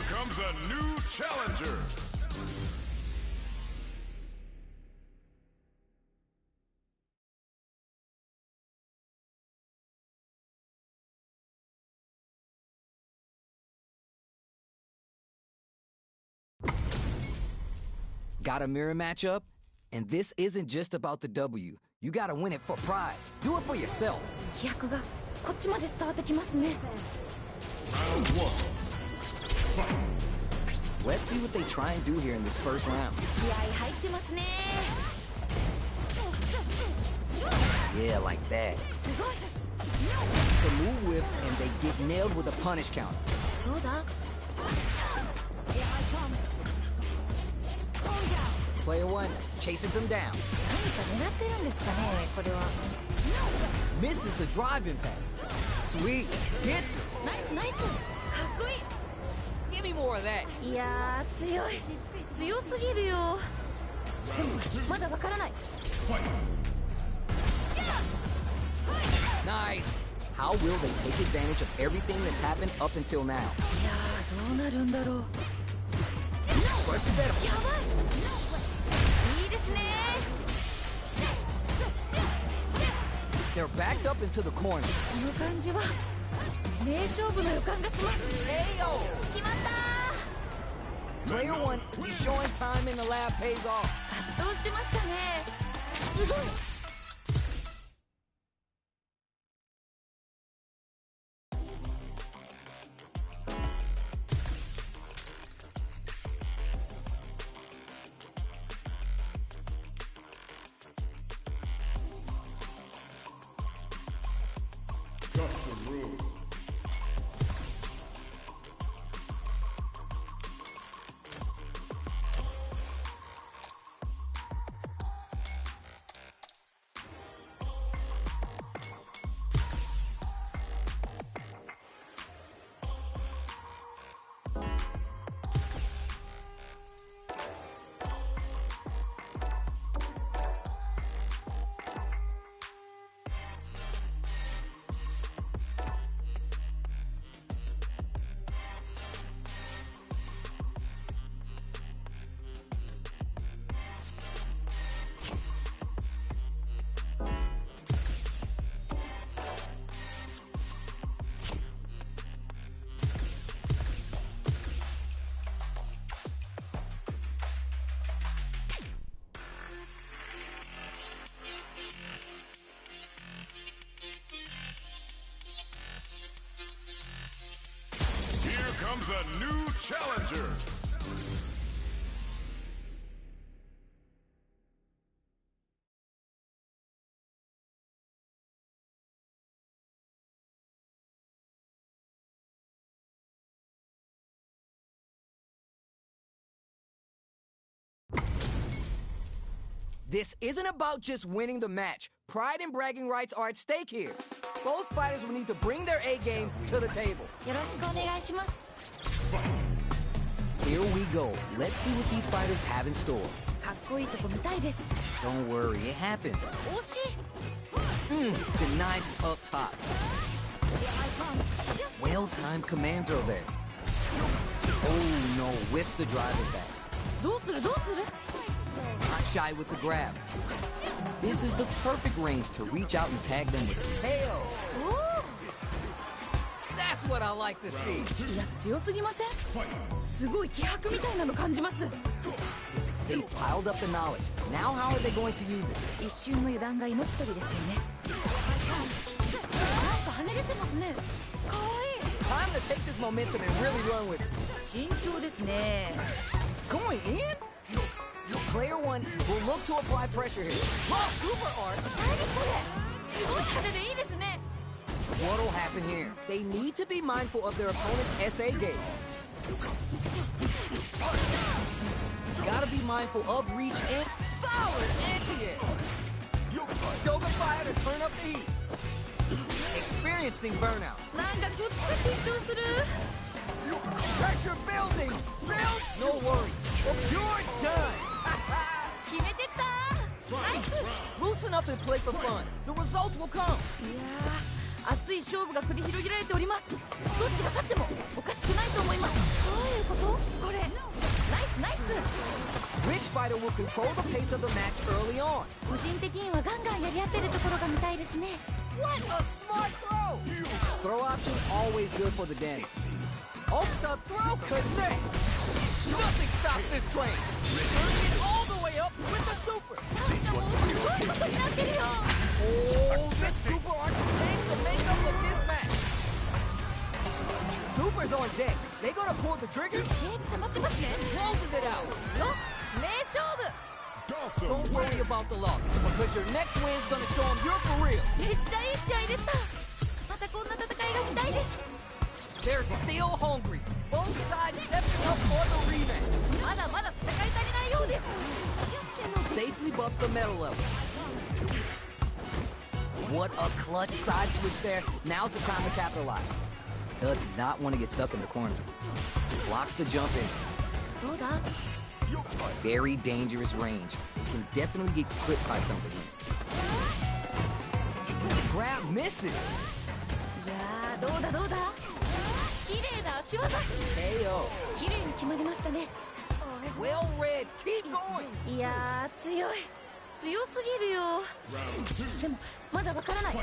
comes a new challenger. Got a mirror matchup? And this isn't just about the W. You gotta win it for pride. Do it for yourself. 気迫がこっちまで伝わってきますね。Round one. Let's see what they try and do here in this first round. 気合入ってますね。Yeah, like that. すごい。 The move whiffs and they get nailed with a punish counter. どうだ Player one chases him down. 何か狙ってるんですかね、これは。Misses the drive impact. Sweet. Gets it. ナイスナイス。かっこいい。 Give me more of that. いやー、強い。強すぎるよ。でも、まだわからない。 Nice. How will they take advantage of everything that's happened up until now? いやー、どうなるんだろう。 Crush it better. やばい。いいですね。 They're backed up into the corner. この感じは名勝負の予感がします。 Ayo! 決まった Player one is showing time in the lab pays off. ー。圧倒してましたね。すごい。 Custom room. Here comes a new challenger. This isn't about just winning the match. Pride and bragging rights are at stake here. Both fighters will need to bring their A game to the table. よろしくお願いします。 Here we go. Let's see what these fighters have in store. かっこいいとこ見たいです。 Don't worry, it happens. 惜しい。 Denied up top. Well-timed command throw there. Oh no, whiffs the drive attack. どうするどうする。shy with the grab. This is the perfect range to reach out and tag them with KO. おお That's what I like to see. いや強すぎませんすごい気迫みたいなの感じます They piled up the knowledge. Now how are they going to use it? 一瞬の油断が命取りですよねなんか跳ね出てますねかわいい Time to take this momentum and really run with it. 慎重ですね Going in? Player one will look to apply pressure here. Wow, super art. 何これすごい派手でいいですね What'll happen here? They need to be mindful of their opponent's SA gauge. Gotta be mindful of reach and solid anti-air. Yoga fire to turn up the heat. Experiencing burnout. なんかこっちが緊張する Pressure building. Build? No worries. You're done. 決めてったナイス Loosen up and play for fun. The results will come. いやー熱い勝負が繰り広げられておりますどっちが勝ってもおかしくないと思いますどういうことこれナイスナイス Which fighter will control the pace of the match early on? 個人的にはガンガンやり合ってるところが見たいですね What a smart throw! Throw option always good for the damage. Oh, the throw connects! Nothing stops this train! Turning it all the way up with the super! なんかもうすごいことになってるよ Oh, this super art can change the makeup of this match! Super's on deck. They gonna pull the trigger? ゲージ溜まってますね Closes it out! よ名勝負 Dawson Don't worry about the loss, because your next win's gonna show them you're for real. めっちゃいい試合でしたまたこんな戦いが見たいです They're still hungry. Both sides stepping up for the rematch. まだまだ戦い足りないようです Safely buffs the metal level. What a clutch side switch there. Now's the time to capitalize. Does not want to get stuck in the corner. Blocks the jump in. どうだ Very dangerous range. Can definitely get clipped by something. Grab misses. いやーどうだどうだ綺麗な足技 KO. 綺麗に決まりましたね Well read. Keep going. いやー強い強すぎるよ Round two. でもまだわからない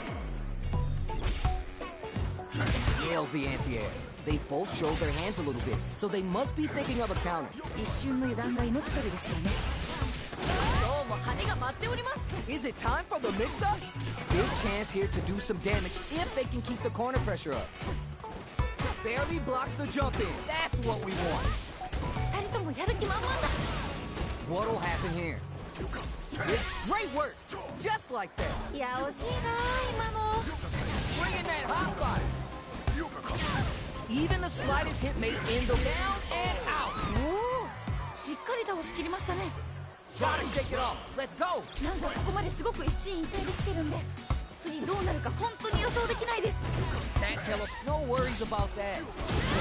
Nails the anti-air. They both showed their hands a little bit, so they must be thinking of a counter. 一瞬の油断が命取りですよねどうも羽が舞っております Is it time for the mix-up? Big chance here to do some damage if they can keep the corner pressure up. Barely blocks the jump in. That's what we want. 二人ともやる気満々だ What'll happen here? This great work. Just like that. いや惜しいな今の Bringing that hot fire. Even the slightest hit may end the down and out. おおしっかり倒しきりましたね Gotta shake it off. Let's go. なんかここまですごく一進一退できてるんで次どうなるか本当に予想できないです That no worries about that.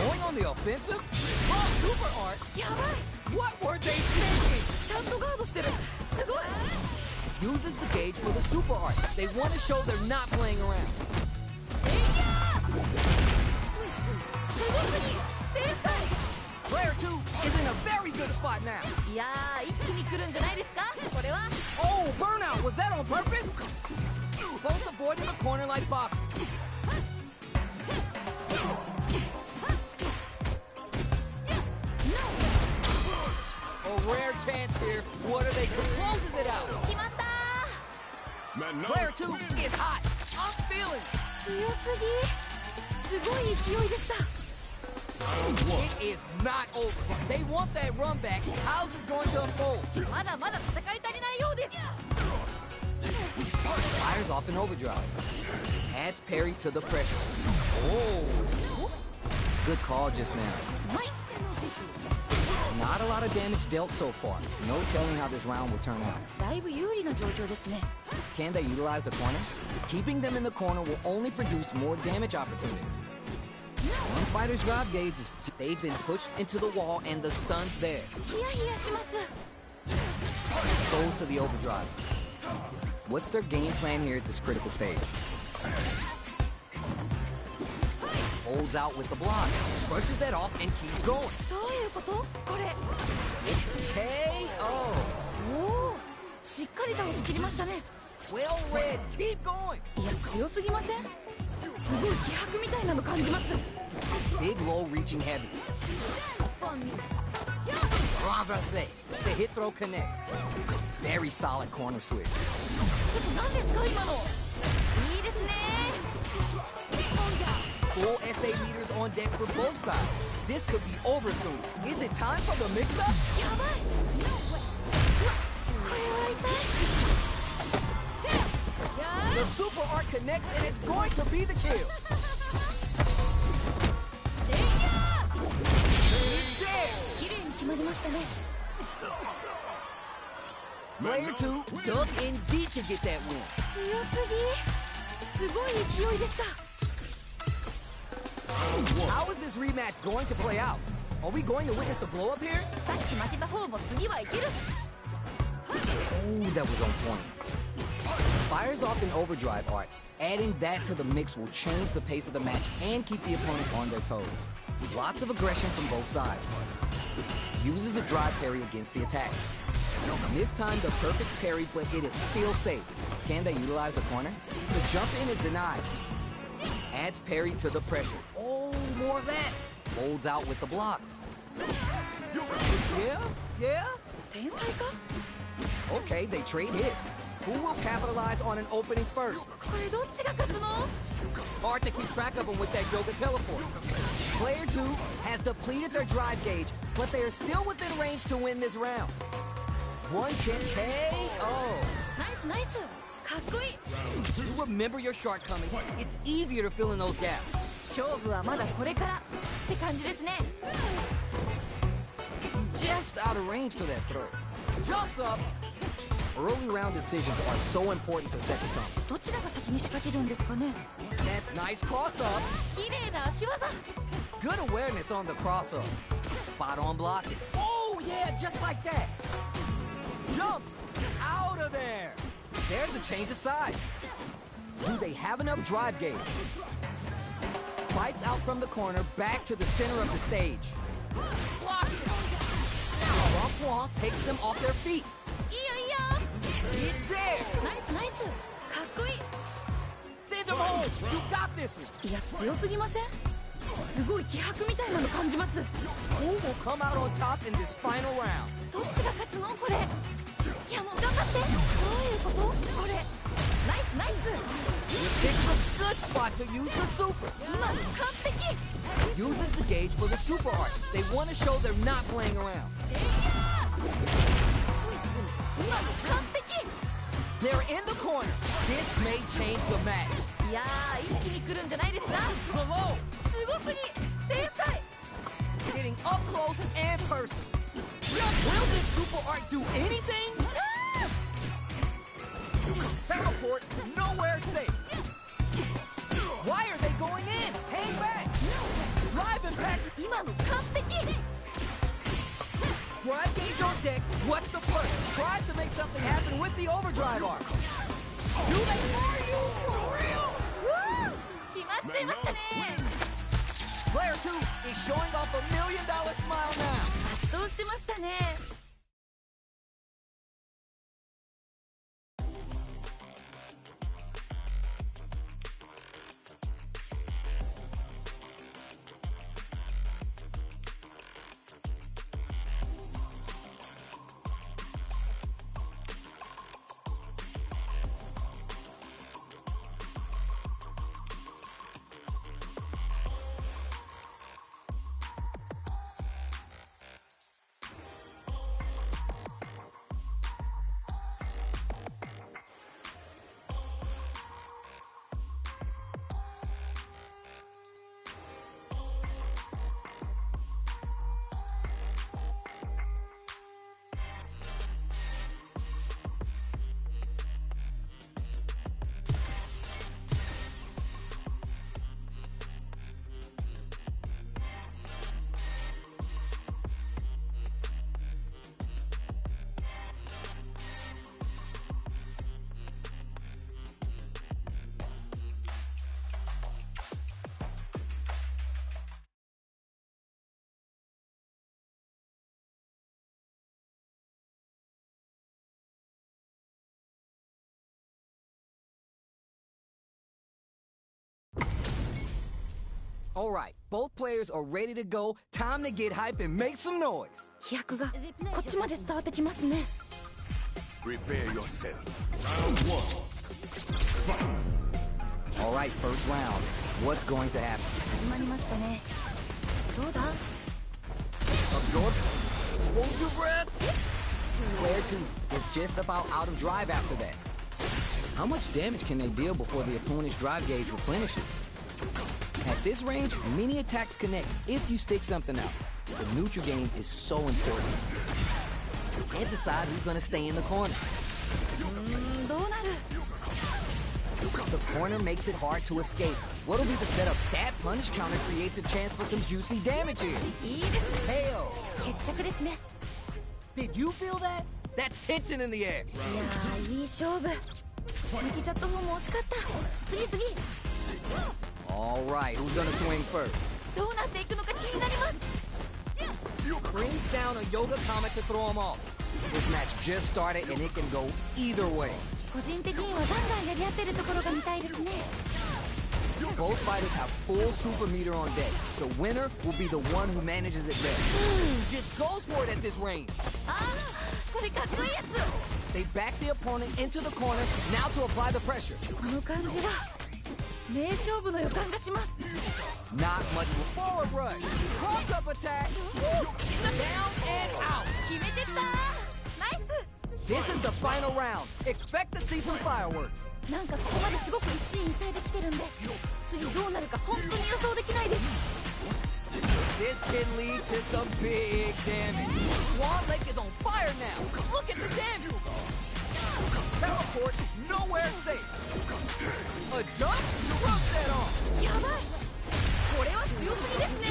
Going on the offensive? Oh, super art. やばい What were they thinking? ちゃんとガードしてるすごい Uses the gauge for the super art. They want to show they're not playing around. えいやーすごすぎ天才 Player 2 is in a very good spot now. いやー一気に来るんじゃないですかこれは Oh, burnout. Was that on purpose? Both avoiding the corner like boxers. A rare chance here. What are they? Closes it out. 決まった Man, Player number 2 three. is hot. I'm feeling it. 強すぎすごい勢いでした Round one. It is not over. They want that run back. How's it going to unfold? まだまだ戦い足りないようです Fires off in overdrive. Adds parry to the pressure. Oh. Good call just now. ナイス Not a lot of damage dealt so far. No telling how this round will turn out. だいぶ有利な状況ですね Can they utilize the corner? Keeping them in the corner will only produce more damage opportunities. One fighter's drive gauge is... They've been pushed into the wall and the stun's there. ヒヤヒヤします Goes to the overdrive. What's their game plan here at this critical stage? Holds out with the block. Brushes that off and keeps going. どういうことこれ It's KO. おおしっかり倒しきりましたね。 Well read. Keep going. いや強すぎません？すごい気迫みたいなの感じます。 Big low reaching heavy. Renversé. The hit throw connects. Very solid corner switch. ちょっと何ですか今の。いいですね。 Full SA meters on deck for both sides. This could be over soon. Is it time for the mix-up? やばい。これは痛い。 The super art connects and it's going to be the kill. It's there. 綺麗に決まりましたね。 Player 2 dug in deep to get that win. 強すぎ。すごい勢いでした。 How is this rematch going to play out? Are we going to witness a blow-up here? さっき負けた方も次はいける。 Ooh, that was on point. Fires off an overdrive art. Adding that to the mix will change the pace of the match and keep the opponent on their toes. Lots of aggression from both sides. Uses a drive parry against the attack. Mistimed the perfect parry, but it is still safe. Can they utilize the corner? The jump in is denied. Adds parry to the pressure. Oh, more of that. Holds out with the block. Yeah? 天才か？ Okay, they trade hits. Who will capitalize on an opening first? これどっちが勝つの？ Hard to keep track of them with that Yoga teleport. Player 2 has depleted their drive gauge, but they are still within range to win this round. One chip KO. ナイスナイス。かっこいい。 You remember your shortcomings. It's easier to fill in those gaps. 勝負はまだこれからって感じですね。 Just out of range for that throw. Jumps up. Early round decisions are so important to set the tone. どちらが先に仕掛けるんですかね。 That nice cross up. 綺麗な足技。 Good awareness on the cross up. Spot on blocking. Oh yeah, just like that. Jumps out of there. There's a change of sides. Do they have enough drive gauge? Fights out from the corner back to the center of the stage. Blocking. Francois takes them off their feet. いいよいいよ。 It's there. ナイスナイス。かっこいい。 Send him home. You got this one. いや強すぎません？すごい気迫みたいなの感じます。 Who will come out on top in this final round? どっちが勝つのこれ。いやもう頑張って。どういうことこれ。ナイスナイス。 It's a good spot to use the super. 今の完璧。 Uses the gauge for the super art. They want to show they're not playing around. 今の完璧。 They're in the corner. This may change the match. いやー一気に来るんじゃないですか。 Below, すごすぎ。天才。 getting up close and personal. Will this super art do anything? Teleport, nowhere safe. Why are they going in? Hang back. Drive impact. 今の完璧。 Drive gauge on deck. What's the play? Tries to make something happen with the overdrive arc. Do they are you for real? 決まっちゃいましたね。 Player 2 is showing off $1 million smile now. 圧倒してましたね。Alright, both players are ready to go. Time to get hype and make some noise. 気迫がこっちまで伝わってきますね。 Prepare yourself. Round one. Alright, first round. What's going to happen? 始まりましたね。どうだ？ Absorb. Hold your breath. Player 2 is just about out of drive after that. How much damage can they deal before the opponent's drive gauge replenishes? At this range, many attacks connect if you stick something out. The neutral game is so important. You can't decide who's gonna stay in the corner. どうなる？ The corner makes it hard to escape. What'll be the setup? That punish counter creates a chance for some juicy damage here. いいですね。 KO. 決着ですね。 Did you feel that? That's tension in the air. いやー、いい勝負。ミキチャットフォーも惜しかった。次。 Alright, who's gonna swing first? どうなっていくのか気になります。 Brings down a Yoga Comet to throw him off. This match just started and it can go either way. 個人的にはガンガンやり合ってるところが見たいですね。 Both fighters have full super meter on deck. The winner will be the one who manages it best. Just goes for it at this range. あー、これかっこいいやつ。 They back the opponent into the corner, now to apply the pressure. この感じは名勝負の予感がします。 Not much of a forward rush. Cross up attack. Down and out. 決めてったー。ナイス。 This is the final round. Expect to see some fireworks. なんかここまですごく一進一退できてるんで、次どうなるか本当に予想できないです。 This can lead to some big damage. Swan Lake is on fire now. Look at the damage. Teleport nowhere safe. A jump? Drop that on. やばい。これは強すぎですね。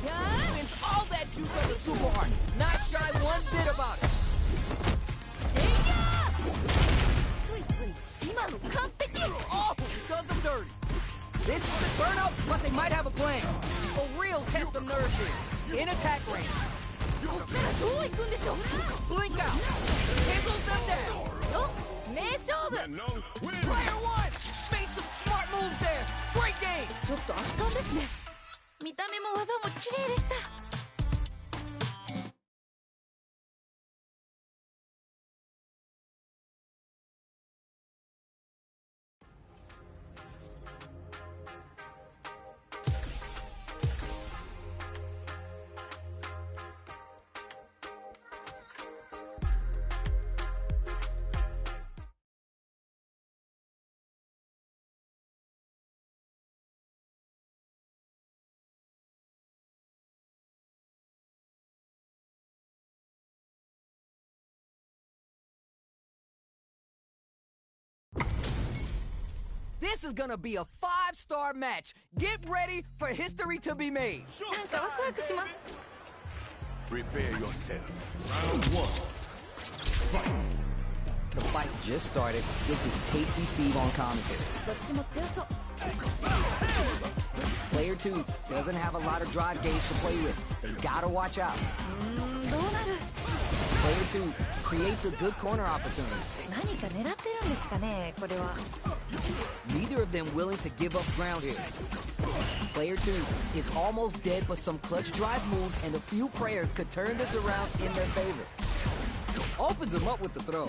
やー。 Spends all that juice on the super art. Not shy one bit about it. ついつい今の完璧。 Oh, does them dirty. This is the burnout, but they might have a plan. A real test of nerve here. In attack range. こっからどう行くんでしょう。 Blink out. Cancels them down. お、名勝負。 No win. Player 1 made some smart moves there. Great game. ちょっと圧巻ですね。見た目も技も綺麗でした。 This is gonna be a 5-star match. Get ready for history to be made. なんかワクワクします。 Prepare yourself. Round one. The fight just started. This is Tasty Steve on commentary. どっちも強そう。 Player 2 doesn't have a lot of drive gauge to play with. They gotta watch out. どうなる？ Player 2 creates a good corner opportunity. 何か狙ってるんですかね、これは。 Neither of them willing to give up ground here. Player 2 is almost dead, but some clutch drive moves and a few prayers could turn this around in their favor. Opens him up with the throw.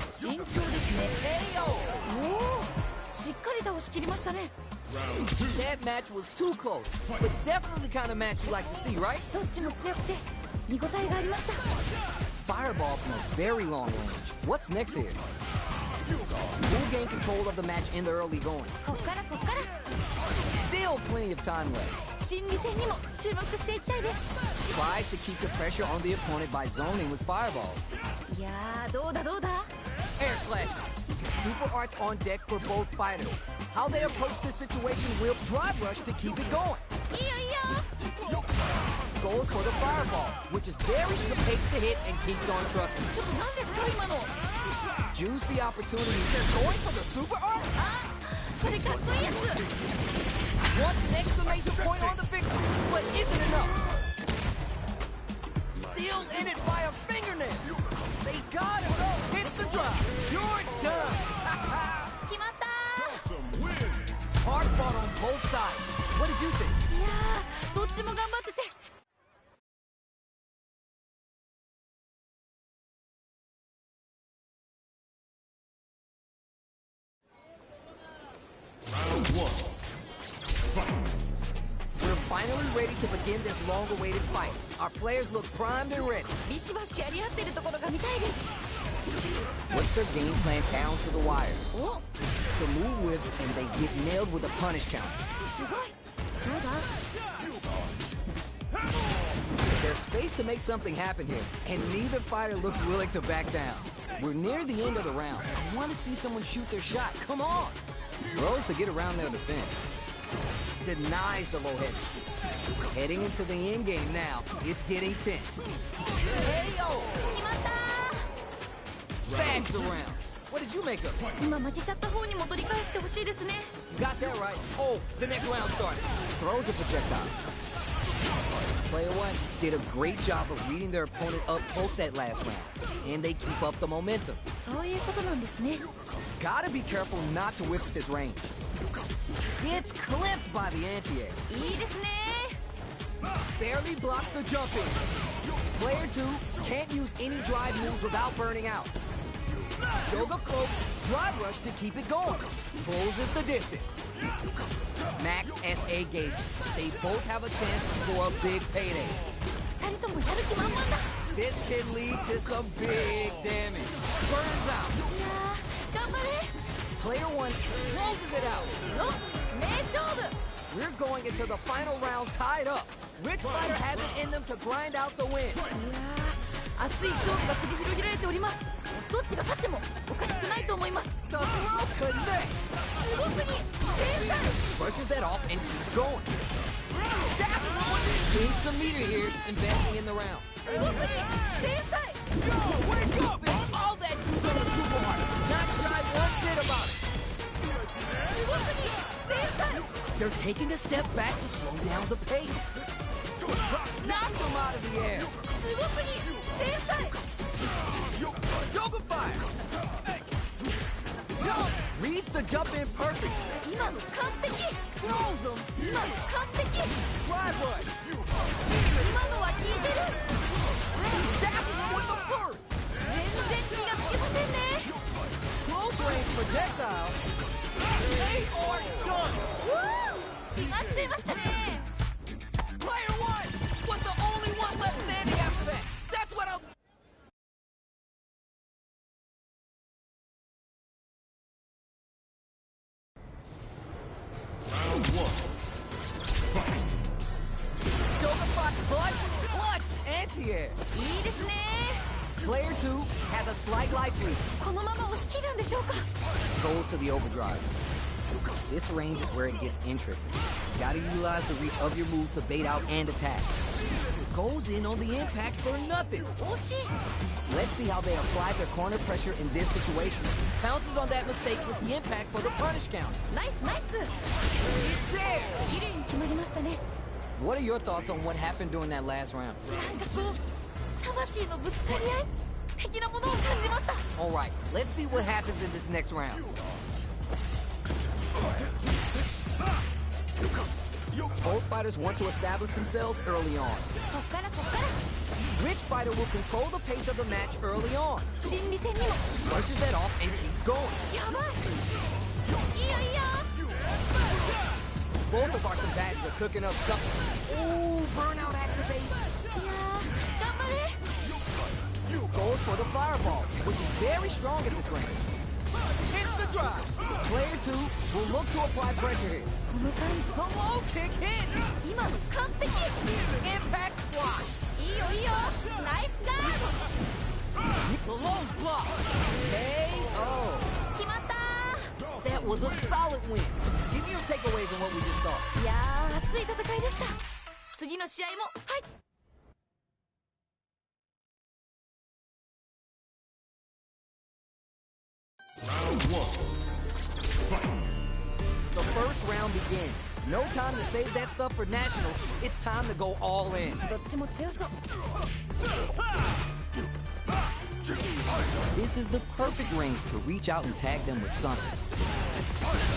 慎重ですね。 Ayo! おお、しっかり倒しきりましたね。 Round two. That match was too close, but definitely the kind of match you like to see, right? どっちも強くて見応えがありました。 Fireball from a very long range. What's next here? Who gained control of the match in the early going? こっからこっから。 Still plenty of time left. 心理戦にも注目していきたいです。 Tries to keep the pressure on the opponent by zoning with fireballs. いやー、どうだどうだ。 Air slash. Super arts on deck for both fighters. How they approach this situation will drive rush to keep it going. いいよいいよ。 Goes for the fireball, which is very takes the hit and keeps on trucking. ちょっと何ですか今の。 Juicy opportunity. They're going for the super art? あ、それかっこいいやつ。 Wants an exclamation point on the victory, but isn't enough. Still in it by a fingernail. They got it. Hits the drop. You're done. 決まったー。Awesome wins. Hard fought both sides. What did you think? いやー、どっちも頑張ってて。Round one. Fight. We're finally ready to begin this long-awaited fight. Our players look primed and ready. ビシバシやり合ってるところが見たいです。 What's their game plan down to the wire? お、 The move whiffs and they get nailed with a punish count. すごい。どうだ？ There's space to make something happen here, and neither fighter looks willing to back down. We're near the end of the round. I want to see someone shoot their shot. Come on! Throws to get around their defense. Denies the low head. Heading into the end game now. It's getting tense. Hey, yo! 決まった Bags the round. What did you make of it? ー。今負けちゃった方に戻り返してほしいですね。 You got that right. Oh, the next round started. Throws a projectile. Player one did a great job of reading their opponent up post that last round, and they keep up the momentum. そういうことなんですね。 Gotta be careful not to whiff at this range. Gets clipped by the anti-air. いいですね Barely blocks the jump in. Player two can't use any drive moves without burning out. Yoga cloak, drive rush to keep it going. Closes the distance. Max SA gauges. They both have a chance for a big payday. 二人ともやる気満々だ。 This can lead to some big damage. Burns out. いやー、頑張れ。 Player one closes it out. の名勝負。 We're going into the final round tied up. Which fighter has it in them to grind out the win? いやー、熱い勝負が繰り広げられております。どっちが勝ってもおかしくないと思います。 The throw connects. すごすぎ。天才。 Brushes that off and keeps going. Gain some meter here, investing in the round. すごすぎ。天才。 Yo, wake up! It's all that juice on the super hard. Not shy one bit about it. すごすぎ。天才。 They're taking a step back to slow down the pace. Knock them out of the air. すごすぎ。天才。 Yoga fire. Jump. Reads the jump in perfect. 今の完璧。 Throws them. 今の完璧。 Drive rush. 今のは効いてる。 Dazzles them with the flurry. 全然気がつきませんね。 Close range projectile. They are done. 決まっちゃいましたね。 Player one was the only one left standing after that. That's what I'll... Round one. Fight. Yoga fight. Clutch. Anti-air. いいですね。 Player two has a slight life lead. このまま押し切るんでしょうか。 Goes to the overdrive. This range is where it gets interesting. Gotta utilize the reach of your moves to bait out and attack. Goes in on the impact for nothing. 惜しい。 Let's see how they apply their corner pressure in this situation. Pounces on that mistake with the impact for the punish count. ナイスナイス。 It's there! 綺麗に決まりましたね。 What are your thoughts on what happened during that last round? なんかこう魂のぶつかり合い的なものを感じました。 Alright, let's see what happens in this next round. Both fighters want to establish themselves early on. こっからこっから。 Which fighter will control the pace of the match early on? 心理戦にも。 Brushes that off and keeps going. やばい。いいよいいよ。 Both of our combatants are cooking up something. Ooh, burnout activate. いやー、頑張れ。 Goes for the fireball, which is very strong at this range. Hits the drive. Player two will look to apply pressure here. この感じ。 The low kick hit. 今の完璧。 Impact squat. いいよいいよ。ナイスガー The low's blocked. KO. ド。決まった That was a solid win. Give me your takeaways on what we just saw. ー。いやー、熱い戦いでした。次の試合もはい。Round one. Fight. The first round begins. No time to save that stuff for nationals. It's time to go all in. どっちも強そう。This is the perfect range to reach out and tag them with something.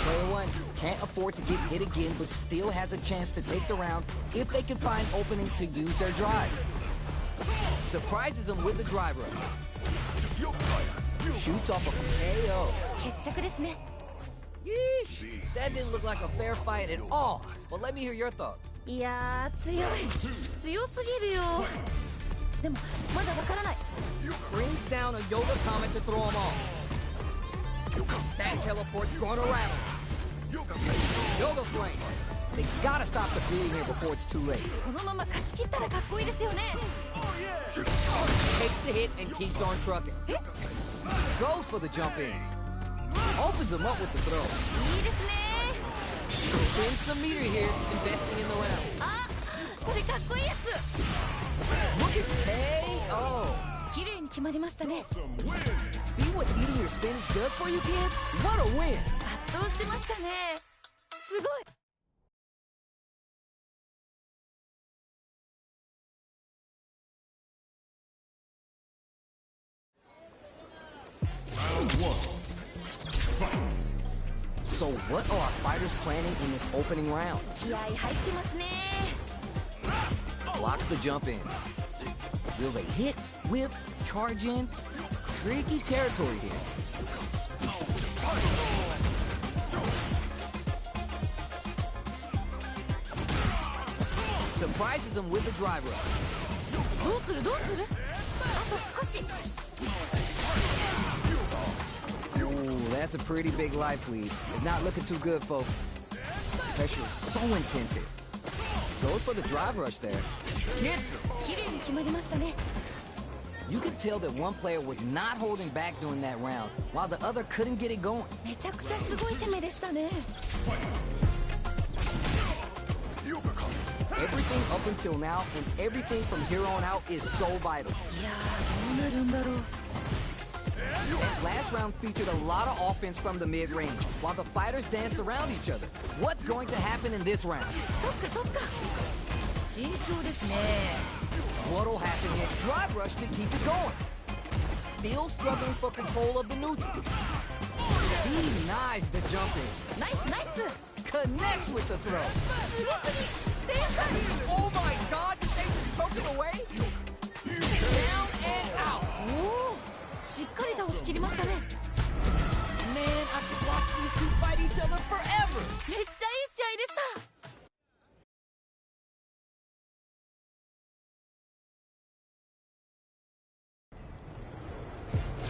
Player one can't afford to get hit again, but still has a chance to take the round if they can find openings to use their drive. Surprises them with the drive rush. Shoots off a KO. 決着ですね。 Yeesh, that didn't look like a fair fight at all. But let me hear your thoughts. いやー強すぎるよ。でもまだわからない。 Brings down a Yoga Comet to throw him off. That teleport's gonna rattle. Yoga Flame. They gotta stop the bleeding here before it's too late. このまま勝ち切ったらかっこいいですよね。 Takes the hit and keeps on trucking. Goes for the jump in. Opens him up with the throw. いいですね。 Spends some meter here, investing in the round. あ、これかっこいいやつ。 Look at KO. 綺麗に決まりましたね。 See what eating your spinach does for you kids? What a win. 圧倒してましたね。すごい。 Round one. Fight. So what are our fighters planning in this opening round? 気合入ってますね。 Blocks the jump in. Will they hit, whip, charge in? Tricky territory here. Surprises him with the drive rush. どうする？あと少し。 Ooh, that's a pretty big life lead. It's not looking too good, folks. Pressure is so intense here. Goes for the drive rush there. Gets him. 綺麗に決まりましたね。 You could tell that one player was not holding back during that round, while the other couldn't get it going. めちゃくちゃすごい攻めでしたね。 Everything up until now and everything from here on out is so vital. いやーどうなるんだろう。 Last round featured a lot of offense from the mid-range, while the fighters danced around each other. What's going to happen in this round? そっかそっか。慎重ですね。 What'll happen here? Drive rush to keep it going. Still struggling for control of the neutral. Denies the jump in. ナイスナイス。 Connects with the throw. すごすぎ。天才。 Oh my god, did they just choke it away? Down and out. おお、しっかり倒し切りましたね。 Man, I could watch these two fight each other forever. めっちゃいい試合でした。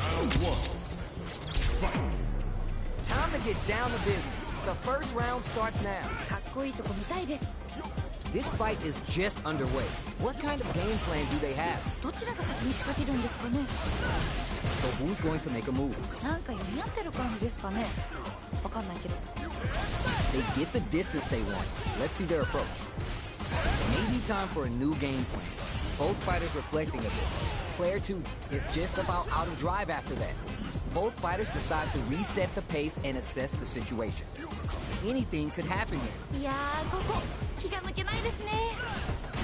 Round one. Fight. Time to get down to business. The first round starts now. かっこいいとこ見たいです。 This fight is just underway. What kind of game plan do they have? どちらが先に仕掛けるんですかね。 So who's going to make a move? なんか読み合ってる感じですかね。わかんないけど。 They get the distance they want. Let's see their approach. Maybe time for a new game plan. Both fighters reflecting a bit. Player 2 is just about out of drive after that. Both fighters decide to reset the pace and assess the situation. Anything could happen here. いやーここ気が抜けないですね。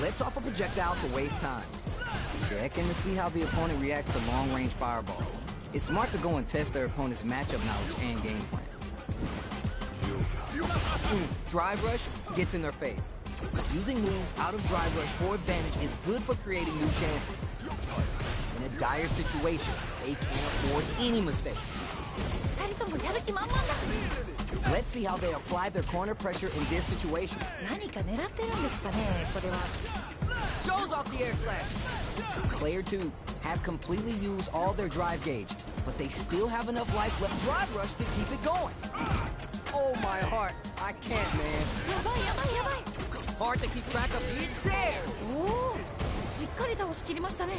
Let's off a projectile to waste time. Checking to see how the opponent reacts to long-range fireballs. It's smart to go and test their opponent's matchup knowledge and game plan. Drive rush gets in their face. Using moves out of drive rush for advantage is good for creating new chances. In a dire situation, they can't afford any mistakes. 二人ともやる気満々だ。 Let's see how they apply their corner pressure in this situation. 何か狙ってるんですかね、これは。 Shows off the air slash. Player 2 has completely used all their drive gauge, but they still have enough life left drive rush to keep it going. Oh my heart, I can't, man. やばいやばいやばい。 Hard to keep track of. It's there. おお、しっかり倒し切りましたね。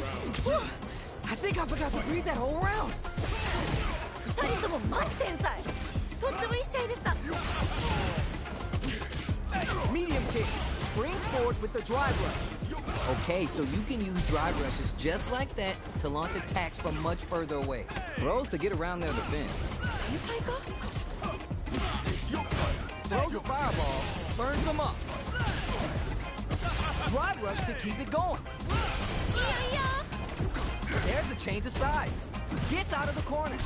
I think I forgot to breathe that whole round. 二人ともマジ天才。とってもいい試合でした。 Medium kick. Springs forward with the drive rush. Okay, so you can use drive rushes just like that to launch attacks from much further away. Throws to get around their defense. 天才か？ Throws a fireball, burns them up. Drive rush to keep it going. いやいや。There's a change of sides. Gets out of the corner.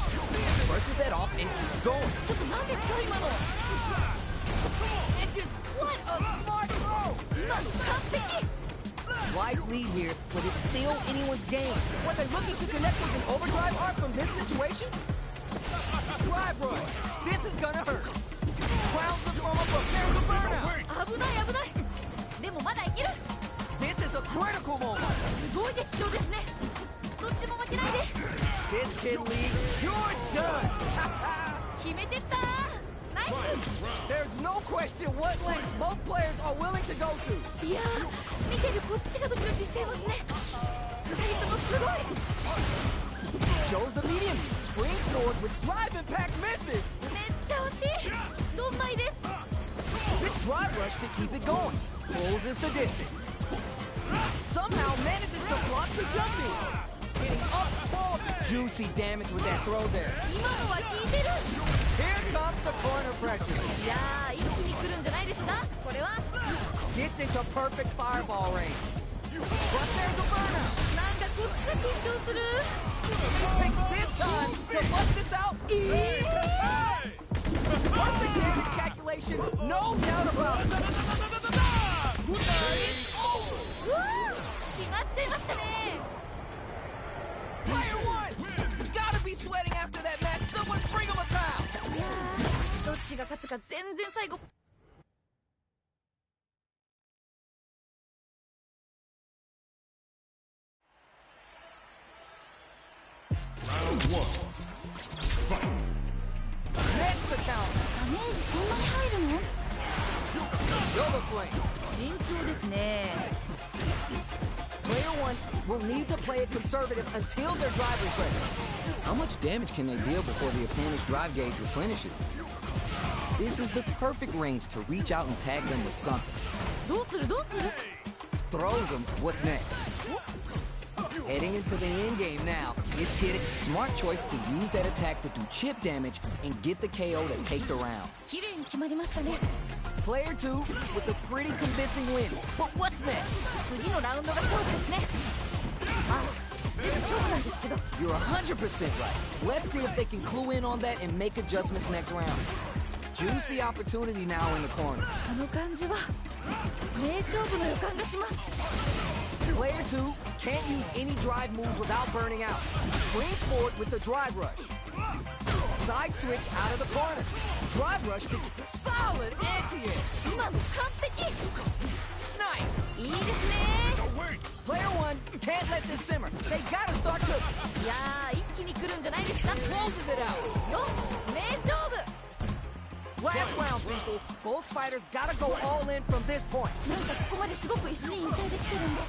Brushes that off and keeps going. ちょっと何ですか今の。 And just what a smart throw! 今の完璧。 Slight lead here, but it's still anyone's game. What they're looking to connect with an overdrive arc from this situation? Drive rush. This is gonna hurt. Grounds them from above. There's a burnout. 危ない危ない。でもまだいける。 This is a critical moment. すごい適応ですね。どっちも負けないで。 This kid leads. You're done. 決めてった。ナイ There's no question what lengths both players are willing to go to. ス。いやー、見てるこっちがドキドキしちゃいますね。二人ともすごい。 Shows the medium. Springs forward with drive impact misses. めっちゃ惜しい。ドンマイです。 This drive rush to keep it going. Closes the distance. Somehow manages to block the jumping. Getting up forward. Juicy damage with that throw there. 今のは効いてる。 Here comes the corner pressure. いやー、一気に来るんじゃないですか。これは Gets into perfect fireball range. But there's a burnout. なんかこっちが緊張する。 Pick this time to bust this out. Perfect damage calculation. No doubt about it. うわー、決まっちゃいましたね。 Player one. Gotta be sweating after that match. Someone bring him a towel. いやー、どっちが勝つか全然最後。 Round one. Fight. Next the counter. ダメージそんなに入るの？ Yoga flame. 慎重ですね。 Player one will need to play it conservative until their drive refreshes. How much damage can they deal before the opponent's drive gauge replenishes? This is the perfect range to reach out and tag them with something. どうするどうする？ Throws them. What's next? Heading into the end game now. It's getting smart choice to use that attack to do chip damage and get the KO to take the round. 綺麗に決まりましたね。 Player two with a pretty convincing win. But what's next? 次のラウンドが勝負ですね。あ、全部勝負なんですけど。 You're 100% right. Let's see if they can clue in on that and make adjustments next round. Juicy opportunity now in the corner. あの感じは名勝負の予感がします。 Player two can't use any drive moves without burning out. Springs forward with the drive rush. Side switch out of the corner. Drive rush to solid anti-air. 今の完璧。 Snipe. いいですね。 Player one can't let this simmer. They gotta start cooking. いやー、一気に来るんじゃないですか。 Closes it out. よ、名勝負。 Last round, people. Both fighters gotta go all in from this point. なんかここまですごく一進一退できてるんで、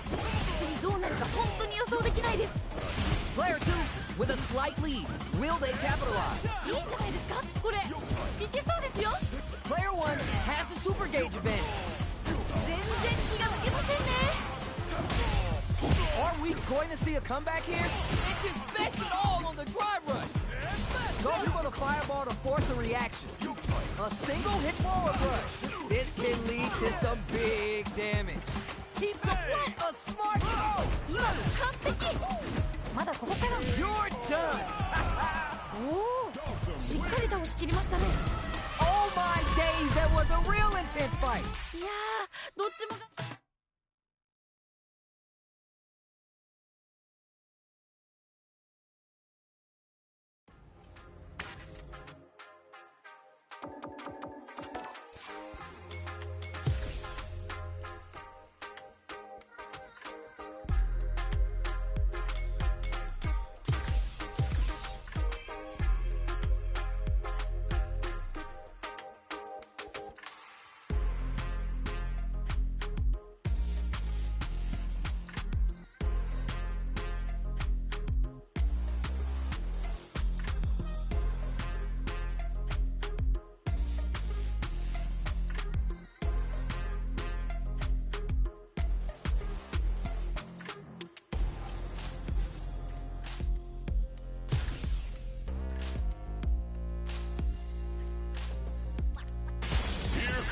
次どうなるか本当に予想できないです。 Player two with a slight lead. Will they capitalize? いいんじゃないですかこれ。いけそうですよ。 Player one has the super gauge advantage. 全然気が抜けませんね。 Are we going to see a comeback here? It just bets it all on the drive rush. Goes for the fireball to force a reaction. A single hit forward rush. This can lead to some big damage. Keeps up with a smart throw. 今の完璧。まだここから。 You're done. おお、しっかり倒しきりましたね。 Oh my days, that was a real intense fight. いやー、どっちもが。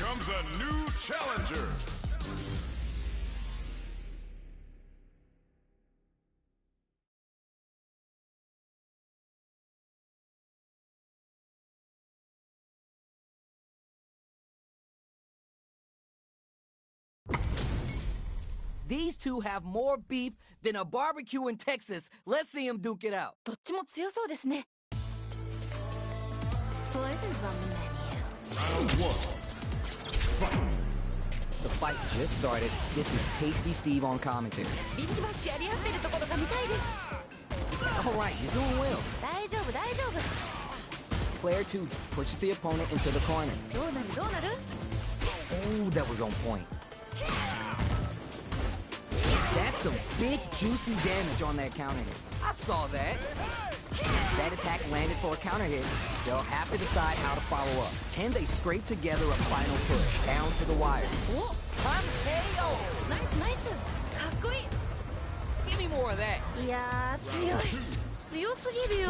Comes a new challenger. These two have more beef than a barbecue in Texas. Let's see them duke it out. どっちも強そうですね。Poison's on the menu. Round one. Fight. The fight just started. This is Tasty Steve on commentary. ビシバシやり合ってるところが見たいです。All right, you're doing well. 大丈夫大丈夫。 Player 2 pushes the opponent into the corner. どうなるどうなる？ Ooh, that was on point. That's some big, juicy damage on that counter hit. I saw that. That attack landed for a counter hit. They'll have to decide how to follow up. Can they scrape together a final push down to the wire? お、 I'm KO! ナイスナイス。かっこいい。 Give me more of that. いやー強い。強すぎるよ。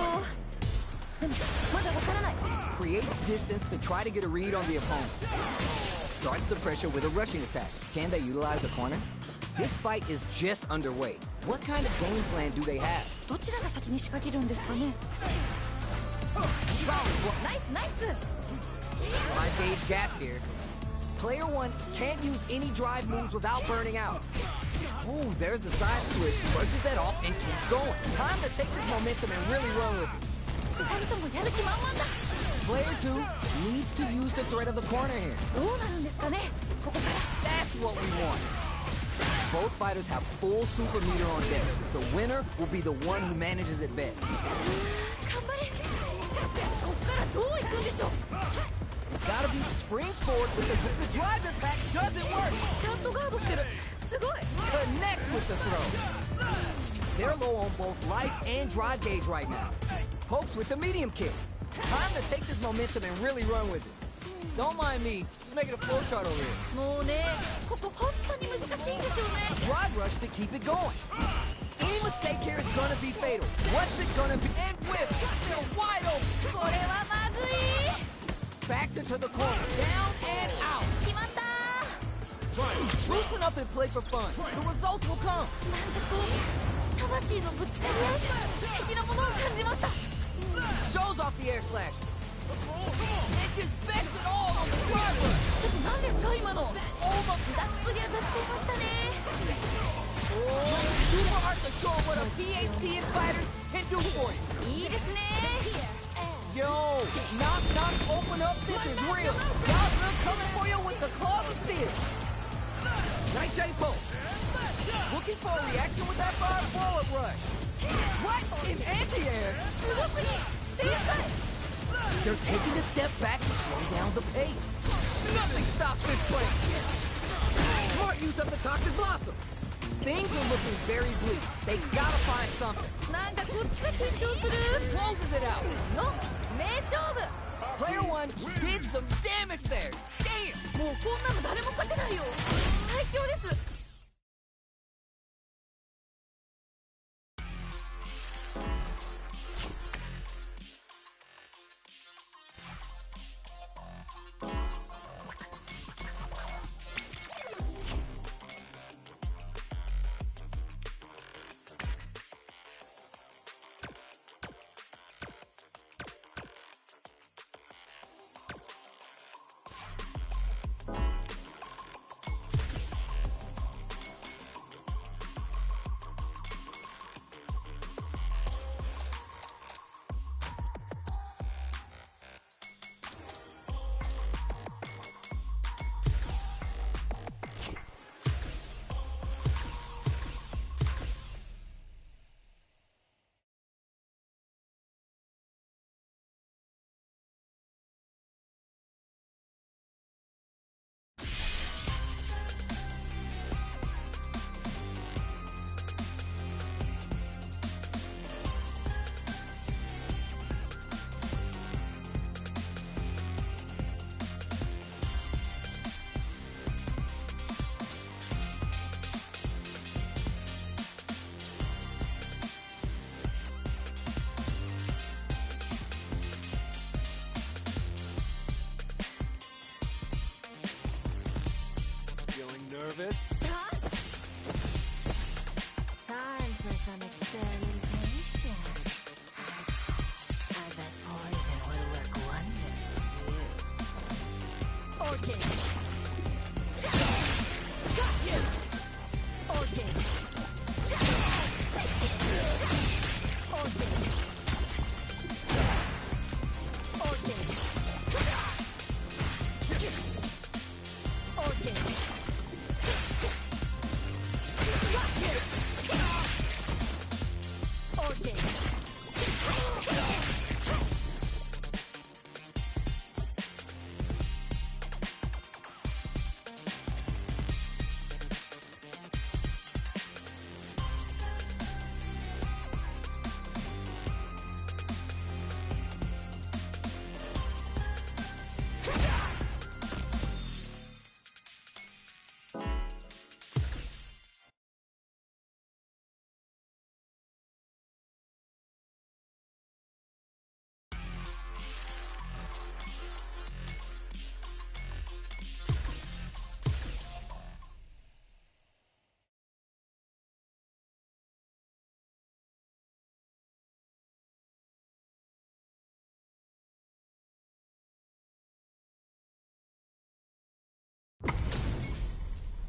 でもまだわからない。 Creates distance to try to get a read on the opponent. Starts the pressure with a rushing attack. Can they utilize the corner? This fight is just underway. What kind of game plan do they have? どちらが先に仕掛けるんですかね。 Solid block. ナイスナイス。 High gauge gap here. Player 1 can't use any drive moves without burning out. Ooh, there's the side switch. Brushes that off and keeps going. Time to take this momentum and really run with it. 二人ともやる気満々だ。 Player 2 needs to use the threat of the corner here. どうなるんですかね。ここから。 That's what we want. Both fighters have full super meter on deck. The winner will be the one who manages it best. 頑張れ。ここからどう行くんでしょう。 Gotta be springs forward with the drive impact doesn't work. ちゃんとガードしてる。すごい。 Connects with the throw. They're low on both life and drive gauge right now. Pokes with the medium kick. Time to take this momentum and really run with it. Don't mind me, just making a flowchart over here. もうね、ここ本当に難しいんですよね。 Drive rush to keep it going. Any mistake here is gonna be fatal. What's it gonna be? And whip. They're wide open. これはまずい。 Factor to the corner. Down and out. 決まったー。 Loosen up and play for fun. The results will come. なんかこう魂のぶつかり合い的なものを感じました。 Shows off the air slash. It just backs it all on the driver. ちょっと何ですか今の。 Oh my. がっつり当たっちゃいましたね。 Oh, super hard to show what a PhD in fighters can do for you. いいですね。 Yo, knock knock, open up. This is real. Yowza coming for you with the claws of steel. Nice J-Poke. Looking for a reaction with that fire forward rush. What in anti-air? すごすぎ。正解。 They're taking a step back to slow down the pace. Nothing stops this train. Smart use of the Toxic Blossom. Things are looking very bleak. They gotta find something. なんかこっちが緊張する。 Closes it out. の名勝負。 Player 1 did some damage there. Damn. もうこんなの誰も勝てないよ。最強です。 Nervous? Time for some experimentation. I bet poison will work wonders with you. Okay. Gotcha!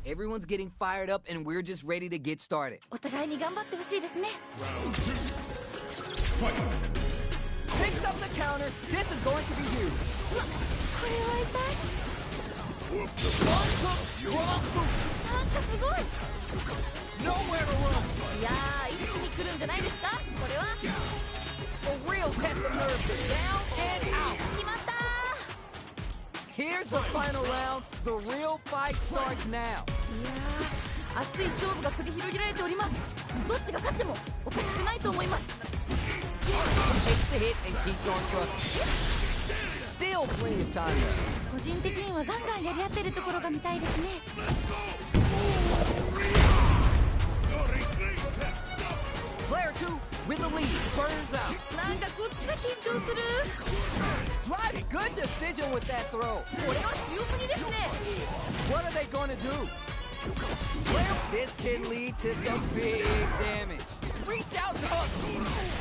Everyone's getting fired up and we're just ready to get started. お互いに頑張ってほしいですね。 Round two. Fight. Picks up the counter. This is going to be huge. うわ、これは痛い。 One hook, cross hook. なんかすごい。 Nowhere to run. いやー、一気に来るんじゃないですか。これは A real test of nerve. Down and out. 決まった Here's the final round. The real fight starts now. ー。いやー、熱い勝負が繰り広げられております。どっちが勝ってもおかしくないと思います。 Takes the hit and keeps on trucking. Still plenty of time left. 個人的にはガンガンやり合ってるところが見たいですね。 Player 2 with the lead. Burns out. なんかこっちが緊張する。 Right, good decision with that throw. これは強すぎですね。 What are they gonna do? This can lead to some big damage. Reach out to hook.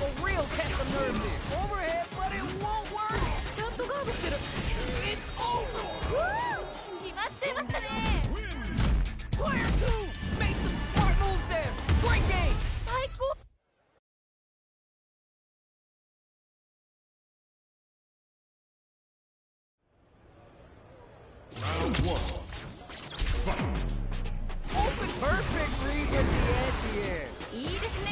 A real test of nerve there. Overhead, but it won't work. ちゃんとガードしてる。 It's over. うわー、決まっちゃいましたね。 Player 2 made some smart moves there. Great game. 最高。 Round one. Fight. Open perfect read with the anti-air. いいですね。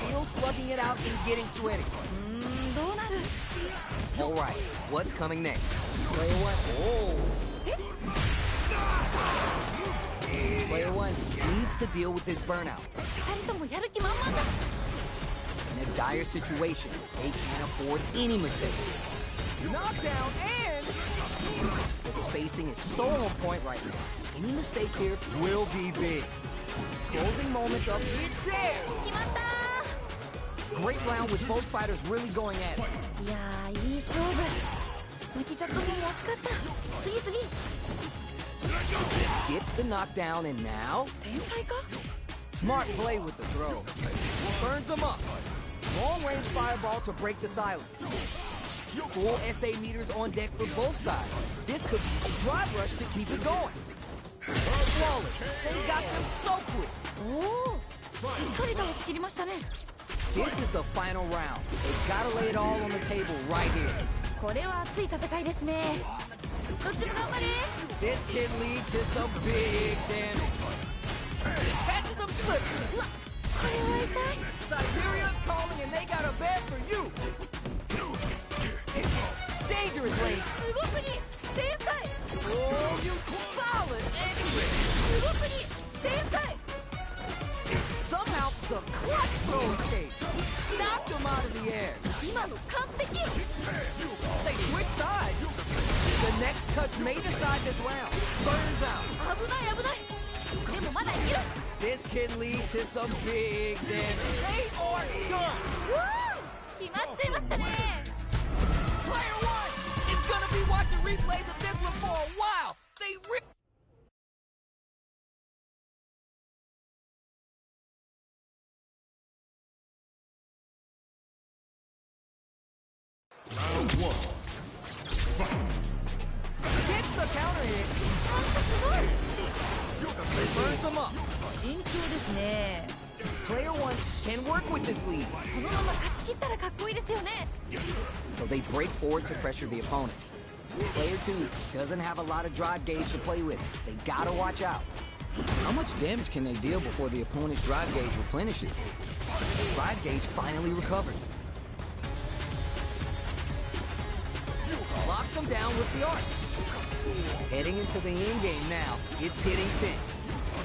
Still slugging it out and getting sweaty. どうなる。 All right, what's coming next? Player 1. Oh. Player 1 needs to deal with this burnout. 二人ともやる気満々だ。 In a dire situation, they can't afford any mistakes. Knockdown and the spacing is so on point right now. Any mistake here will be big. Closing moments of it's there. 決まった Great round with both fighters really going at it. ー。いやー、いい勝負。負けちゃったのも惜しかった。次次。 Gets the knockdown and now 天才か。 smart play with the throw. Burns him up. Long range fireball to break the silence. Full SA meters on deck for both sides. This could be a drive rush to keep it going. Flawless. They got them so quick. おお、しっかり倒し切りましたね。 This is the final round. They've got to lay it all on the table right here. これは熱い戦いですね。どっちも頑張れ。 This can lead to some big damage. Catches them slipping. うわ、これは痛い。 Siberia's calling and they got a bed for you. Dangerous lane. すごすぎ。天才。 Oh, you solid anyway. すごすぎ。天才。 Somehow the clutch throw escaped. Knocked him out of the air. 今の完璧。 They switch sides. The next touch may decide this round. Burns out. 危ない危ない。でもまだいける。 This can lead to some big damage. They are done. うわー、決まっちゃいましたね。 Player 1 is gonna be watching replays of this one for a while. They Round one. Fight. gets the counter hit. なんかすごい。 Burns them up. 慎重ですね。 Player 1 can work with this lead. このまま勝ち切ったらかっこいいですよね。 So they break forward to pressure the opponent. Player 2 doesn't have a lot of drive gauge to play with. They gotta watch out. How much damage can they deal before the opponent's drive gauge replenishes? The drive gauge finally recovers. Locks them down with the arc. Heading into the end game now. It's getting tense.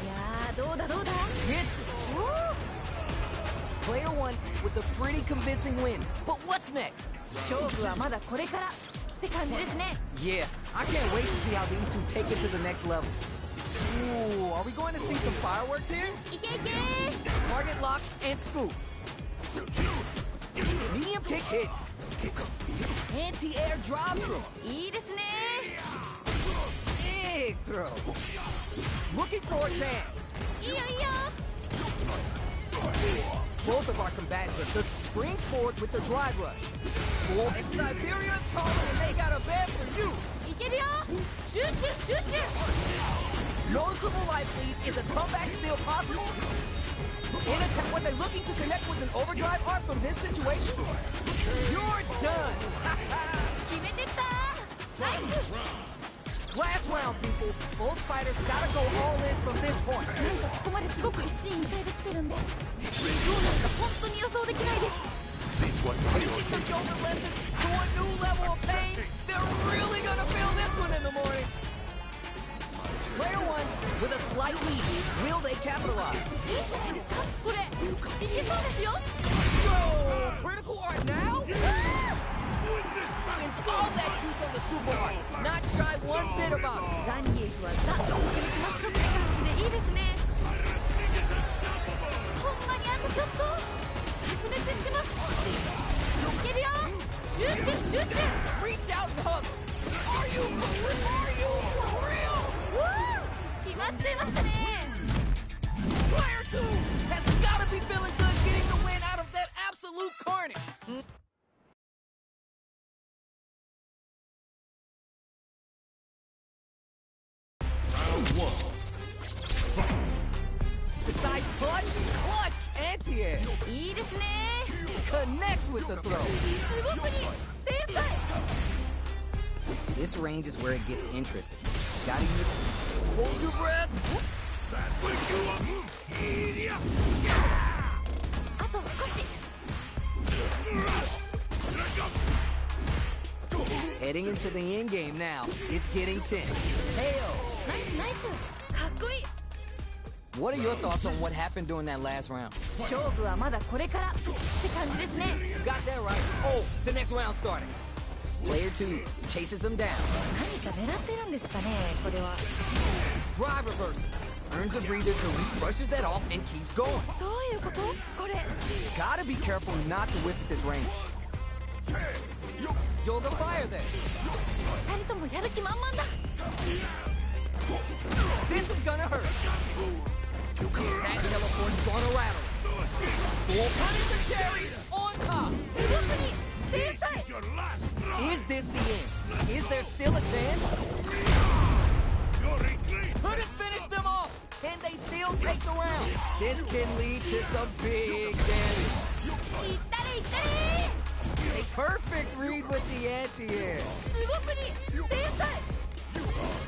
いやー、どうだどうだ。 Hits it. おお、 Player 1 with a pretty convincing win. But what's next? 勝負はまだこれからって感じですね。 Yeah, I can't wait to see how these two take it to the next level. Ooh, are we going to see some fireworks here? いけいけ。 Target lock and scoop. Medium kick hits. Anti-air drops him. いいですね。 Big throw. Looking for a chance. いいよいいよ。 Both of our combatants are cooking. Springs forward with the drive rush. fool. And Siberia's calling and they got a bed for you. いけるよ集中集中 Noticeable life lead. Is a comeback still possible? Were they looking to connect with an overdrive art from this situation? You're done. 決めてったナイス Last round, people. Both fighters gotta go all in from this point. なんかここまですごく一進一退できてるんでどうなるか本当に予想できないです Taking the yoga lesson to a new level of pain. They're really gonna feel this one in the morning. Player one with a slight lead. Will they capitalize? いいんじゃないですかこれいけそうですよ Yo, critical art now? It's all that juice on the super art. Not shy one bit about it. ザニエフはザ・ドキドキマッチョって感じでいいですねほんまにあとちょっと白熱してますいけるよ集中集中 Reach out and hug. Are you for real? うわー決まっちゃいましたね Player two has gotta be feeling good getting the win out of that absolute carnage. Round one. Fight. Besides clutch anti-air. いいですね Connects with the throw. すごくに天才 This range is where it gets interesting. Gotta use. Hold your breath. あと少し Heading into the end game now. It's getting tense. Heyo. ナイスナイスかっこいい What are your thoughts on what happened during that last round? 勝負はまだこれからって感じですね You got that right. Oh, the next round starting. Player two chases him down. 何か狙ってるんですかねこれは Drive reversal. Earns a breather till he brushes that off and keeps going. どういうことこれ Gotta be careful not to whip at this range. Yoga fire there. 二人ともやる気満々だ This is gonna hurt. That teleport's gonna rattle. Full punish the cherry on top. すごくに天才 Your last blow. Is this the end? Is there still a chance? You're in green. Could it finish them off? Can they still take the round? This can lead to some big damage. いったれいったれ A perfect read with the anti-air. すごくに天才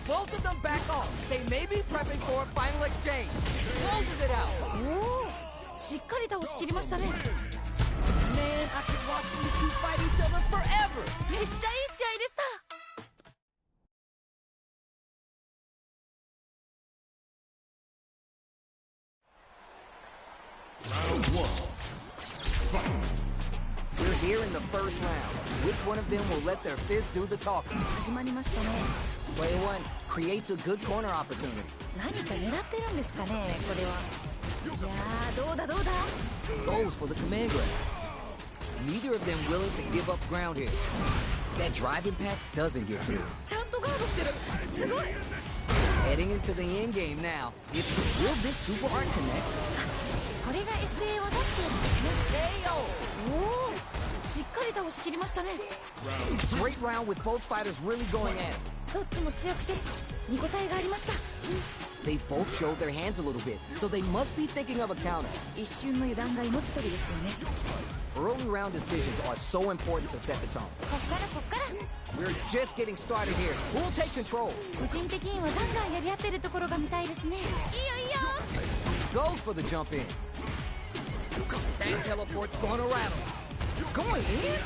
Both of them back off. They may be prepping for a final exchange. Closes it out. おおしっかり倒しきりましたね Man, I could watch these two fight each other forever. めっちゃいい試合でした Round one. Fight. We're here in the first round. Which one of them will let their fist do the talking? 始まりましたね Player one creates a good corner opportunity. 何か狙ってるんですかねこれはいやーどうだどうだ Goes for the command grab. Neither of them willing to give up ground here. That drive impact doesn't get through. ちゃんとガードしてるすごい Heading into the end game now. It's will this super art connect? これが SA 技ってやつですね Ayo! おおしっかり倒しきりましたね Great round with both fighters really going at it. どっちも強くて見応えがありました They both showed their hands a little bit, so they must be thinking of a counter. 一瞬の油断が命取りですよね Early round decisions are so important to set the tone. こっからこっから We're just getting started here. Who'll take control? 個人的にはガンガンやり合ってるところが見たいですねいいよいいよ Goes for the jump in. That teleport's gonna rattle. Going in?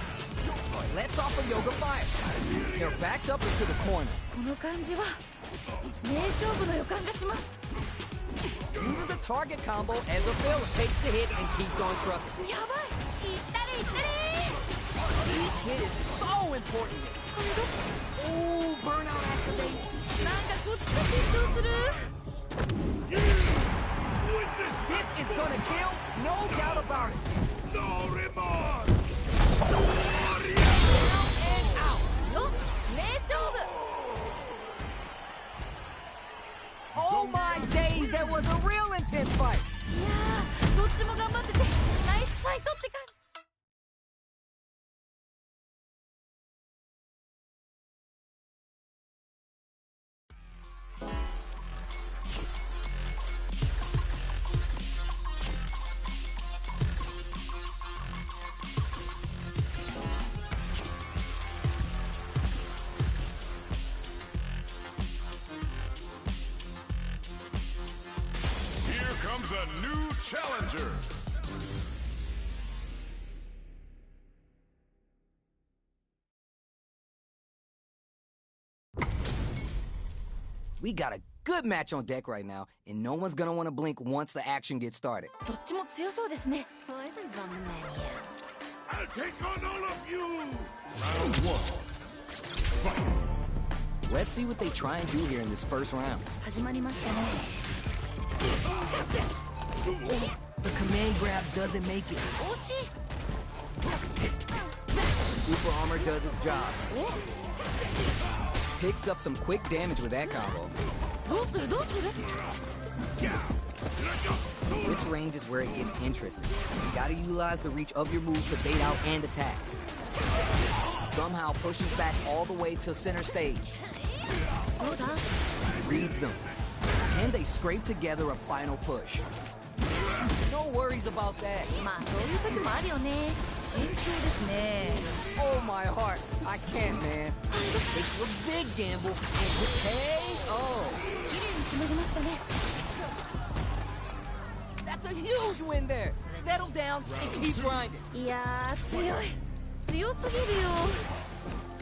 Let's off a yoga fire. They're backed up into the corner. この感じは名勝負の予感がします Uses a target combo as a fail takes the hit and keeps on trucking. やばいいったれいったれ Each hit is so important. Ooh, burnout activate. なんかこっちが緊張する This is gonna kill, no doubt about it. No remorse. Out and out. よ名勝負 Oh my days, that was a real intense fight. いやーどっちも頑張っててナイスファイトって感じ challenger. We got a good match on deck right now, and no one's gonna want to blink once the action gets started. どっちも強そうですね。 I'll take on all of you. Round one. Fight. Let's see what they try and do here in this first round. 始まりましたね。 The command grab doesn't make it. 惜しい。 Super armor does its job. お、 Picks up some quick damage with that combo. どうするどうする。 This range is where it gets interesting. You gotta utilize the reach of your move to bait out and attack. Somehow pushes back all the way to center stage. どうだ。 Reads them. And they scrape together a final push. No worries about that. まあそういう時もあるよね。慎重ですね。 Oh my heart. I can't, man. It's a big gamble. Hey, oh. 綺麗に決まりましたね。 That's a huge win there. Settle down and keep grinding. いやー強い。強すぎるよ。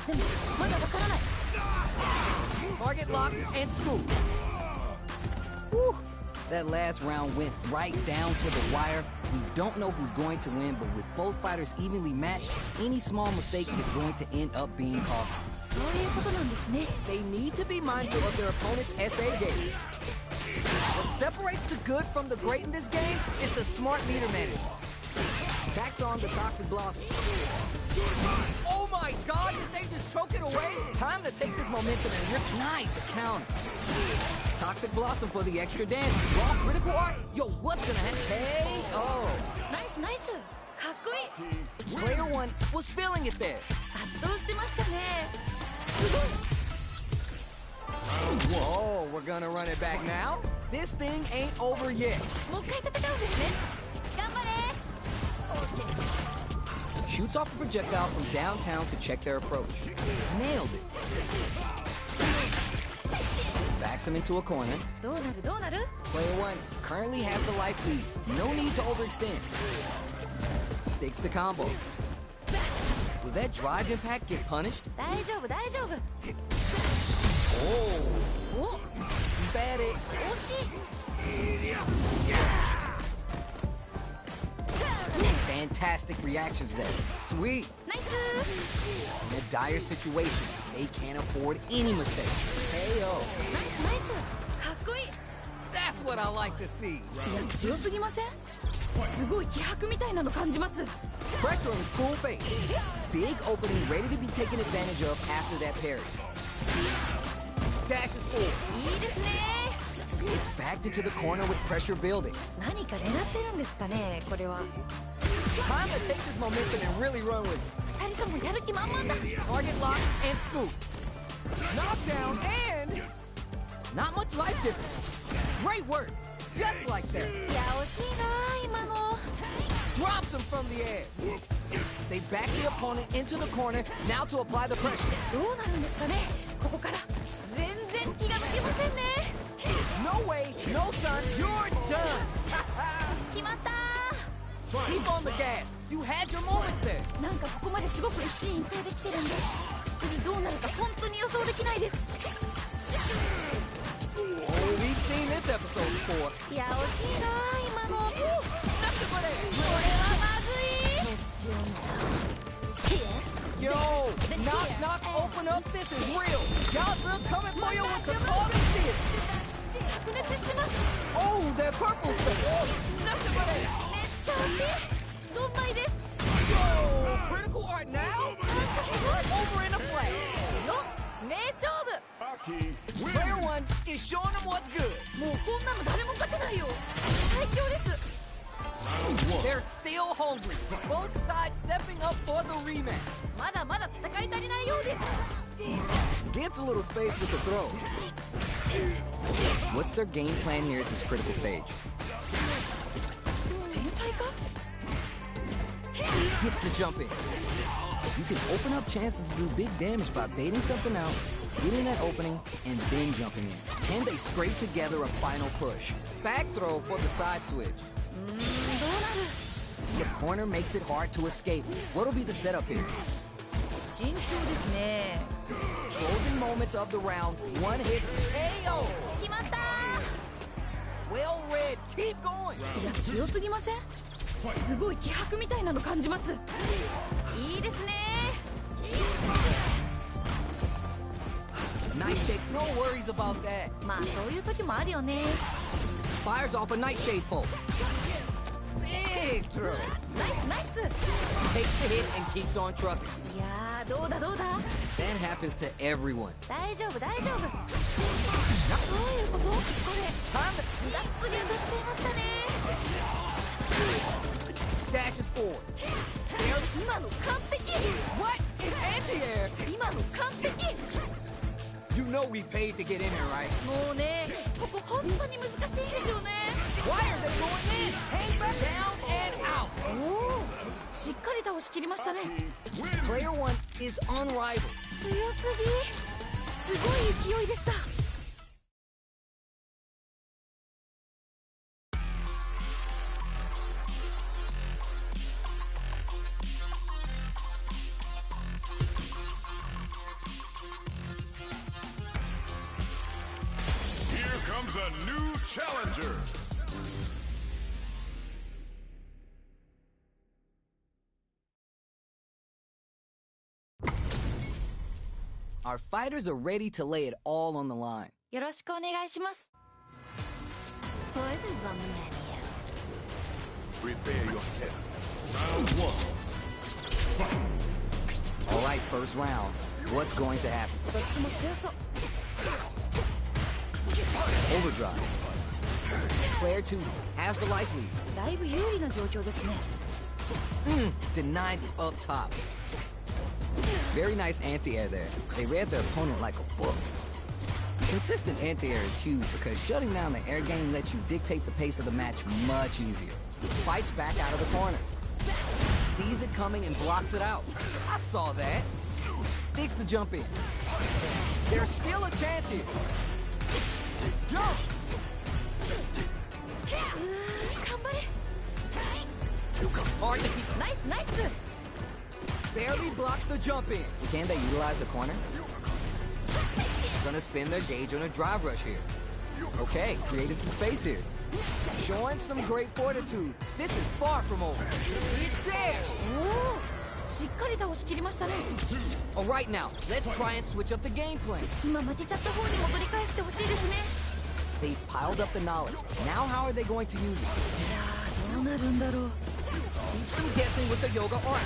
でもまだわからない。 Target locked and scoop. Whew. That last round went right down to the wire. We don't know who's going to win, but with both fighters evenly matched, any small mistake is going to end up being costly. そういうことなんですね。 They need to be mindful of their opponent's SA game. What separates the good from the great in this game is the smart meter management. Backs on the Toxic Blossom. Oh my god, did they just choke it away? Time to take this momentum and rip. Nice counter. Toxic Blossom for the extra damage. Raw critical art? Yo, what's gonna happen? Hey, oh. ナイスナイス。かっこいい。 Player one was feeling it there. 圧倒してましたね。 Oh, we're gonna run it back now? This thing ain't over yet. もう一回戦うんですね。頑張れ。 Shoots off a projectile from downtown to check their approach. Nailed it. Backs him into a corner. どうなるどうなる。 Player one currently has the life lead. No need to overextend. Sticks the combo. Will that drive impact get punished? 大丈夫大丈夫。 Oh, お、 bet it. 惜しい。 Fantastic reactions there. Sweet. ナイス。 In a dire situation, they can't afford any mistakes. KO. ナイスナイス。かっこいい。 That's what I like to see. いや強すぎません。すごい気迫みたいなの感じます。 Pressure on the cool face. Big opening ready to be taken advantage of after that parry. Dashes forward. いいですね。 It's backed into the corner with pressure building. 何か狙ってるんですかねこれは。 Time to take this momentum and really run with it. 二人ともやる気満々だ。 Target lock and scoop. Knockdown and not much life difference. Great work. Just like that. いや惜しいな今の。 Drops him from the air. They back the opponent into the corner, now to apply the pressure. どうなるんですかねここから。全然気が抜けませんね。 No way, no son, you're done. 決まった。 Keep on the gas. You had your moments there. なんかここまですごく一進一退できてるんで、次どうなるか本当に予想できないです。 Oh, we've seen this episode before. いや惜しいな今の。 Nothing but これ it. はまずい。 Yo, knock, knock, open up. This is real. Yaza coming for you with the coffee stick. 白熱してます。 Oh, that purple stuff. Nothing but it. めっちゃ惜しい。ドンマイです。 Yo, critical art now? Over in a flash. よっ名勝負。 Aki Player wins. one is showing them what's good. もうこんなの誰も勝てないよ。最強です。 Round one. They're still hungry. Both sides stepping up for the rematch. まだまだ戦い足りないようです。 Gets a little space with the throw. What's their game plan here at this critical stage? 天才か。 Gets the jump in. You can open up chances to do big damage by baiting something out, getting that opening, and then jumping in. Can they scrape together a final push? Back throw for the side switch. どうなる The corner makes it hard to escape. What'll be the setup here? 慎重ですね Closing moments of the round. One hits KO. 決まった Well read. Keep going. いや強すぎませんすごい気迫みたいなの感じますいいですね Nightshade, no worries about that. まあそういう時もあるよね Fires off a Nightshade pulse. Big throw. ナイスナイス Takes the hit and keeps on trucking. いやーどうだどうだ That happens to everyone. 大丈夫大丈夫どういうことこれがっつり当たっちゃいましたね Dashes forward. 今の完璧 What? It's anti-air. 今の完璧 You know we paid to get in here, right? もうねここ本当に難しいんですよね Why are they going in? Hang back down and out. おおしっかり倒しきりましたね Player one is unrivaled. 強すぎすごい勢いでした Here comes a new challenger. Our fighters are ready to lay it all on the line. よろしくお願いします Poison's on the menu Prepare yourself. Round one. All right, first round. What's going to happen? どっちも強そう Overdrive. Player two has the life lead. だいぶ有利な状況ですね Denied up top. Very nice anti-air there. They read their opponent like a book. Consistent anti-air is huge because shutting down the air game lets you dictate the pace of the match much easier. Fights back out of the corner. Sees it coming and blocks it out. I saw that. Sticks the jump in. There's still a chance here. Jump! 頑張れ Hard to keep. ナイスナイス Barely blocks the jump in. Can they utilize the corner? Gonna spin their gauge on a drive rush here. Okay, created some space here. Showing some great fortitude. This is far from over. It's there! おおしっかり倒しきりましたね Alright now, let's try and switch up the game plan. 今負けちゃった方に戻り返してほしいですね They've piled up the knowledge. Now how are they going to use it? いやーどうなるんだろう Keep them guessing with the yoga art.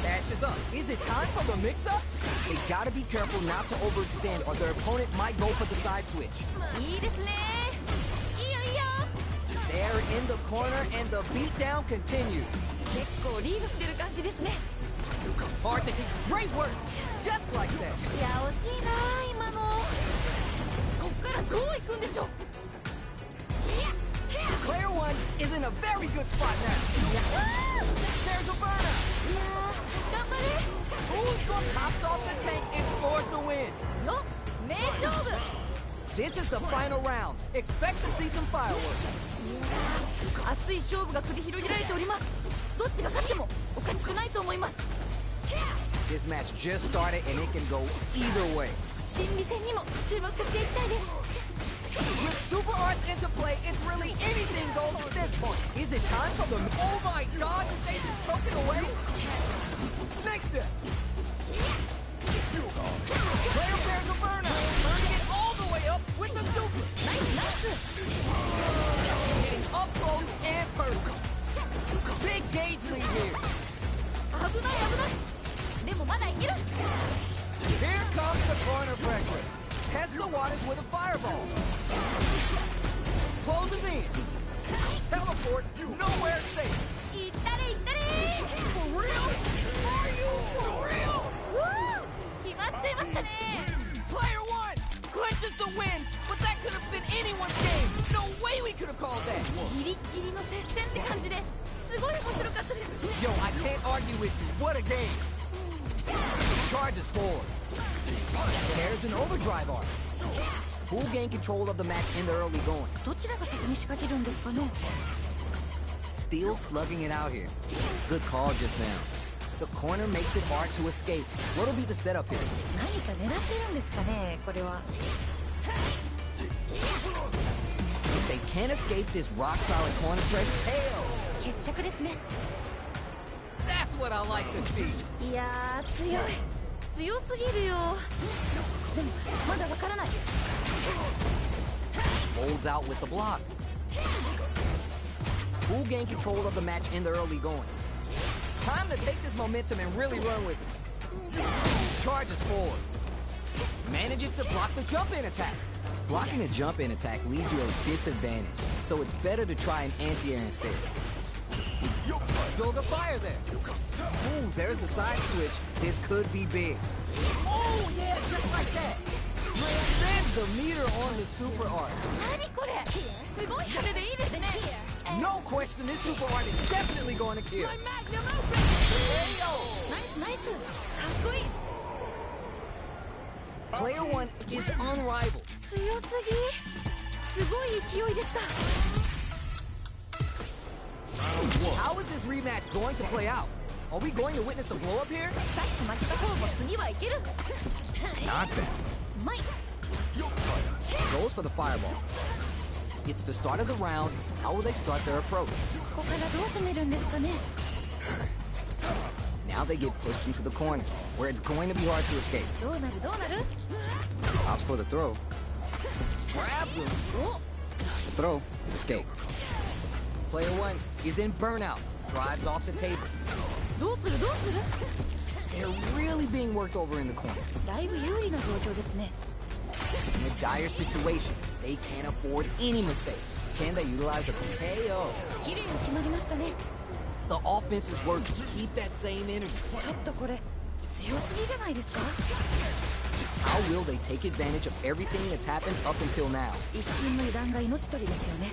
Dashes up. Is it time for the mix-up? They gotta be careful not to overextend or their opponent might go for the side switch. いいですねいいよいいよ They're in the corner and the beatdown continues. 結構リードしてる感じですね Hard to keep. Great work. Just like that. いや惜しいな今のこっからどう行くんでしょう Player one is in a very good spot now. There's a burner. いやー頑張れ Who's gonna pops off the tank and scores the win? よ名勝負 This is the final round. Expect to see some fireworks. 熱い勝負が繰り広げられておりますどっちが勝ってもおかしくないと思います This match just started and it can go either way. 心理戦にも注目していきたいです With super arts into play, it's really anything goes at this point. Is it time for the... Oh my god, did they just choke it away? Next step. Player bears a burner, turning it all the way up with the super. ナイスナイス Getting up close and personal. Big gauge lead here. 危ない危ないでもまだいける Here comes the corner pressure. Test the waters with a fireball. Closes in. Teleport nowhere safe. いったれいったれ For real? Are you for real? うわー決まっちゃいましたね Player one clinches the win, but that could have been anyone's game. No way we could have called that. ギリッギリの接戦って感じですごい面白かったです Yo, I can't argue with you. What a game. Charges forward. There's an overdrive arc. Who'll gain control of the match in the early going? どちらが先に仕掛けるんですかね still slugging it out here. Good call just now. The corner makes it hard to escape. What'll be the setup here? 何か狙ってるんですかね、これは。If they can't escape this rock-solid corner press, KO! 決着ですね。That's what I like to see! いやー、強い。強すぎるよ。でも、まだわからない。Holds out with the block. Who'll gain control of the match in the early going? Time to take this momentum and really run with it. Charges forward. Manages to block the jump-in attack. Blocking a jump-in attack leaves you a disadvantage, so it's better to try an anti-air instead. Yoga fire there. Ooh, there's the side switch. This could be big. Oh, yeah, just like that. Transcends the meter on the super art. 何これ、すごい派手でいいですね。No question, this super art is definitely going to kill. ナイスナイス。かっこいい。Player 1 is unrivaled. 強すぎ。すごい勢いでした。How is this rematch going to play out? Are we going to witness a blow-up here? さっき負けた方も次はいける。 Not bad. うまい。 Goes for the fireball. It's the start of the round. How will they start their approach? ここからどう攻めるんですかね。 Now they get pushed into the corner, where it's going to be hard to escape. どうなるどうなる。 Opts for the throw. Grabs him. お、 Throw. Escape. Player 1 is in burnout. Drives off the table. どうするどうする。 They're really being worked over in the corner. だいぶ有利な状況ですね。 In a dire situation, they can't afford any mistakes. Can they utilize the KO? 綺麗に決まりましたね。 The offense is working. Keep that same energy. ちょっとこれ強すぎじゃないですか。 How will they take advantage of everything that's happened up until now? 一瞬の油断が命取りですよね。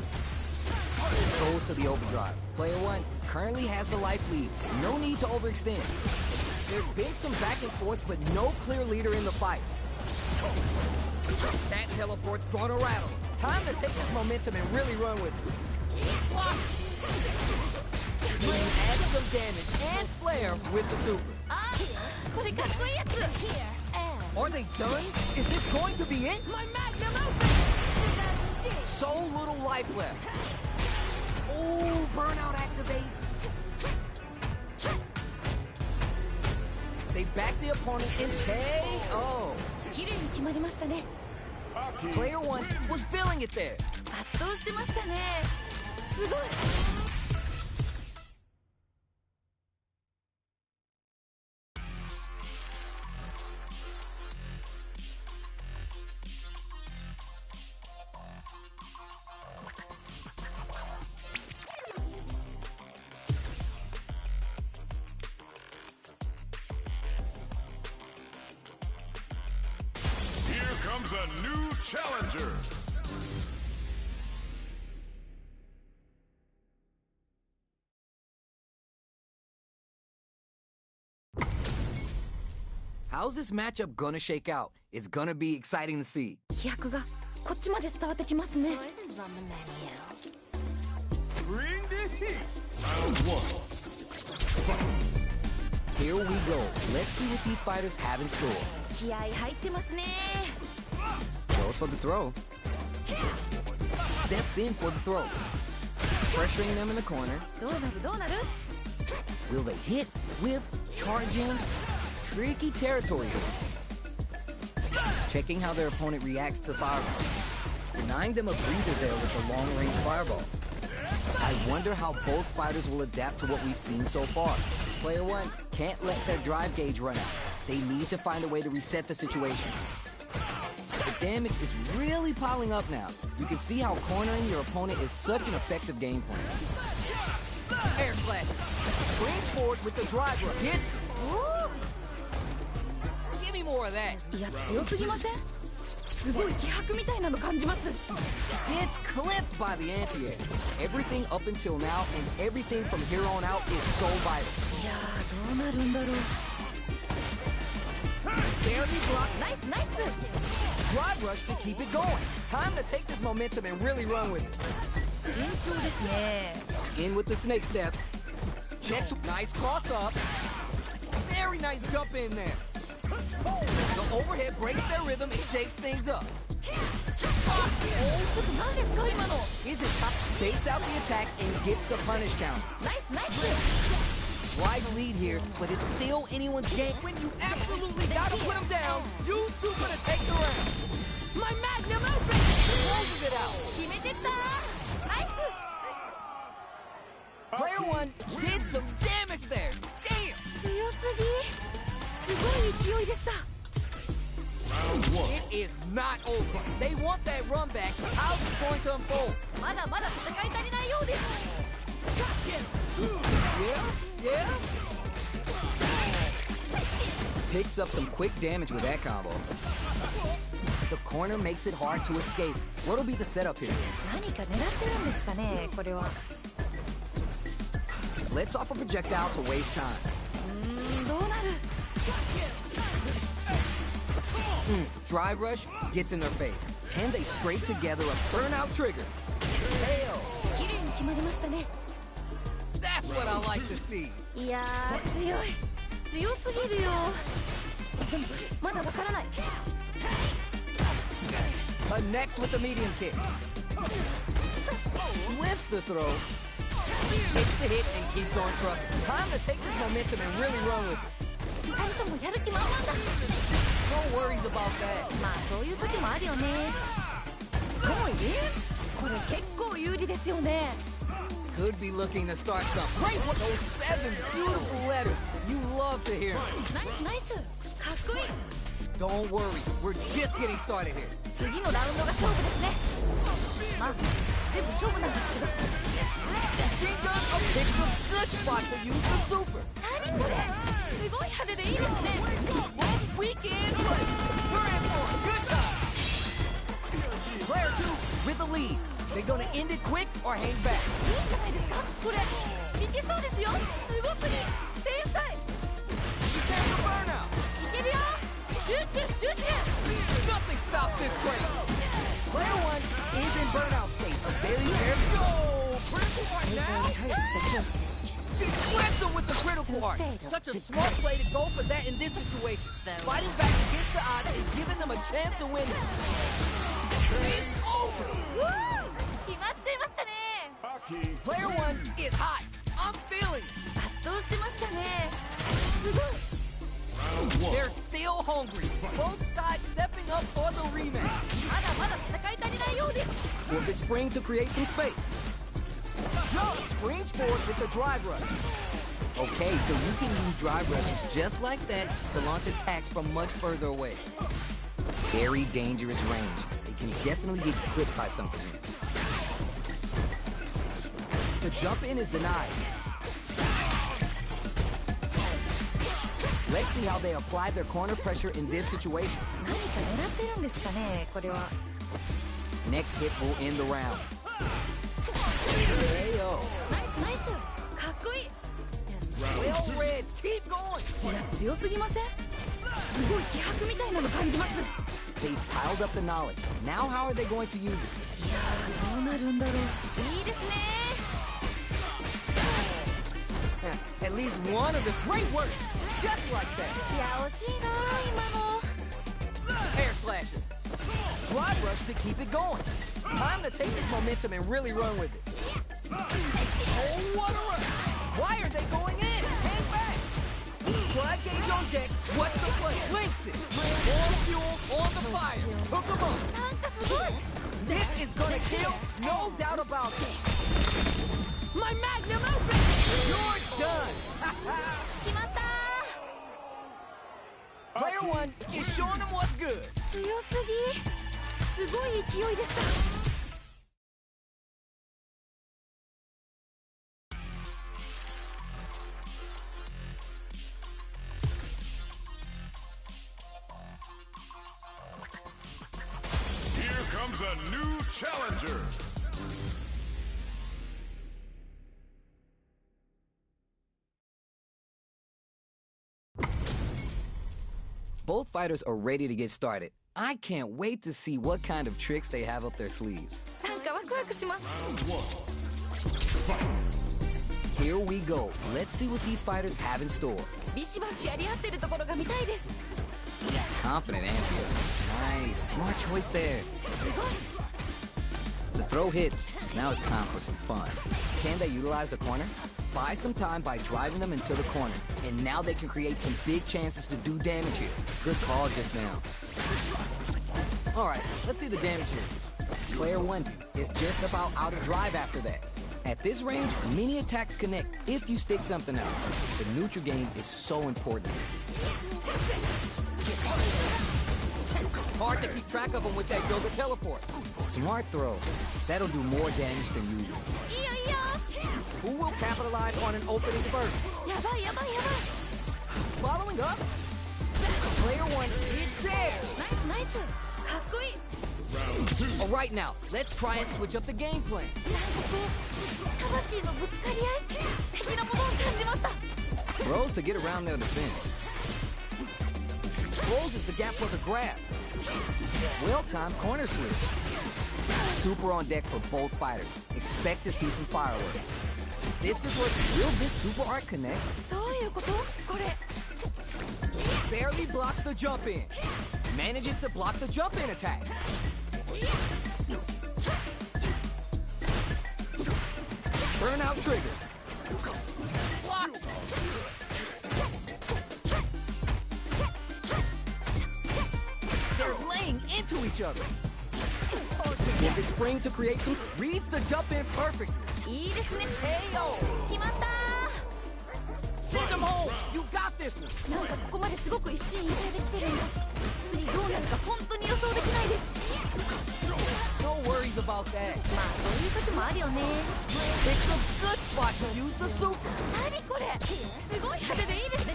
Goes to the overdrive. Player 1 currently has the life lead. No need to overextend. There's been some back and forth, but no clear leader in the fight. That teleport's gonna rattle. Time to take this momentum and really run with it. Block! Add some damage and flair with the super. あー、これかっこいいやつ。 Are they done? Is this going to be it? My magnum opus. So little life left. Oh, burnout activates. They back the opponent in KO. 綺麗に決まりましたね。 Player 1 was feeling it there. 圧倒してましたね。すごい。 Here comes a new challenger. How's this matchup gonna shake out? It's gonna be exciting to see. 飛躍がこっちまで伝わってきますね。 Bring the heat. Round 1. Here we go. Let's see what these fighters have in store. 気合入ってますね。 Goes for the throw. Steps in for the throw. Pressuring them in the corner. どうなるどうなる。 Will they hit, whip, charge in? Tricky territory here. Checking how their opponent reacts to the fireball. Denying them a breather there with the long-range fireball. I wonder how both fighters will adapt to what we've seen so far. Player 1 can't let their drive gauge run out. They need to find a way to reset the situation. The damage is really piling up now. You can see how cornering your opponent is such an effective game plan. Air slash. Springs forward with the drive rush. Hits. お Give me more of that. ー、いや強すぎません。すごい気迫みたいなの感じます。 Gets clipped by the anti-air. Everything up until now and everything from here on out is so vital. いやー、どうなるんだろう。 Barely blocked. ナイスナイス。 Drive rush to keep it going. Time to take this momentum and really run with it. 慎重ですね。In with the snake step. Checks, nice cross up. Very nice jump in there. The overhead breaks their rhythm and shakes things up. Oh, ちょっと何ですか今の Is it top? Baits out the attack and gets the punish count. ナイスナイス Wide lead here, but it's still anyone's game. When you absolutely gotta put him down, use Super to take the round. My Magnum open! Closes it out. 決めてったナイ Player one did some damage there. Damn! ス強すぎすごい勢いでした Round one. It is not over. They want that run back. How's it going to unfold? まだまだ戦い足りないようです Yeah? Picks up some quick damage with that combo. The corner makes it hard to escape. What'll be the setup here? 何か狙ってるんですかねこれは Let's off a projectile to waste time. どうなる Drive rush gets in their face. Can they straight together a burnout trigger? Fail. 綺麗に決まりましたね That's what I like to see. いやー強すぎるよでもまだわからない Connects with the medium kick. Whiffs the throw. Hits the hit and keeps on trucking. Time to take this momentum and really run with it. 2人ともやる気満々だ No worries about that. まあそういう時もあるよね Going in? これ結構有利ですよね Could be looking to start something. Great one. Those 7 beautiful letters. You love to hear them. ナイスナイスかっこいい Don't worry. We're just getting started here. 次のラウンドが勝負ですねまあ全部勝負なんですけど Machine gun picks a good spot to use the super. 何これすごい派手でいいですね Weekend play. We're in for a good time. Player 2 with the lead. They gonna end it quick or hang back? いいんじゃないですかこれいけそうですよすごすぎ天才 There's a burnout. いけるよ集中 Nothing stops this train. Player 1 is in burnout state. A very no critical art now. She sweats him with the critical art. Such a smart play to go for that in this situation. Fighting back against the odds and giving them a chance to win it. It's over. 決まっちゃいましたね Hockey. Player 1 is hot. I'm feeling it. 圧倒してましたねすごい Round one. They're still hungry. Both sides stepping up for the rematch. まだまだ戦い足りないようです Orbit spring to create some space. Jump springs forward with the drive rush. Okay, so you can use drive rushes just like that to launch attacks from much further away. Very dangerous range. They can definitely get clipped by something here. The jump in is denied. Let's see how they apply their corner pressure in this situation. 何か狙ってるんですかねこれは Next hit will end the round. Hey-o. ナイスナイスかっこいい Well read. Keep going. いや強すぎませんすごい気迫みたいなの感じます They've piled up the knowledge. Now how are they going to use it? いやーどうなるんだろういいですね At least one of the great work. Just like that. いや惜しいな今の Air slasher. Drive rush to keep it going. Time to take this momentum and really run with it. Oh, what a rush. Why are they going in? Hang back. Drive gauge on deck. What's the play? Links it. More fuel on the fire. Hook 'em up. なんかすごい This is gonna kill. No doubt about it. My magnum open. You're done. 決まった Player 1 is showing them what's good. 強すぎすごい勢いでした Here comes a new challenger. Both fighters are ready to get started. I can't wait to see what kind of tricks they have up their sleeves. なんかワクワクします Round one. Fight. Here we go. Let's see what these fighters have in store. ビシバシやり合ってるところが見たいです。 Confident answer. Nice. Smart choice there. すごい。 The throw hits. Now it's time for some fun. Can they utilize the corner? Buy some time by driving them into the corner. And now they can create some big chances to do damage here. Good call just now. Alright, let's see the damage here. Player 1 is just about out of drive after that. At this range, many attacks connect if you stick something out. The neutral game is so important. Hard to keep track of them with that yoga teleport. Smart throw. That'll do more damage than usual. いいよいいよ。 Who will capitalize on an opening first? やばいやばいやばい。 Following up. Player 1 is there. ナイスナイス。かっこいい。 Alright now, let's try and switch up the game plan. なんかこう魂のぶつかり合い的なものを感じました。 Throws to get around their defense. Closes the gap for the grab. Well-timed corner switch. Super on deck for both fighters. Expect to see some fireworks. This is what will this super art connect? どういうことこれ。 Barely blocks the jump in. Manages to block the jump in attack. Burnout trigger. Blocks. They're laying into each other. If it's spring to create some, reads the jump in perfectly. いいですね。 KO. 決まった Send them home. You got this one. ー。なんかここまですごく一進一退できてるんだ。次どうなるか本当に予想できないです。 No worries about that. まあそういうこともあるよね。 It's a good spot to use the super. 何これ。すごい派手でいいですね。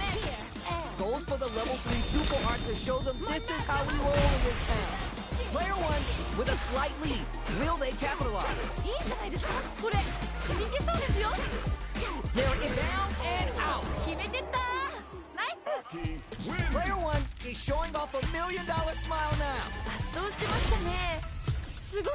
Goes for the level 3 super art to show them this is how we roll in this town. Player 1 with a slight lead. Will they capitalize? いいんじゃないですかこれ。いけそうですよ。 They're down and out. 決めてったナイス。 Player 1 is showing off $1 million smile now. 圧倒してましたね。すごい。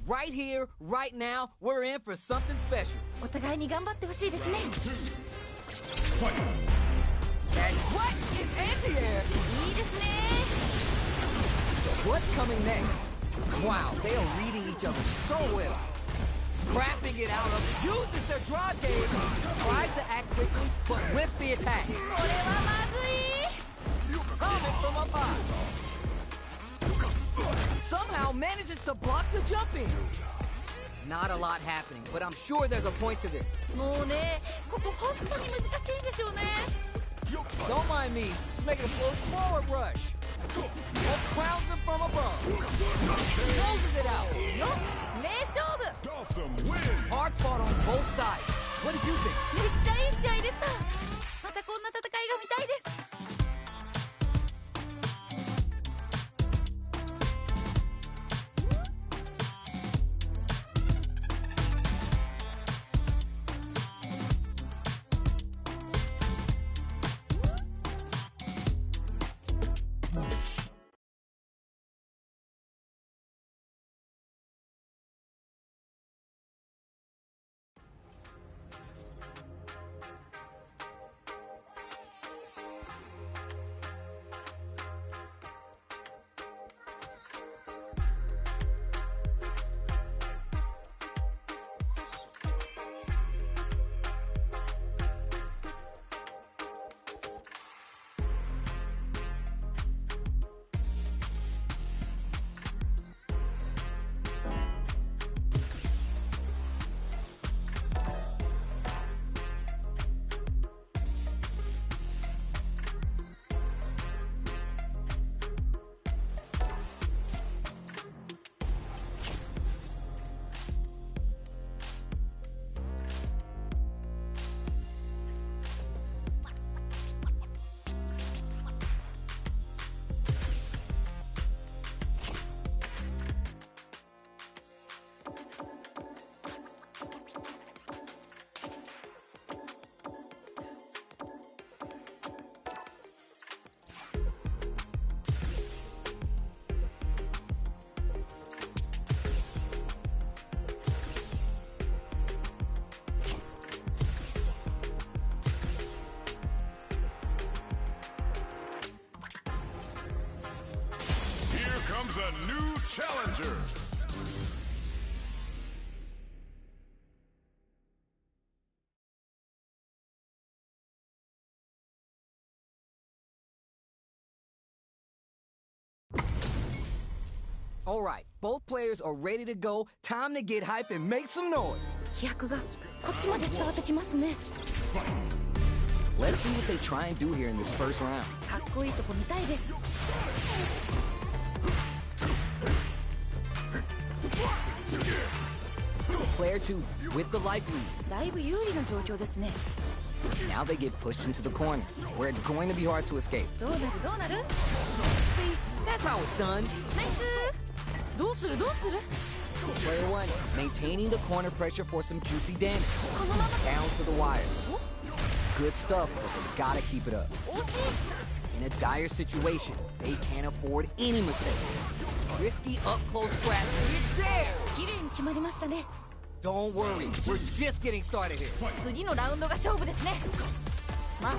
Right here, right now, we're in for something special. お互いに頑張ってほしいですね。 And what is anti-air? いいですね。 What's coming next? Wow, they are reading each other so well. Scrapping it out of uses their draw game, tries to act quickly, but whiffs the attack. これはまずい。 Coming from up high. Somehow manages to block the jump in. Not a lot happening, but I'm sure there's a point to this. もうね、ここ本当に難しいんでしょうね。 Don't mind me, just making a close forward rush. Hook crowns them from above. Closes it out. よっ、名勝負。 Dawson wins. Hard fought on both sides. What did you think? めっちゃいい試合でした。またこんな戦いが見たいです。 Here comes a new challenger. All right, both players are ready to go. Time to get hype and make some noise. 飛躍がこっちまで伝わってきますね。 Let's see what they try and do here in this first round. かっこいいとこ見たいです。 Player 2 with the life lead. だいぶ有利な状況ですね。 Now they get pushed into the corner, where it's going to be hard to escape. どうなるどうなる？ See, that's how it's done. ナイス。どうするどうする？ Player 1 maintaining the corner pressure for some juicy damage. このまま。 Down to the wire. Good stuff, but they gotta keep it up. 惜しい。 In a dire situation, they can't afford any mistakes. Risky up-close grab. It's there! 綺麗に決まりましたね。 Don't worry, we're just getting started here. 次のラウンドが勝負ですね。まあ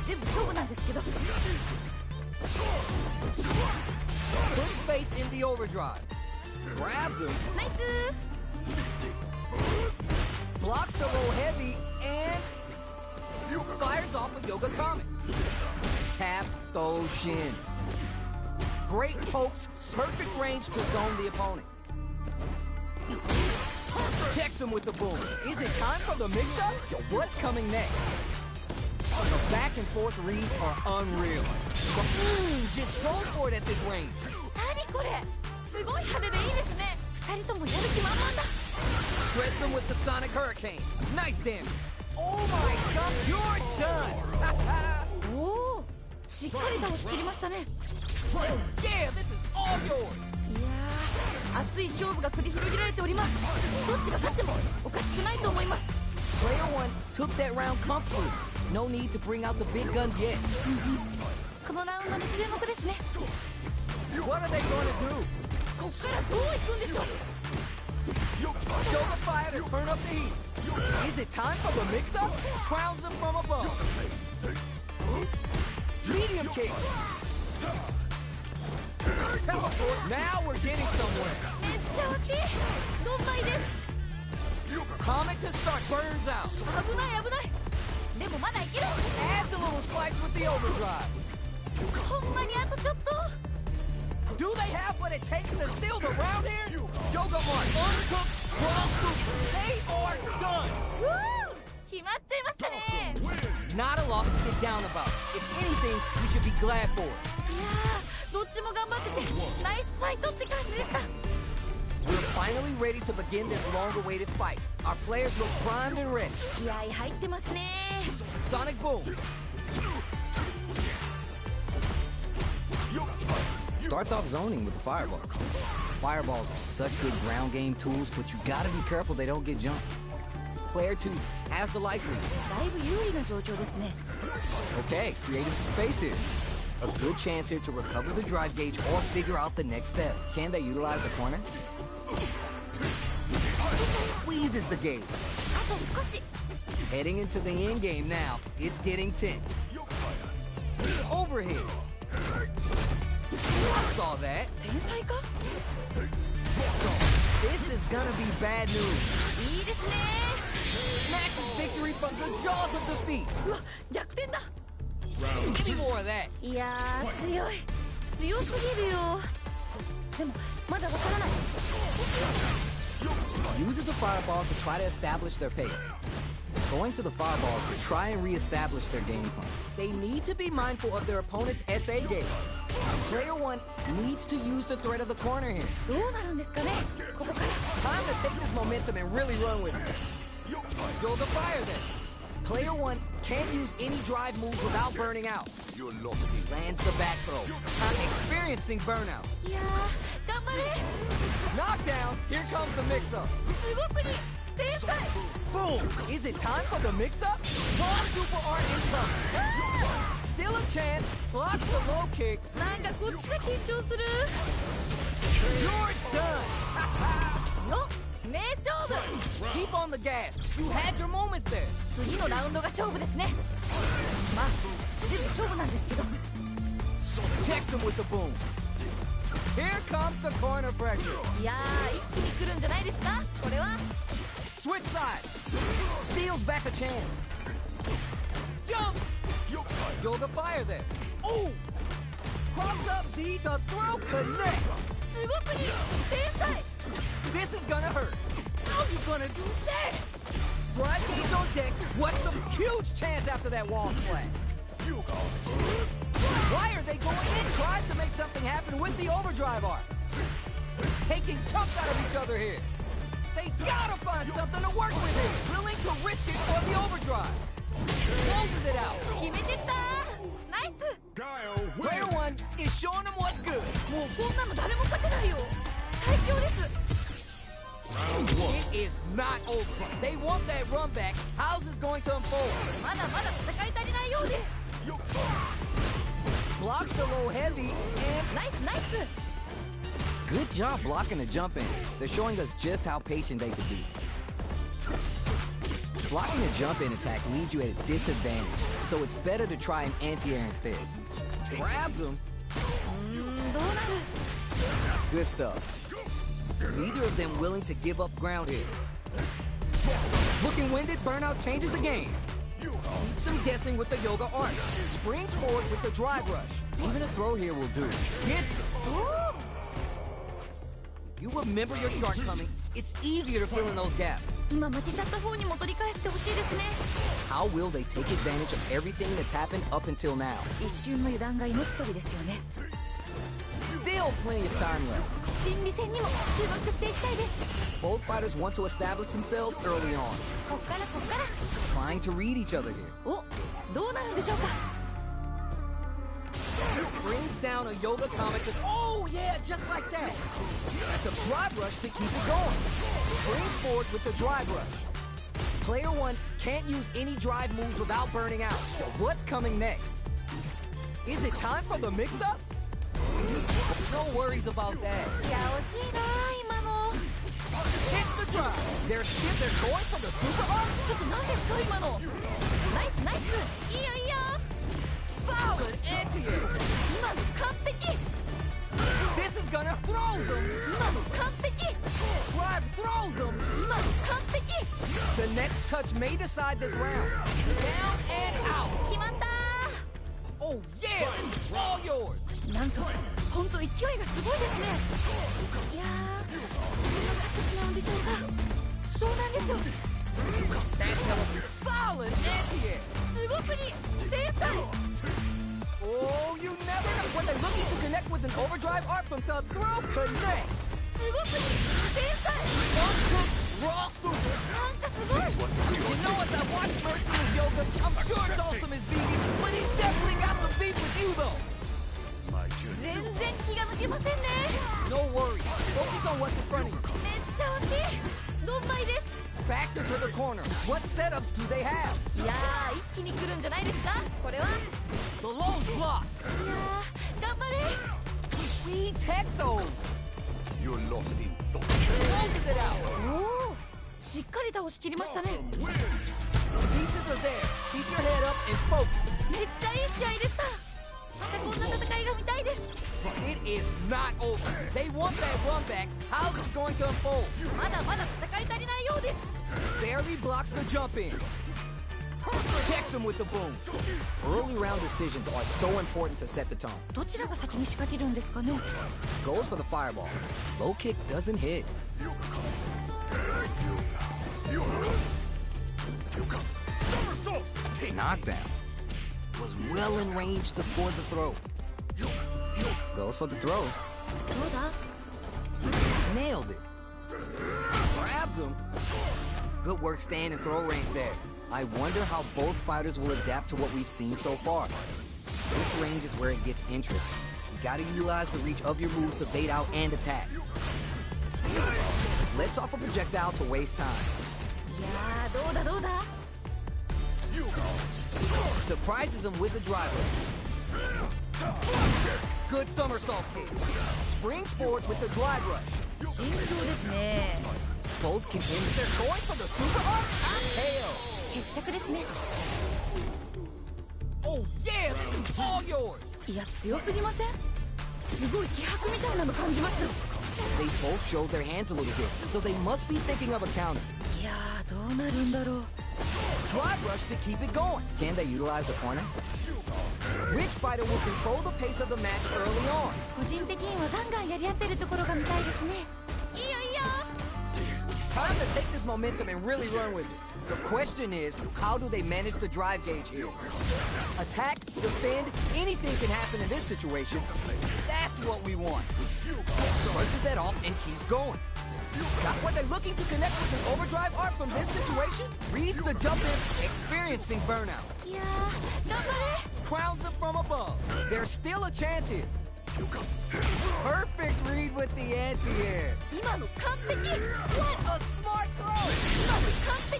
全部勝負なんですけど。 Puts faith in the overdrive. Grabs him, ナイス。 blocks the low heavy, and fires off a Yoga Comet. Tap those shins. Great pokes, perfect range to zone the opponent. Checks him with the boom. Is it time for the mix-up? What's coming next? The back and forth reads are unreal. Just goes for it at this range. 何これ？すごい派手でいいですね。二人ともやる気満々だ。 Shreds him with the Sonic Hurricane. Nice damage. Oh my god, you're done! おお、しっかり倒しきりましたね。 Yeah, this is all yours! いやー、熱い勝負が繰り広げられております。どっちが勝ってもおかしくないと思います。 Player 1 took that round comfortably. No need to bring out the big guns yet. このラウンドに注目ですね。 What are they gonna do? こっからどう行くんでしょう。Show the fire to turn up the heat. Is it time for the mix-up? Crowns them from above. Medium kick. Teleport. Now we're getting somewhere. めっちゃ惜しい。ドンマイです。 Comet to start burns out. 危ない危ない。でもまだいける。 Adds a little spikes with the overdrive. ほんまにあとちょっと。 Do they have what it takes to steal the round here? Yoga Mark, uncooked, raw soup. They are done. うー決まっちゃいましたね。 Not a loss to get down about. If anything, you should be glad for it. いやー、どっちも頑張っててナイスファイトって感じでした。 We're finally ready to begin this long-awaited fight. Our players look primed and ready. 気合入ってますね。 Sonic Boom. Starts off zoning with the fireball. Fireballs are such good ground game tools, but you gotta be careful they don't get jumped. Player 2 has the life lead. だいぶ有利な状況ですね。 Okay, creating some space here. A good chance here to recover the drive gauge or figure out the next step. Can they utilize the corner? Squeezes the gauge. あと少し。 Heading into the end game now. It's getting tense. Overhead. I saw that. 天才か？ This is gonna be bad news. いいですね。 Snatches victory from the jaws of defeat. うわ、逆転だ。 Any more of that? いやー、強い。強すぎるよ。でもまだわからない。 Uses a fireball to try to establish their pace. Going to the fireball to try and re-establish their game plan. They need to be mindful of their opponent's SA gauge. Player 1 needs to use the threat of the corner here. どうなるんですかね。ここから。 Time to take this momentum and really run with it. Yoga fire then. Player 1 can't use any drive moves without burning out. You're lucky. Lands the back throw. I'm experiencing burnout. いやー、頑張れ。 Knockdown. Here comes the mix-up. すごくに天才。 Boom. Is it time for the mix-up? Raw super art incoming. Still a chance. Blocks the low kick. なんかこっちが緊張する。 You're done. よ、名勝負。 Keep on the gas. You had your moments there. 次のラウンドが勝負ですね。まあ、全部勝負なんですけど。 Checks him with the boom. Here comes the corner pressure. いやー、一気に来るんじゃないですか。これは。 Switch sides. Steals back a chance. Jumps. Yoga fire there. Ooh. Cross up D. The throw connects. すごくに天才。 This is gonna hurt. How you gonna do that? Drive gauge on deck. What's the huge chance after that wall splash? Why are they going in? Tries to make something happen with the overdrive arc. Taking chunks out of each other here. They gotta find something to work with here. Willing to risk it for the overdrive. Closes it out. 決めてった。ナイス。 Guile Player wins. 1 is showing them what's good. もうこんなの誰も勝てないよ。最強です。 Round one. It is not over. They want that run back. How's this going to unfold? まだまだ戦い足りないようです。 Blocks the low heavy and ナイスナイス。 good job blocking the jump in. They're showing us just how patient they can be. Blocking the jump in attack leaves you at a disadvantage, so it's better to try an anti-air instead. Grabs him. どうなる。 Good stuff. Neither of them willing to give up ground here. Looking winded, burnout changes the game. Keeps them guessing with the yoga arc. Springs forward with the drive rush. Even a throw here will do. Gets him. おー。 You remember your shortcomings. It's easier to fill in those gaps. 今負けちゃった方にも取り返してほしいですね。 How will they take advantage of everything that's happened up until now? 一瞬の油断が命取りですよね。 Still plenty of time left. 心理戦にも注目していきたいです。 Both fighters want to establish themselves early on, こっからこっから。 trying to read each other here. お、どうなるんでしょうか。 Brings down a yoga comic to... Oh, yeah, just like that. That's a drive rush to keep it going. Springs forward with the drive rush. Player 1 can't use any drive moves without burning out. What's coming next? Is it time for the mix-up? No worries about that. いや、惜しいな今の。hits the drive. They're going for the super arm. ちょっと何ですか今の。ナイスナイス。いいよいいよ。 Solid anti-air. 今の完璧。 This is gonna throw them. 今の完璧。 Drive throws them. 今の完璧。 The next touch may decide this round. Down and out. 決まった Oh yeah, it's all yours. ー。なんと本当勢いがすごいですね。いやー、どうなってしまうんでしょうか。どうなんでしょう。 That teleport's solid anti-air. すごすぎ。天才。 Oh, you never know. When they're looking to connect with an overdrive arc from the throw connects. すごすぎ。天才。 Uncooked raw super. なんかすごい。 You know, as I watch Merciless Yoga, I'm sure Dawson is vegan, but he's definitely got some beef with you, though. My journey. 全然気が抜けませんね。 No worries. Focus on what's in front of you. めっちゃ惜しい。ドンマイです。 Back to the corner. What setups do they have? いやー、一気に来るんじゃないですか。これは。 The low's blocked. いやー、頑張れ。 We tech those. You're lost in thought. Closes it out. おお、しっかり倒しきりましたね。 The pieces are there. Keep your head up and focus. めっちゃいい試合でした。またこんな戦いが見たいです。 It is not over. They want that run back. How's it going to unfold? まだまだ戦い足りないようです。 Barely blocks the jump in. Checks him with the boom. Early round decisions are so important to set the tone. どちらが先に仕掛けるんですかね。 Goes for the fireball. Low kick doesn't hit. Somersault. Knockdown. Was well in range to score the throw. Goes for the throw. どうだ。 Nailed it. Grabs him. Good work staying in throw range there. I wonder how both fighters will adapt to what we've seen so far. This range is where it gets interesting. You gotta utilize the reach of your moves to bait out and attack. Let's off a projectile to waste time. いやー、どうだどうだ。 Surprises him with the driver. Good somersault kick. Springs forward with the drive rush. 慎重ですね。 Both can end. They're going for the super arm. KO. 決着ですね。 Oh yeah, this is all yours. いや、強すぎません。すごい気迫みたいなの感じます。 They both showed their hands a little bit, so they must be thinking of a counter. いやー、どうなるんだろう。 Drive rush to keep it going. Can they utilize the corner? Which fighter will control the pace of the match early on? 個人的にはガンガンやり合ってるところが見たいですね。いいよいいよ。 Time to take this momentum and really run with it. The question is, how do they manage the drive gauge here? Attack, defend, anything can happen in this situation. That's what we want. Brushes that off and keeps going. Got what they're looking to connect with an overdrive arc from this situation? Reads the jump in, experiencing burnout. いやー、頑張れ。 Crowns them from above. There's still a chance here. Perfect read with the anti-air. 今の完璧。 What a smart throw! 今の完璧。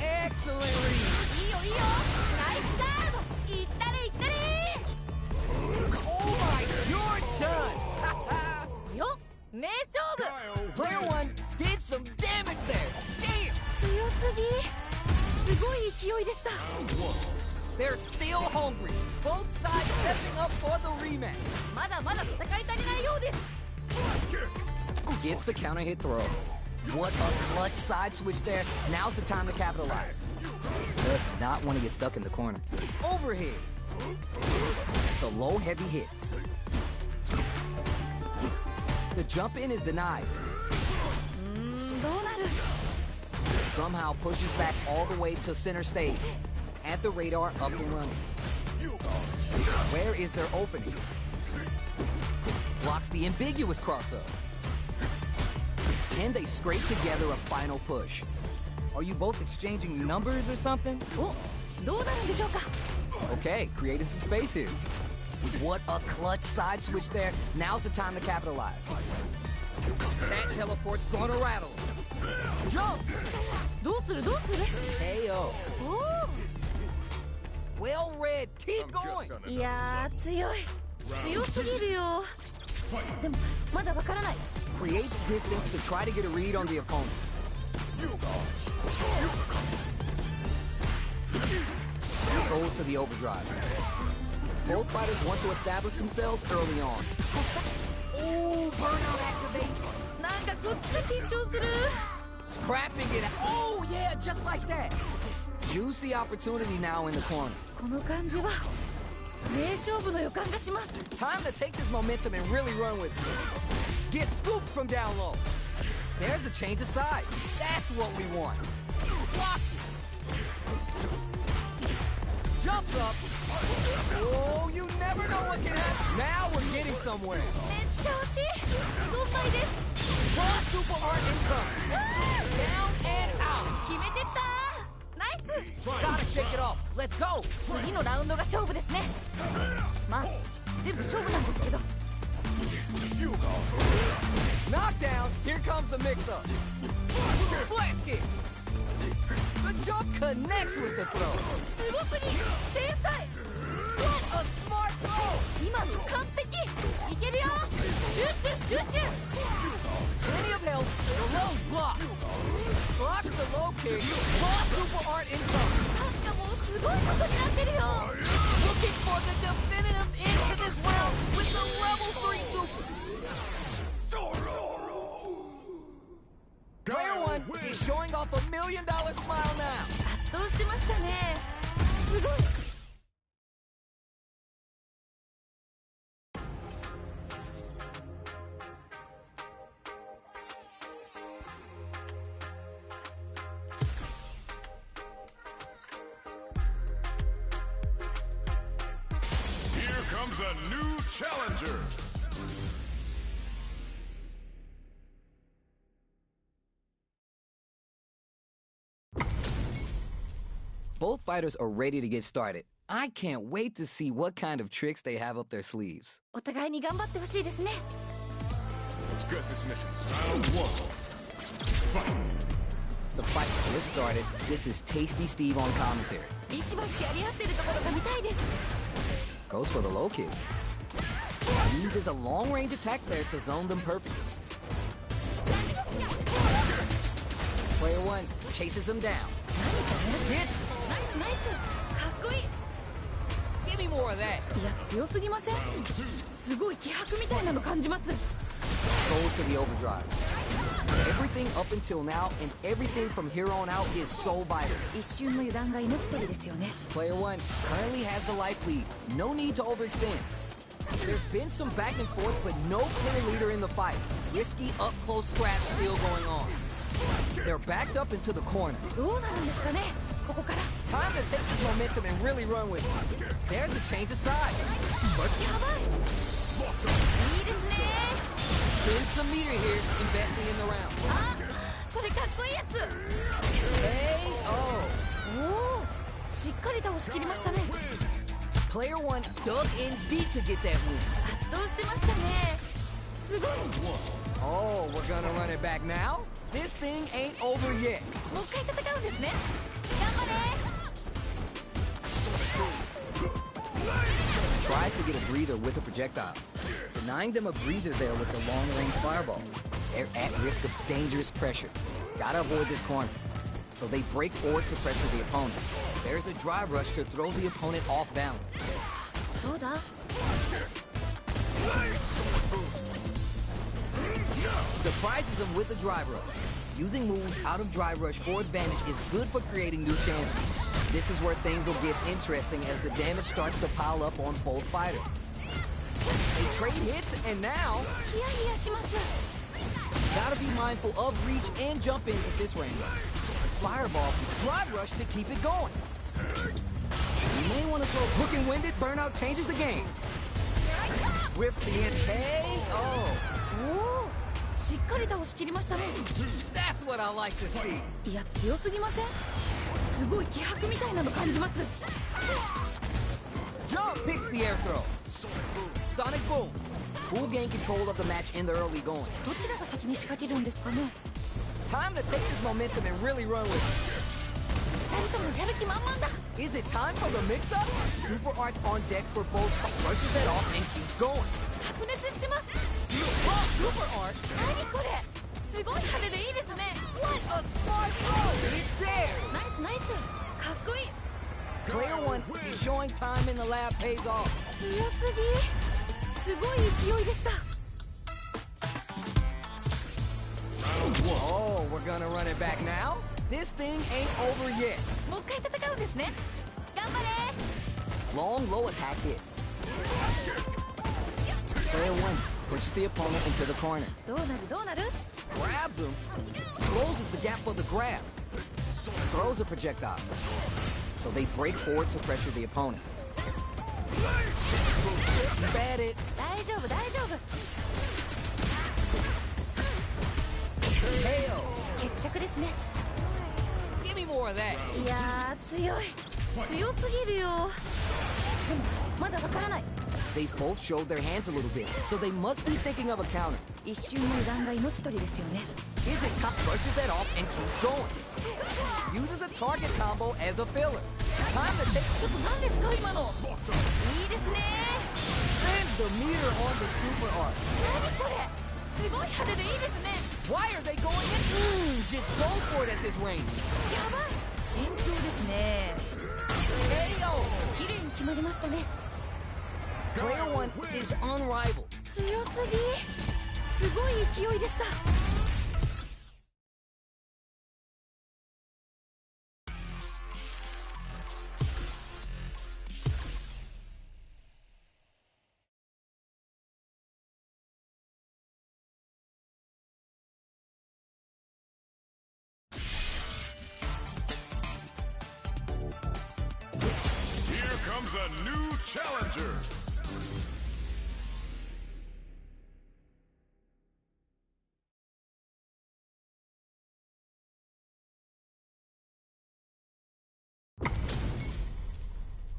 Excellent read. いいよいいよ。ナイスガード。いったれいったれ。 Oh my, you're done. よっ、名勝負。 Player one did some damage there. Damn. 強すぎ。すごい勢いでした。 They're still hungry. Both sides stepping up for the rematch. まだまだ戦い足りないようです。 Gets the counter hit throw. What a clutch side switch there. Now's the time to capitalize. Does not want to get stuck in the corner. Overhead. The low heavy hits. The jump in is denied. どうなる。 Somehow pushes back all the way to center stage. At the radar, up and running. Where is their opening? Blocks the ambiguous crossover. Can they scrape together a final push? Are you both exchanging numbers or something? お、どうなるんでしょうか。 Okay, creating some space here. What a clutch side switch there. Now's the time to capitalize. That teleport's gonna rattle. Jump! どうするどうする。 KO. お Well read. Keep I'm going. just on お。いやー、強い。強すぎるよ。でもまだわからない。creates distance to try to get a read on the opponent. Goes to the overdrive. Both fighters want to establish themselves early on. Oh, burnout activate. なんかこっちが緊張する。 Scrapping it out. Oh, yeah, just like that. Juicy opportunity now in the corner. この感じは名勝負の予感がします。 Time to take this momentum and really run with it. Get scooped from down low. There's a change of side. That's what we want. Block it. Jumps up. Oh, you never know what can happen. Now we're getting somewhere. めっちゃ惜しい。ドンマイです。 Raw super art incoming. Down and out. 決めてったー。ナイス。 Gotta shake it off. Let's go. 次のラウンドが勝負ですね。まあ全部勝負なんですけど。 Knockdown. Here comes the mix-up. Flash kick. The jump connects with the throw. すごすぎ。天才。 What a smart throw. 今の完璧。いけるよ。集中集中。 Plenty of help. The low's blocked. Blocks the low kick. Raw super art incoming. 確かもうすごいことになってるよ。 Looking for the definitive end to this round with the level 3 super. Player 1 is showing off $1 million smile now. 圧倒してましたね。すごい。 Here comes a new challenger. Both fighters are ready to get started. I can't wait to see what kind of tricks they have up their sleeves. お互いに頑張ってほしいですね。 Let's get this mission. Round 1. Fight. The fight just started. This is Tasty Steve on commentary. ビシバシやり合ってるところが見たいです。 Goes for the low kick. Uses a long-range attack there to zone them perfectly. Player 1 chases him down. Hits. ナイスナイス。かっこいい。 Give me more of that. いや強すぎません？すごい気迫みたいなの感じます。 Goes to the overdrive. Everything up until now and everything from here on out is so vital. 一瞬の油断が命取りですよね。 Player 1 currently has the life lead. No need to overextend. There's been some back and forth, but no clear leader in the fight. Risky up-close scraps still going on. They're backed up into the corner. どうなるんですかね。ここから。 Time to take this momentum and really run with it. There's a change of side. やばい。いいですね。 Spend some meter here, investing in the round. あ、これかっこいいやつ。 KO. おお、しっかり倒しきりましたね。 Player 1 dug in deep to get that win. 圧倒してましたね。すごい。 Oh, we're gonna run it back now? This thing ain't over yet. もう一回戦うんですね。頑張れ。 Tries to get a breather with a projectile. Denying them a breather there with the long-range fireball. They're at risk of dangerous pressure. Gotta avoid this corner. So they break forward to pressure the opponent. There's a drive rush to throw the opponent off balance. どうだ。 Surprises him with a drive rush. Using moves out of drive rush for advantage is good for creating new chances. This is where things will get interesting as the damage starts to pile up on both fighters. They trade hits, and now ヒヤヒヤします。 gotta be mindful of reach and jump ins at this range. Fireball, drive rush to keep it going. You may want to throw hook and winded. Burnout changes the game. Whips the end. KO. おお、しっかり倒しきりましたね。 That's what I like to see. いや強すぎません？すごい気迫みたいなの感じます。 Jump picks the air throw. Sonic boom. Who'll gain control of the match in the early going? どちらが先に仕掛けるんですかね。 Time to take this momentum and really run with it. 二人ともやる気満々だ。 Is it time for the mix-up? Super Arts on deck for both. Rushes it off and keeps going. 白熱してます。Oh, super art! 何これ、すごい派手でいいですね。 What a smart throw! It's there! ナイスナイス、かっこいい。 Player 1 is showing time in the lab pays off. 強すぎ、すごい勢いでした。 Oh, we're gonna run it back now? This thing ain't over yet. もう一回戦うんですね。頑張れ。 Long low attack hits. Player 1 pushes the opponent into the corner. どうなるどうなる。 Grabs him. Closes the gap for the grab. Throws a projectile. So they break forward to pressure the opponent. Bat it. 大丈夫大丈夫。 KO. 決着ですね。 Give me more of that. いやー、強い、強すぎるよ。でもまだわからない。 They both showed their hands a little bit, so they must be thinking of a counter. 一瞬の油断が命取りですよね。 Is it top brushes that off and keeps going. Uses a target combo as a filler. Time to take ちょっと何ですか今の。いいですね。 spins the meter on the super art. 何これ、すごい派手でいいですね。 Why are they going in? Just go for it at this range. やばい、慎重ですね。 KO. 綺麗に決まりましたね。 Player 1 is unrivaled. 強すぎ、すごい勢いでした。 Here comes a new challenger.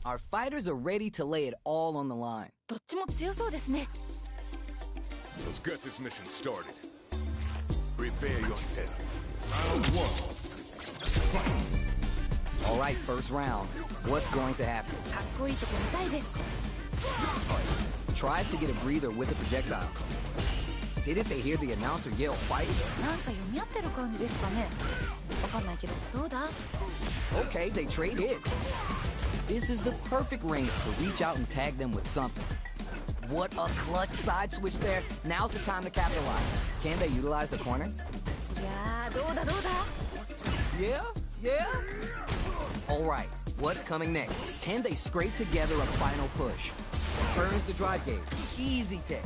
Our fighters are ready to lay it all on the line. どっちも強そうですね。 Let's get this mission started. Prepare yourself. Round 1. All right, first round. What's going to happen? かっこいいとこ見たいです。 Tries to get a breather with a projectile. Didn't they hear the announcer yell fight? なんか読み合ってる感じですかね。わかんないけど、どうだ。 Okay, they trade hits. This is the perfect range to reach out and tag them with something. What a clutch side switch there. Now's the time to capitalize. Can they utilize the corner? いやー、どうだどうだ。 Yeah? Yeah? All right, what's coming next? Can they scrape together a final push? Turns the drive gauge. Easy tech.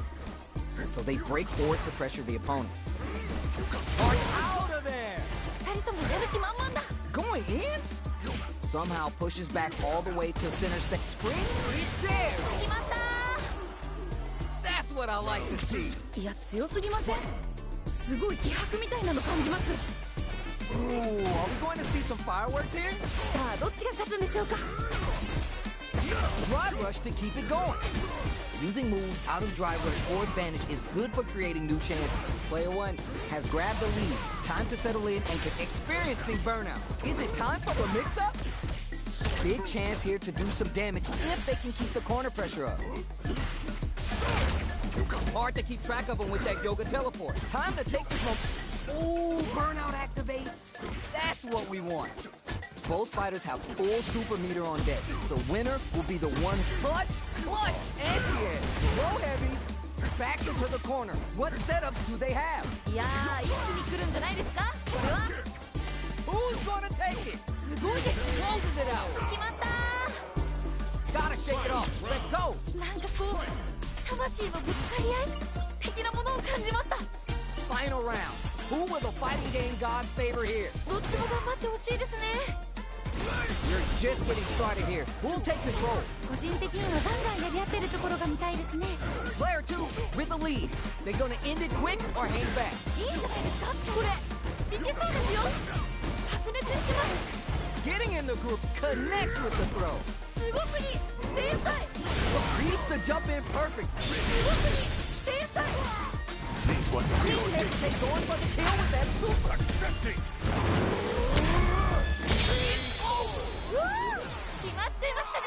So they break forward to pressure the opponent. Are out of there! 二人ともやる気満々だ。 Going in? Somehow pushes back all the way to center stage. Spring is there! 決まった That's what I like to see. ー。いや、強すぎません。すごい気迫みたいなの感じます。 Ooh, are we going to see some fireworks here? さあ、どっちが勝つんでしょうか。 Drive rush to keep it going. Using moves out of drive rush or advantage is good for creating new chances. Player 1 has grabbed the lead. Time to settle in and experiencing burnout. Is it time for the mix-up? Big chance here to do some damage if they can keep the corner pressure up. Hard to keep track of them with that yoga teleport. Time to take this moment. Ooh, burnout activates. That's what we want. Both fighters have full super meter on deck. The winner will be the one clutch, anti-air. Go heavy, back into the corner. What setups do they have? いやー、一気に来るんじゃないですか。これは Who's gonna take it? すごいです。 Closes it out. 決まったー。 Gotta shake it off. Let's go. なんかこう、魂のぶつかり合い的なものを感じました。 Final round. Who will the fighting game gods favor here? どっちも頑張ってほしいですね。 You're just getting started here. Who'll take control? 個人的にはガンガンやり合ってるところが見たいですね。 Player 2 with the lead. They gonna end it quick or hang back? いいんじゃないですかこれ。いけそうですよ。白熱してます。 Getting in the group connects with the throw. すごすぎ、天才。 Reads the jump in perfect. すごすぎ、天才。 This one Didn't real deep. hesitate going for the kill with that super. Accepting. うわー、決まっちゃいましたね。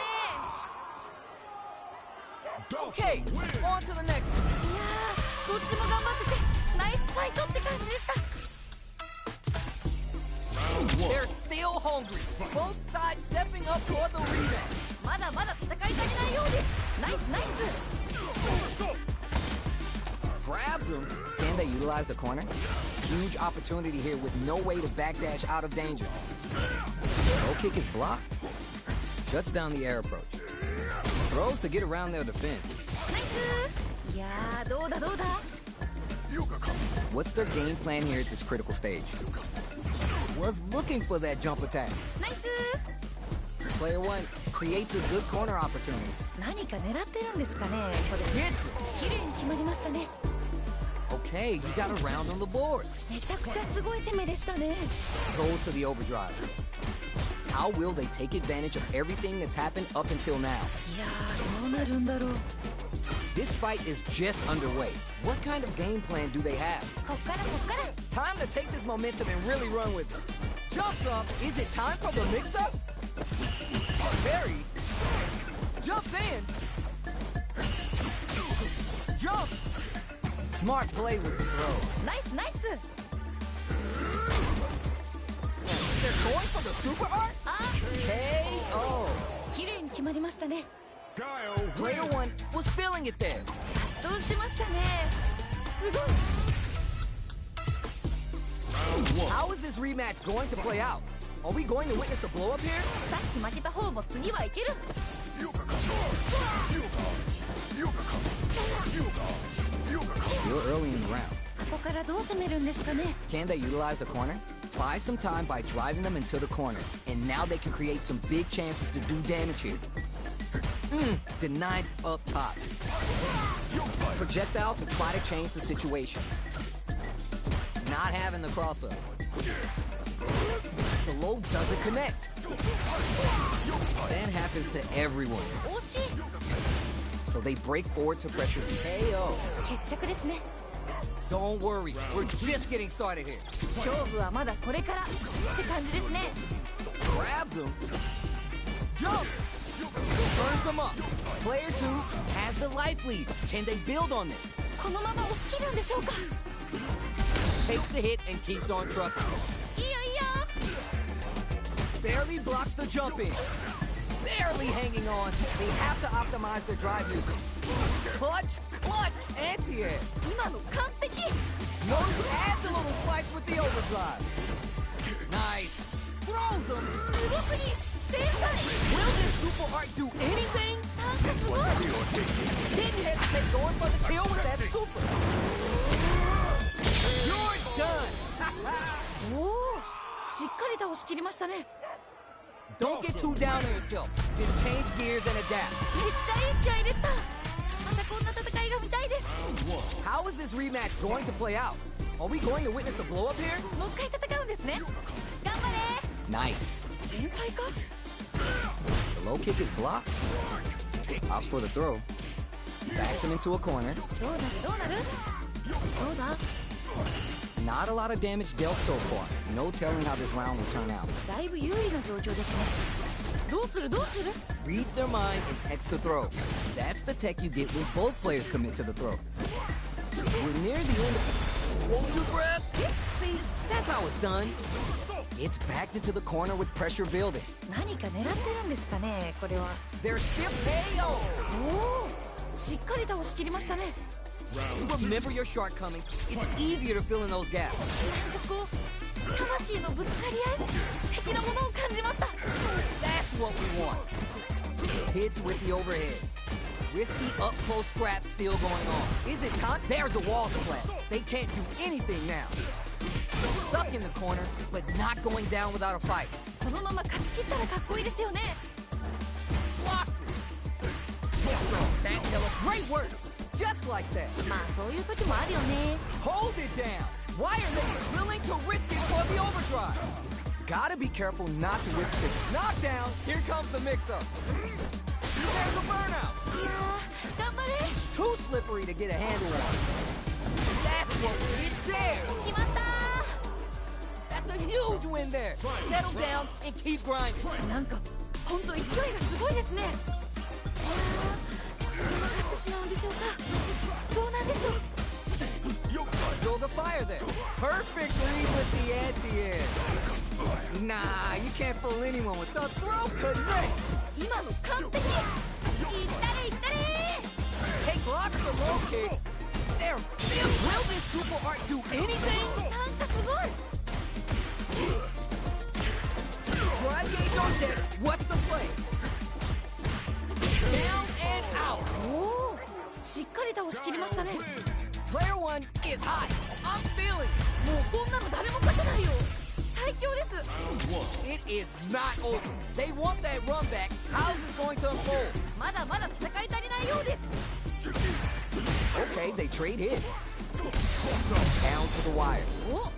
Okay, on to the next one. いやー、どっちも頑張っててナイスファイトって感じでした。 They're still hungry. Both sides stepping up for the rematch. まだまだ戦い足りないようです。ナイスナイス。 Grabs him. Can they utilize the corner? Huge opportunity here with no way to backdash out of danger. Low kick is blocked. Shuts down the air approach. Throws to get around their defense. ナイス。いやー、どうだどうだ。 What's their game plan here at this critical stage? Was looking for that jump attack. ナイス。 Player one creates a good corner opportunity. 何か狙ってるんですかね、これ。 Hits it. 綺麗に決まりましたね。 Okay, you got a round on the board. めちゃくちゃすごい攻めでしたね。 Goes to the overdrive. How will they take advantage of everything that's happened up until now? いやー、どうなるんだろう。 This fight is just underway. What kind of game plan do they have? こっからこっから。 Time to take this momentum and really run with it. Jumps up. Is it time for the mix-up? Barry jumps in. Jumps. Smart play with the throw. ナイスナイス。 They're going for the super art? あ KO. ー、綺麗に決まりましたね。 Guile Player wins. one was feeling it there. どうしてましたね。すごい。 Round one. How is this rematch going to play out? Are we going to witness a blow up here? さっき負けた方も次はいける。 Still early in the round. ここからどう攻めるんですかね。 Can they utilize the corner? Buy some time by driving them into the corner. And now they can create some big chances to do damage here. Denied up top. Projectile to try to change the situation. Not having the crossover. The low doesn't connect. That happens to everyone. 惜しい。 So they break forward to pressure KO. 決着ですね。 Don't worry, we're just getting started here. 勝負はまだこれからって感じですね。 Grabs him. Jumps. Burns him up. Player two has the life lead. Can they build on this? このまま押し切るんでしょうか。 Takes the hit and keeps on trucking. いいよいいよ。 Barely blocks the jump in. Barely hanging on. They have to optimize their drive usage. Clutch, anti-air. 今の完璧。 Nose adds a little spikes with the overdrive. Nice. Throws him. すごくいい。天才。 Will this super art do anything? なんかすごい。 Didn't hesitate going for the kill with that super. You're done. おお、しっかり倒しきりましたね。 Don't get too down on yourself. Just change gears and adapt. めっちゃいい試合でした。またこんな戦いが見たいです。 How is this rematch going to play out? Are we going to witness a blow up here? もう一回戦うんですね。頑張れ。 Nice. 天才か。 The low kick is blocked. Opts for the throw. Backs him into a corner. どうなるどうなる。どうだ。 Not a lot of damage dealt so far. No telling how this round will turn out. だいぶ有利な状況ですね。どうするどうする。 Reads their mind and techs the throw. That's the tech you get when both players commit to the throw. We're near the end of... Hold your breath. See, that's how it's done. It's backed into the corner with pressure building. 何か狙ってるんですかね、これは。 They're still KO. おお、しっかり倒しきりましたね。 Remember your shortcomings. It's easier to fill in those gaps. なんかこう魂のぶつかり合い的なものを感じました。 That's what we want. Hits with the overhead. Risky up-close scrap still going on. Is it time? There's a wall splat. They can't do anything now. Stuck in the corner, but not going down without a fight. このまま勝ち切ったらかっこいいですよね。 Blocks it. That killer. Great work. Just like that. まあそういう時もあるよね。 Hold it down. Why are they willing to risk it for the overdrive? Gotta be careful not to risk this knockdown. Here comes the mix-up. There's a burnout. いやー、頑張れ。 Too slippery to get a handle on. That's what it's there. 決まった That's a huge win there. Settle down and keep grinding. ー。なんか本当勢いがすごいですね。いやー、これは勝ってしまうんでしょうか。どうなんでしょう。throw the fire there. Perfect read with the anti-air. Nah, you can't fool anyone with the throw connect. 今の完璧。いったれいったれ。 Hey, block the low kick. There. Will this super art do anything? なんかすごい。 Drive gauge on deck. What's the play? Down and out. おお、しっかり倒しきりましたね。 Player one is hot. I'm feeling it. もうこんなの誰も勝てないよ。最強です。 It is not over. They want that run back. How is it going to unfold? まだまだ戦い足りないようです。 Okay, they trade hits. Down to the wire. お、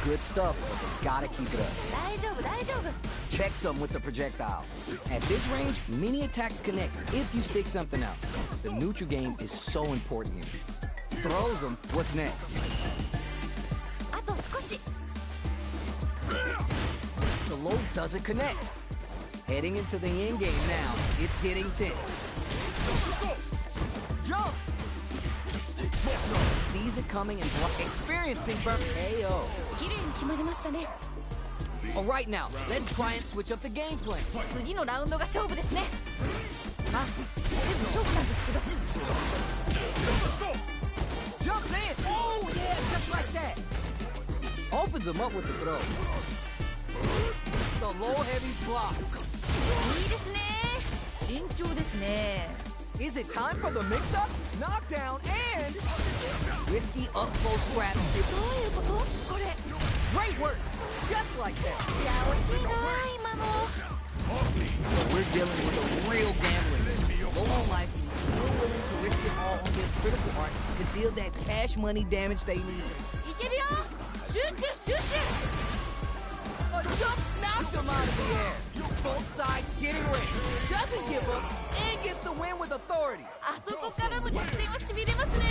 Good stuff. Gotta keep it up. 大丈夫大丈夫。 Check some with the projectile. At this range, many attacks connect if you stick something out. The neutral game is so important here. Throws them. What's next? あと少し。 The low doesn't connect. Heading into the end game now. It's getting tense. Jumps. Sees it coming and experiencing burn KO. 綺麗に決まりましたね。 All right now, let's try and switch up the game plan. 次のラウンドが勝負ですね。あ、全部勝負なんですけど。 Jumps in. Oh yeah, just like that. Opens him up with the throw. The low heavy's blocked. いいですね。慎重ですね。 Is it time for the mix-up? Knockdown and risky up-close grab. どういうこと？これ。 Great work. Just like that. いや、惜しいな今の。 We're dealing with a real gambling. Low on life, still willing to risk it all on this critical art to deal that cash money damage they need. いけるよ。集中集中。 A jump knocked him out of the air. Both sides getting ready. Doesn't give up and gets the win with authority. あそこからの逆転はしびれますね。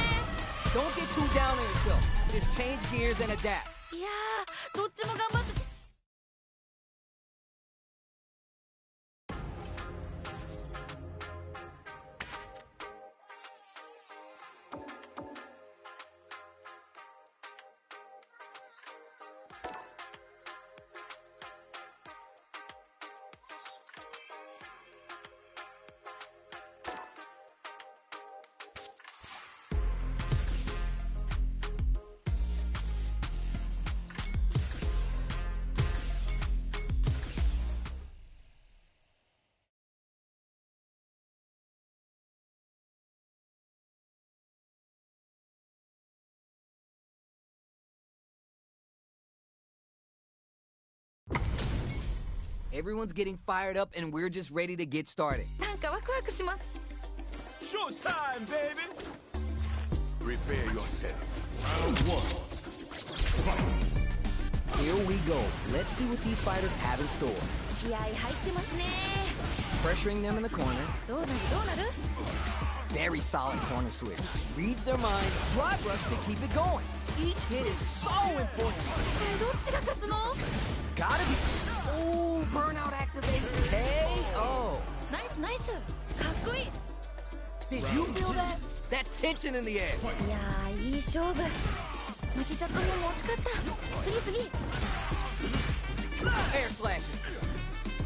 Don't get too down on yourself. Just change gears and adapt. いやー、どっちも頑張って。 Everyone's getting fired up and we're just ready to get started. なんかワクワクします。 Showtime, baby! Prepare yourself. Round one. Here we go. Let's see what these fighters have in store. 気合入ってますね。 Pressuring them in the corner. どうなるどうなる？ Very solid corner switch. Reads their mind. Drive rush to keep it going. Each hit is so important. どっちが勝つの？ Gotta be. Ooh, burnout activation. KO. ナイスナイス。かっこいい。 Did you feel that? That's tension in the air. いやー、いい勝負。負けちゃった方も惜しかった。次次。 Air slashing.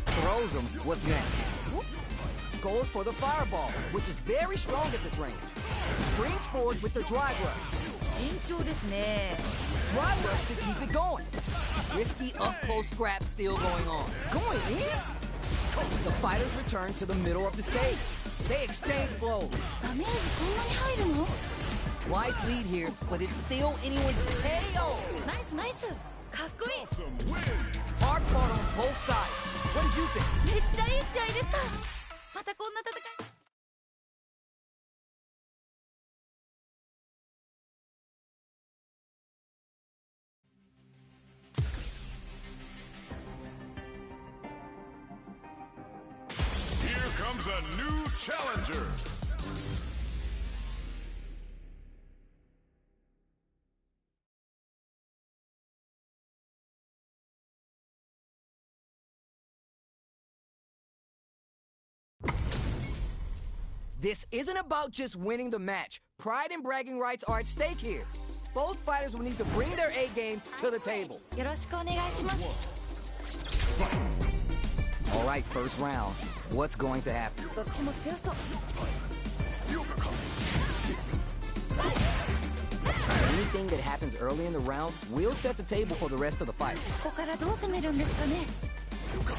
Throws him. What's next? Goes for the fireball, which is very strong at this range. Springs forward with the drive rush. 慎重ですね。 Drive rush to keep it going. Risky up-close scrap still going on. Going in? The fighters return to the middle of the stage. They exchange blows. ダメージそんなに入るの？ Life lead here, but it's still anyone's KO. ナイスナイス。かっこいい。 Some wins! Hard fought on both sides. What did you think? めっちゃいい試合でした。またこんな戦い。 Here comes a new challenger! This isn't about just winning the match. Pride and bragging rights are at stake here. Both fighters will need to bring their A game to the table. よろしくお願いします。 All right, first round. What's going to happen? どっちも強そう。 Anything that happens early in the round will set the table for the rest of the fight. ここからどう攻めるんですかね。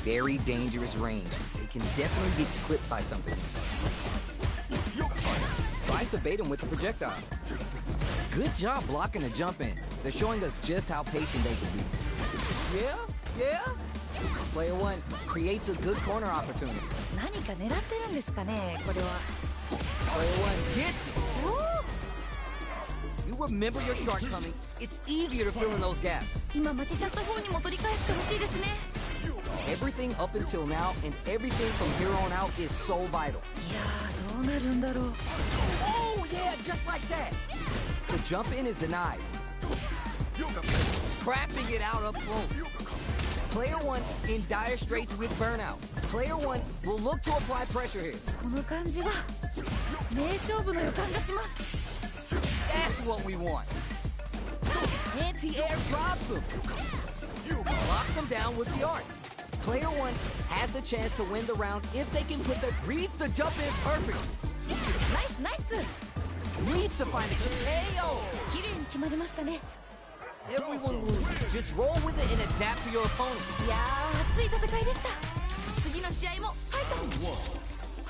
Very dangerous range. They can definitely get clipped by something. Tries to bait him with the projectile. Good job blocking the jump in. They're showing us just how patient they can be. Yeah? Player one creates a good corner opportunity. 何か狙ってるんですかね、これは。 Player one gets it. おお、 You remember your shortcomings. It's easier to fill in those gaps. 今負けちゃった方にも取り返してほしいですね。 Everything up until now and everything from here on out is so vital. いやー、どうなるんだろう。 Oh, yeah, just like that. The jump in is denied. Scrapping it out up close. Player one in dire straits with burnout. Player one will look to apply pressure here. この感じは名勝負の予感がします。 That's what we want. Anti-air drops him. Locks them down with the art. Player one has the chance to win the round if they can put their... Reads the jump in perfect. ナイスナイス。 Needs to find a KO. 綺麗に決まりましたね。 Everyone loses. Just roll with it and adapt to your opponent. いやー、熱い戦いでした。次の試合もファイト。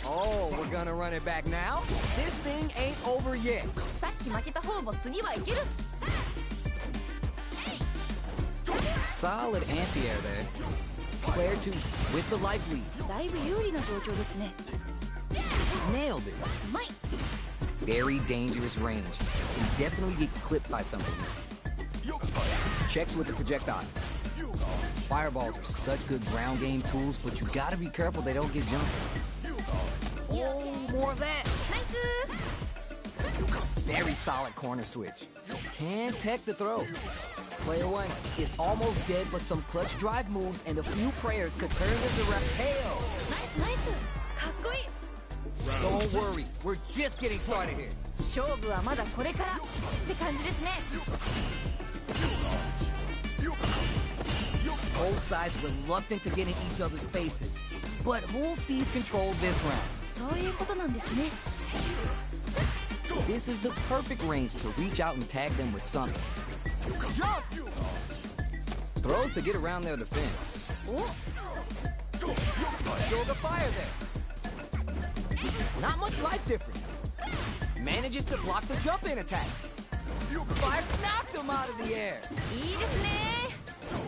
Oh, we're gonna run it back now? This thing ain't over yet. さっき負けた方も次はいける。 Solid anti-air there. Player two with the life lead. だいぶ有利な状況ですね。 Nailed it. うまい。 Very dangerous range. Can definitely get clipped by something. Checks with the projectile. Fireballs are such good ground game tools, but you gotta be careful they don't get jumped. Oh, more of that. ナイス。 Very solid corner switch. Can't tech the throw. Player one is almost dead, but some clutch drive moves and a few prayers could turn this around. KO. ナイスナイス。かっこいい。 Don't worry, we're just getting started here. 勝負はまだこれからって感じですね。 Both sides reluctant to get in each other's faces. But who'll seize control this round? そういうことなんですね。 This is the perfect range to reach out and tag them with something. Jump! Throws to get around their defense. お、 Yoga fire there. Not much life difference. Manages to block the jump-in attack. Fire knocked him out of the air. いいですね。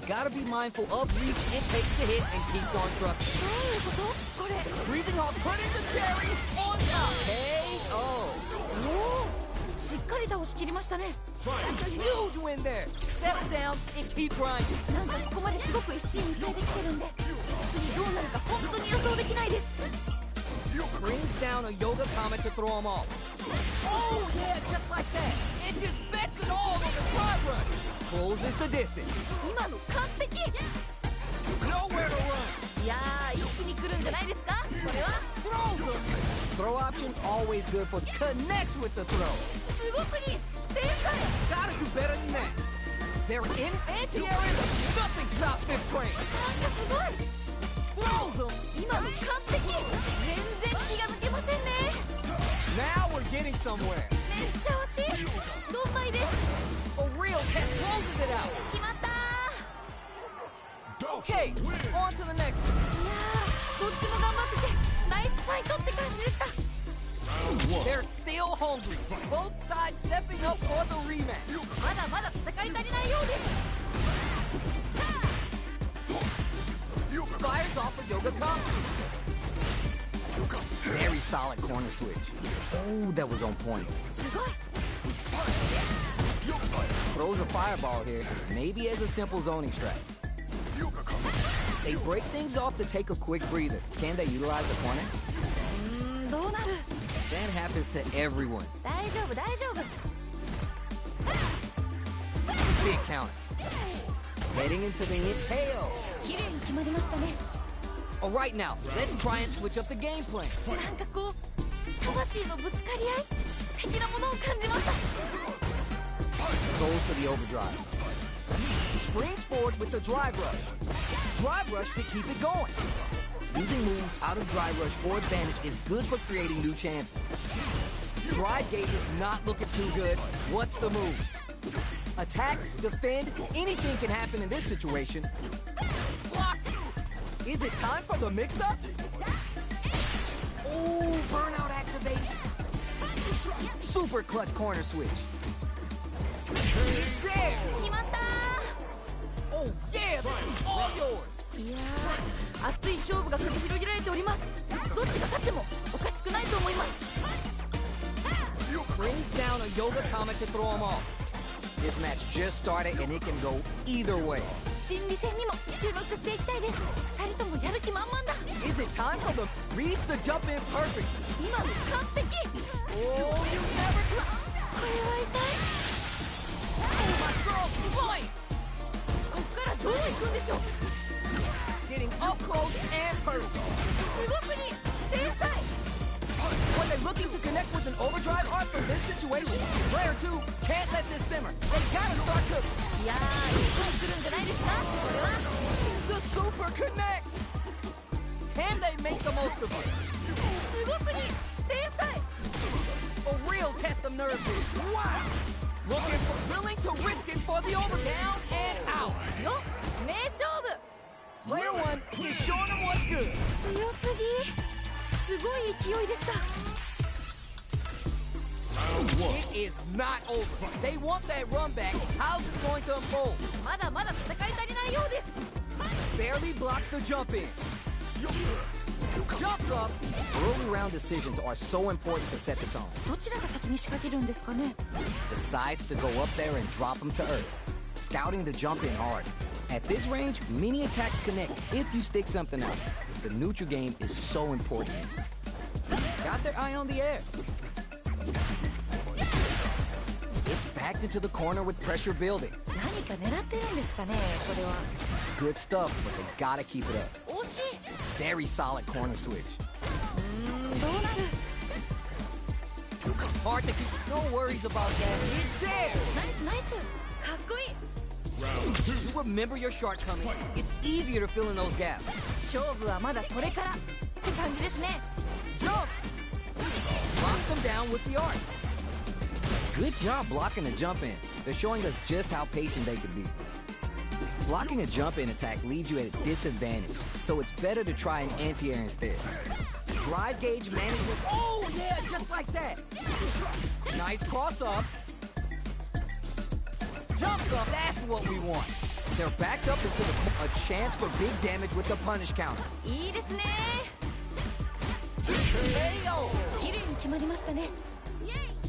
Gotta be mindful of reach and takes the hit and keeps on trucking. どういうことこれ。 Freezing Hawk putting the cherry on top. KO. おお、しっかり倒しきりましたね。 That's a huge win there. Settle down and keep grinding. なんかここまですごく一進一退できてるんで、次どうなるか本当に予想できないです。 Brings down a Yoga Comet to throw him off. Oh, yeah, just like that. It just bets it all on the side rush. Closes the distance. 今の完璧。 Nowhere to run. いやー、一気に来るんじゃないですかこれは。 Throws him. Throw option always good for connects with the throw. すごくに天才。 Gotta do better than that. They're in anti-air. Nothing stops this train. なんかすごい。 Throws him. 今の完璧。全然気が抜けませんね。 Now we're getting somewhere. めっちゃ惜しい。ドンマイです。 A real tech closes it out. 決まったー。 Okay, on to the next one. いやー、どっちも頑張っててナイスファイトって感じでした。 They're still hungry. Both sides stepping up for the rematch. まだまだ戦い足りないようです。 Fires off a Yoga Comet. Very solid corner switch. Oh, that was on point. すごい。 Throws a fireball here, maybe as a simple zoning strat. They break things off to take a quick breather. Can they utilize the corner? どうなる。 That happens to everyone. 大丈夫大丈夫。 Big counter. Heading into the hit KO. 綺麗に決まりましたね。 All right, now let's try and switch up the game plan. なんかこう魂のぶつかり合い的なものを感じました。Goes to the overdrive. Springs forward with the drive rush. Drive rush to keep it going. Using moves out of drive rush for advantage is good for creating new chances. Drive gate is not looking too good. What's the move? Attack, defend, anything can happen in this situation. Blocks! Is it time for the mix-up? Oh, burnout activates. Super clutch corner switch. It's there! 決まった Oh yeah, this is all yours! ー。いやー、熱い勝負が繰り広げられております。どっちが勝ってもおかしくないと思います。 Brings down a Yoga Comet to throw him off. This match just started and it can go either way. 心理戦にも注目していきたいです。二人ともやる気満々だ。 Is it time for the reads the jump in perfect? 今の完璧。 Oh, you never これは痛い。 Oh, my girl's flying! こっからどう行くんでしょう。 Getting up close and personal. すごくに天才。 When they're looking to connect with an overdrive arc from this situation, player 2 can't let this simmer. They gotta start cooking. いやー、いい声来るんじゃないですか。これは The super connects! Can they make the most of it? すごくに天才。 A real test of nerve here. Wow! Looking for willing to risk it for the over down and out. よ、名勝負。 Player 1 is showing them what's good. 強すぎ。すごい勢いでした。 It is not over. They want that run back. How's it going to unfold? まだまだ戦い足りないようです。 Barely blocks the jump in. Jumps up. Early round decisions are so important to set the tone. どちらが先に仕掛けるんですかね。 Decides to go up there and drop them to earth. Scouting the jump in hard. At this range, many attacks connect if you stick something out. The neutral game is so important. Got their eye on the air. It's backed into the corner with pressure building. 何か狙ってるんですかね、これは。 Good stuff, but they gotta keep it up. 惜しい。 Very solid corner switch. どうなる。 Hard to keep. No worries about that. It's there. ナイスナイス。かっこいい。 Round 2. You remember your shortcomings. It's easier to fill in those gaps. 勝負はまだこれからって感じですね。 Jumps. Locks them down with the arc. Good job blocking the jump in. They're showing us just how patient they can be. Blocking a jump in attack leaves you at a disadvantage, so it's better to try an anti-air instead. Drive gauge management. Oh yeah, just like that. Nice cross up. Jumps up. That's what we want. They're backed up into a chance for big damage with the punish counter. いいですね。 KO. 綺麗に決まりましたね。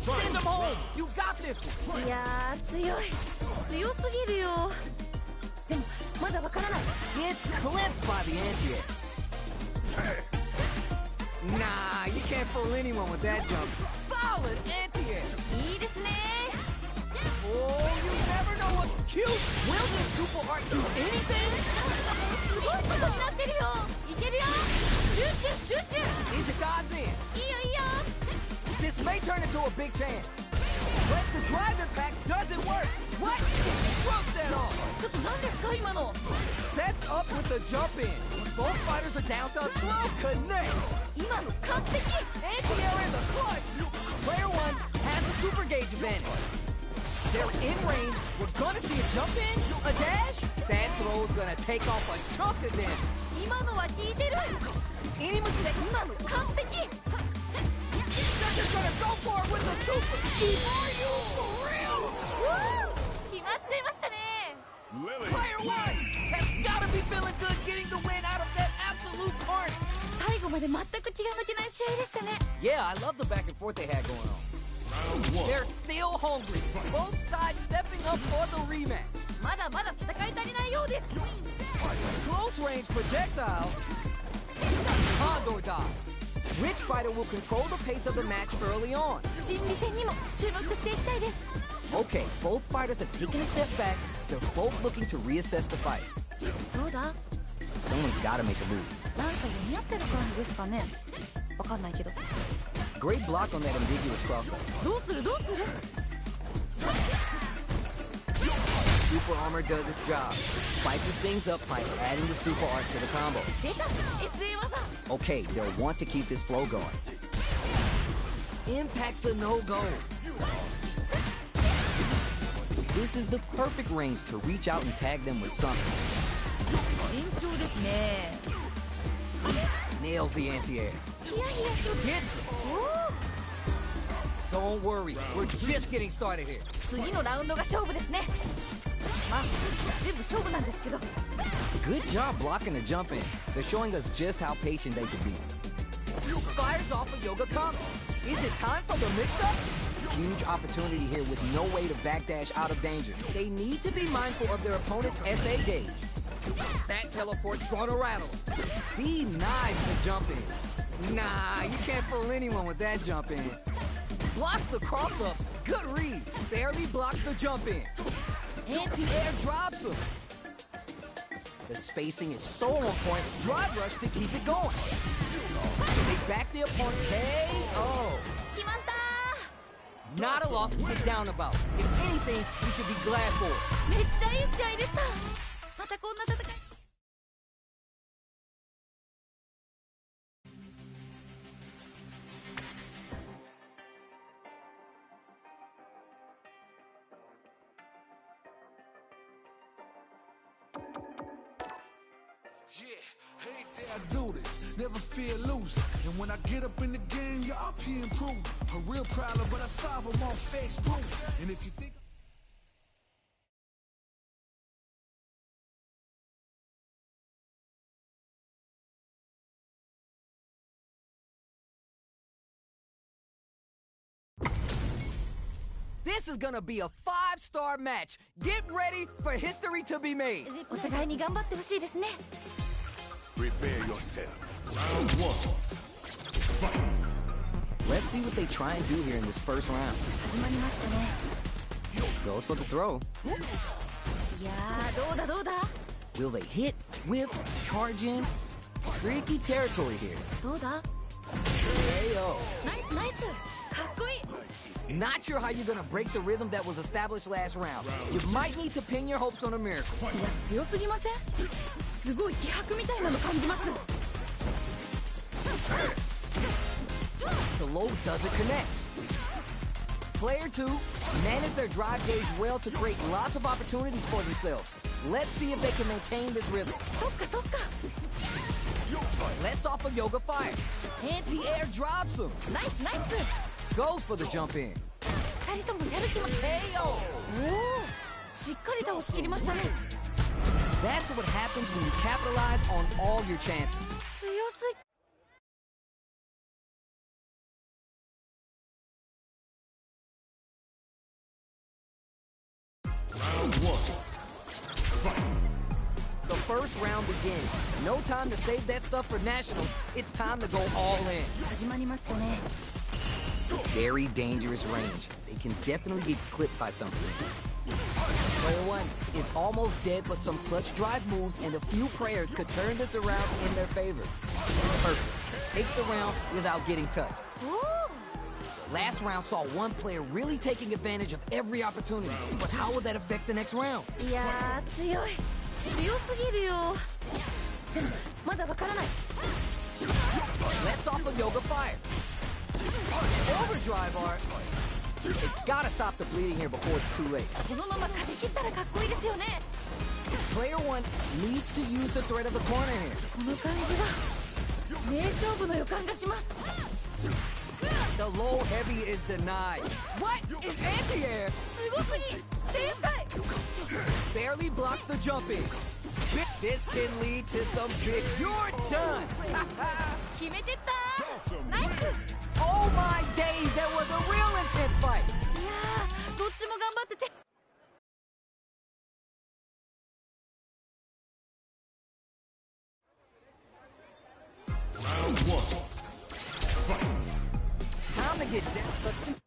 Send them home. You got this one. いやー、強い。強すぎるよ。でもまだわからない。 Gets clipped by the anti-air. Nah, you can't fool anyone with that jump. Solid anti-air. いいですね。 Oh, you never know what's cute. Will this super art do anything? すごいことになってるよ。いけるよ。集中集中。 Is it God's end? いいよいいよ。 This may turn into a big chance. But the drive impact doesn't work. What? Shrugs that off. ちょっと何ですか今の。 Sets up with the jump in. Both fighters are down. The throw connects. 今の完璧。 Anti-air in the clutch. Player 1 has the super gauge advantage. They're in range. We're gonna see a jump in, a dash. That throw's gonna take off a chunk of damage. 今のは効いてる。 Any mistake, 今の完璧。 they're just gonna go for it with the super. Are you for real? 決まっちゃいましたね。 Lily. Player 1 has gotta be feeling good getting the win out of that absolute carnage. 最後まで全く気が抜けない試合でしたね。 Yeah, I love the back and forth they had going on. Round 1. They're still hungry. Both sides stepping up for the rematch. まだまだ戦い足りないようです。 Close range projectile. Condor dive. Which fighter will control the pace of the match early on? 心理戦にも注目していきたいです。 Okay, both fighters are taking a step back. They're both looking to reassess the fight. どうだ。 Someone's gotta make a move. なんか読み合ってる感じですかね。わかんないけど。 Great block on that ambiguous crossover. どうするどうする。super armor does its job. Spices things up by adding the super art to the combo. 出た SE 技 Okay, they'll want to keep this flow going. Impact's a no-go. This is the perfect range to reach out and tag them with something. 慎重ですね Nails the anti-air. ヒヤヒヤし Gets it. お Don't worry, we're just getting started here. ー次のラウンドが勝負ですねまあ全部勝負なんですけど Good job blocking the jump in. They're showing us just how patient they can be. Fires off a yoga combo. Is it time for the mix-up? Huge opportunity here with no way to backdash out of danger. They need to be mindful of their opponent's SA gauge. That teleport's gonna rattle. Denies the jump in. Nah, you can't fool anyone with that jump in. Blocks the cross-up. Good read. Barely blocks the jump in. Anti-air drops him. The spacing is so on point. Drive rush to keep it going. They back the opponent. KO. 決まった Not a loss to sit down about. If anything, you should be glad for it. ーめっちゃいい試合でしたまたこんな戦い Yeah, ain't there I do this, never fear losing. And when I get up in the game, you're up here improving. A real problem, but I solve them on Facebook. And if you think This is gonna be a 5-star match. Get ready for history to be made. お互いに頑張ってほしいですね prepare yourself. Round one. Let's see what they try and do here in this first round. 始まりましたね Goes for the throw. いやーどうだどうだ Will they hit, whip, charge in? Tricky territory here. どうだ KO. ナイスナイスかっこいい Not sure how you're gonna break the rhythm that was established last round. You might need to pin your hopes on a miracle. いや強すぎませんすごい気迫みたいなの感じます The low doesn't connect. Player 2 managed their drive gauge well to create lots of opportunities for themselves. Let's see if they can maintain this rhythm. そっかそっか Let's off a yoga fire. Anti-air drops him. ナイスナイス Goes for the jump in. 二人ともやる気ま KO. おおしっかり倒しきりましたね That's what happens when you capitalize on all your chances. 強すぎ Round one. The first round begins. No time to save that stuff for nationals. It's time to go all in. 始まりましたね Very dangerous range. They can definitely get clipped by something. Player 1 is almost dead, but some clutch drive moves and a few prayers could turn this around in their favor. Perfect. Takes the round without getting touched. お Last round saw one player really taking advantage of every opportunity. But how will that affect the next round? おいやー強い強すぎるよでもまだわからない Let's off a yoga fire. Overdrive art. They gotta stop the bleeding here before it's too late. このまま勝ち切ったらかっこいいですよね Player 1 needs to use the threat of the corner here. この感じが名勝負の予感がします The low heavy is denied. What is anti-air? すごすぎ天才 Barely blocks the jump in. This can lead to some big. You're done. 決めてったナイスいや Oh my days, that was a real intense fight. ーどっちも頑張ってて Round one. Time to get down. But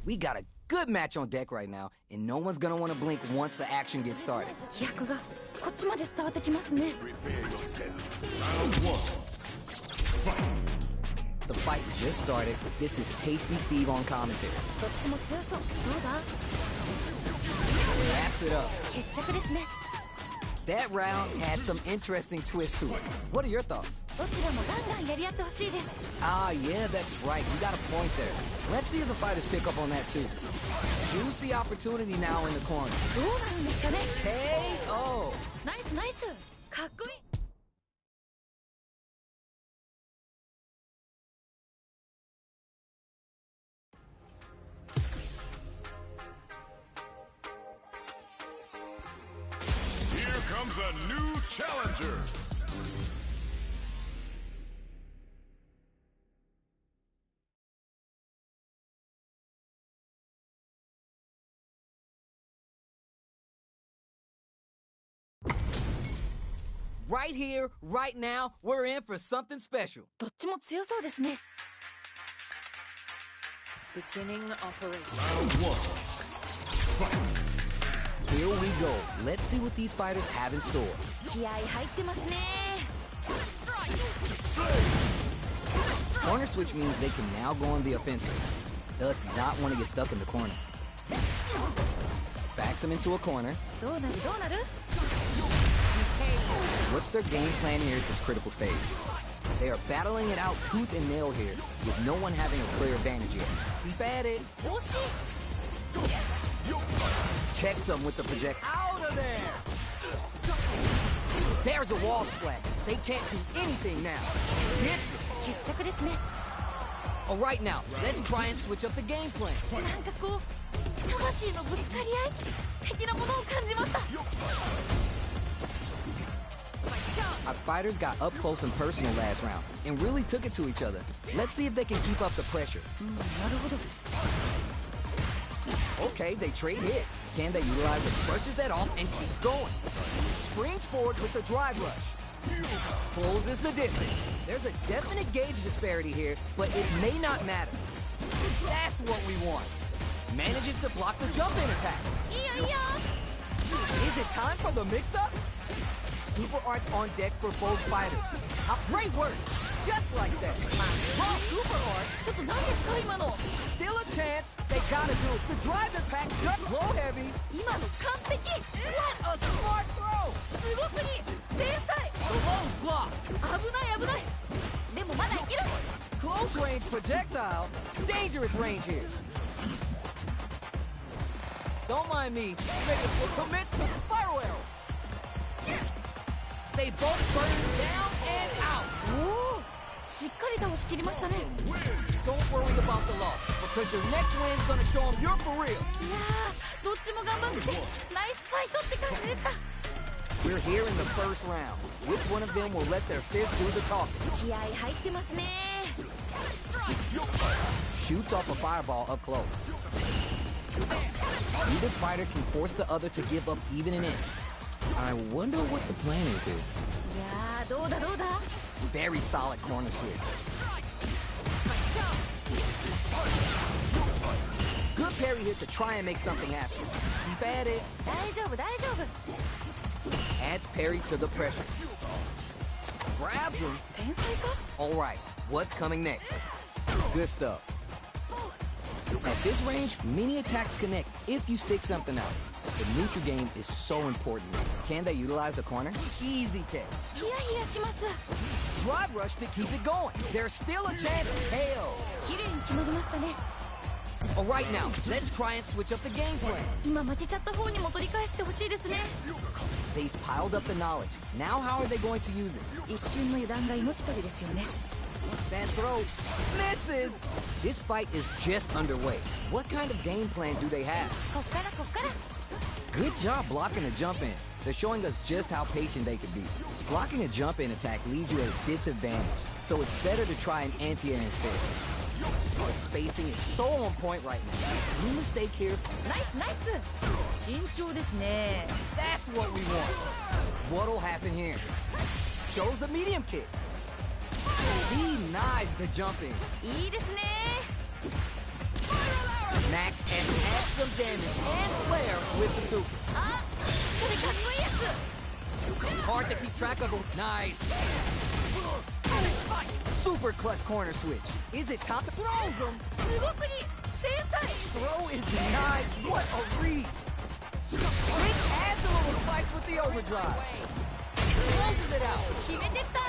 We got a good match on deck right now, and no one's gonna want to blink once the action gets started. 飛躍がこっちまで伝わってきますね。 The fight just started. This is Tasty Steve on commentary. どっちも強そう。どうだ？ Wraps it up. 決着ですね。 That round had some interesting twists to it. What are your thoughts? どちらもガンガンやり合ってほしいです。 Ah, yeah, that's right. You got a point there. Let's see if the fighters pick up on that too. Juicy opportunity now in the corner. どうなるんですかね。 KO. ナイスナイス。かっこいい。 Here comes a new challenger. Right here, right now, we're in for something special. どっちも強そうですね。Beginning operation. Here we go. Let's see what these fighters have in store. 気合入ってますね。 Corner switch means they can now go on the offensive. Does not want to get stuck in the corner. Backs him into a corner. どうなるどうなる？ What's their game plan here at this critical stage? They are battling it out tooth and nail here, with no one having a clear advantage yet. Keep at it. 惜しい。 Checks them with the project. Out of there! There's a wall splat. They can't do anything now. Hits it. 決着ですね。 All right, now, let's try and switch up the game plan. なんかこう魂のぶつかり合い的なものを感じました。 Our fighters got up close and personal last round and really took it to each other. Let's see if they can keep up the pressure. なるほど。 Okay, they trade hits. Can they utilize it? Brushes that off and keeps going. Springs forward with the drive rush. Closes the distance. There's a definite gauge disparity here, but it may not matter. That's what we want. Manages to block the jump-in attack. いいよいいよ。 Is it time for the mix-up? Super arts on deck for both fighters. Great work! Just like that. Raw super art. ちょっと何ですか今の。 Still a chance. They gotta do it. The drive impact got low heavy. 今の完璧。 What a smart throw! すごすぎ。天才。 The low's blocked. 危ない危ない。でもまだいける。 Close range projectile. Dangerous range here. Don't mind me. Commits to the spiral arrow. They both burn down and out. おお。しっかり倒しきりましたね。 Don't worry about the loss, because your next win's gonna show them you're for real. いやー、どっちも頑張ってナイスファイトって感じでした。 We're here in the first round. Which one of them will let their fist do the talking? 気合入ってますね。 Shoots off a fireball up close. Neither fighter can force the other to give up even an inch. I wonder what the plan is here. いやー、どうだどうだ。 Very solid corner switch. Good parry here to try and make something happen. Keep at it. 大丈夫大丈夫。 Adds parry to the pressure. Grabs him. 天才か？ All right, what's coming next? Good stuff. At this range, many attacks connect if you stick something out. The neutral game is so important. Can they utilize the corner? Easy kick. ヒヤヒヤします。 Drive rush to keep it going. There's still a chance. KO. 綺麗に決まりましたね。 All right, now, let's try and switch up the game plan. 今負けちゃった方にも取り返してほしいですね。 They've piled up the knowledge. Now how are they going to use it? 一瞬の油断が命取りですよね。 Stand throw. Misses! This fight is just underway. What kind of game plan do they have? こっからこっから。 Good job blocking the jump in. They're showing us just how patient they can be. Blocking a jump in attack leaves you at a disadvantage, so it's better to try an anti-air instead. The spacing is so on point right now. No mistake here. ナイスナイス。慎重ですね。 That's what we want. What'll happen here? Shows the medium kick. He knives the jump in. いいですね。Max and add some damage and flair with the super. あ、それかっこいいやつ。 Hard to keep track of them. Nice. Super clutch corner switch. Is it top? Throws him. すごすぎ。天才。 Throw is denied. What a read. Rick adds a little spice with the overdrive. Closes it out. 決めてった。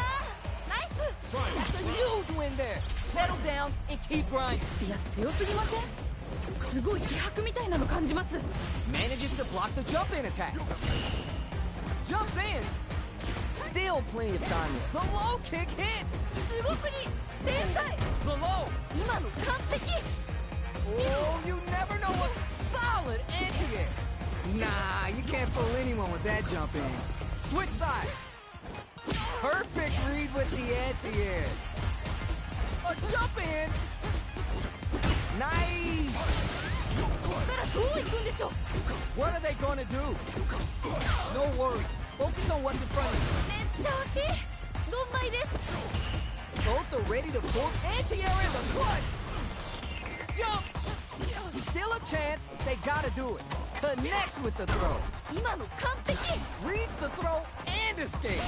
ナイス。 That's a huge win there. Settle down and keep grinding. いや、強すぎません？すごい気迫みたいなの感じます。 Manages to block the jump-in attack. Jumps in. Still plenty of time left. The low kick hits. すごすぎ。天才。 The low. 今の完璧。 Oh, you never know what solid anti-air. Nah, you can't fool anyone with that jump in. Switch side. Perfect read with the anti-air. A jump in. Nice. ここからどう行くんでしょう。 What are they gonna do? No worries. Focus on what's in front of you. めっちゃ惜しい。ドンマイです。 Both are ready to pull anti-air in the clutch. Jumps. Still a chance. They gotta do it. Connects with the throw. 今の完璧。 Reads the throw and escape.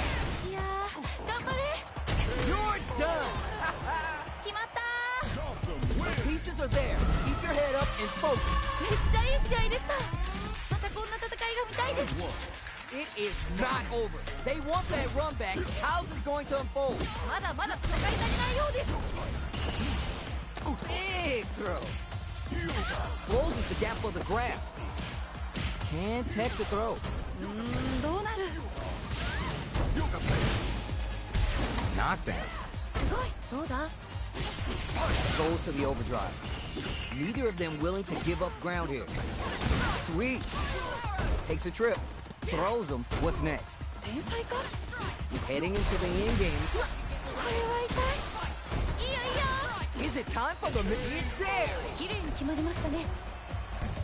いやー、頑張れ。 You're done. 決まったー。 Dawson The wins. pieces are there. Keep your head up and focus. めっちゃいい試合でした。またこんな戦いが見たいです。 It is not over. They want that run back. How's it going to unfold? まだまだ戦い足りないようです。 Big throw. Closes the gap for the grab. Can't tech the throw. どうなる？ Knockdown. すごい。どうだ？ Goes to the overdrive. Neither of them willing to give up ground here. Sweet. Takes a trip. Throws him. What's next? 天才か？ Heading into the end game. これは痛い。いやいや。 Is it time for the It's there! 綺麗に決まりましたね。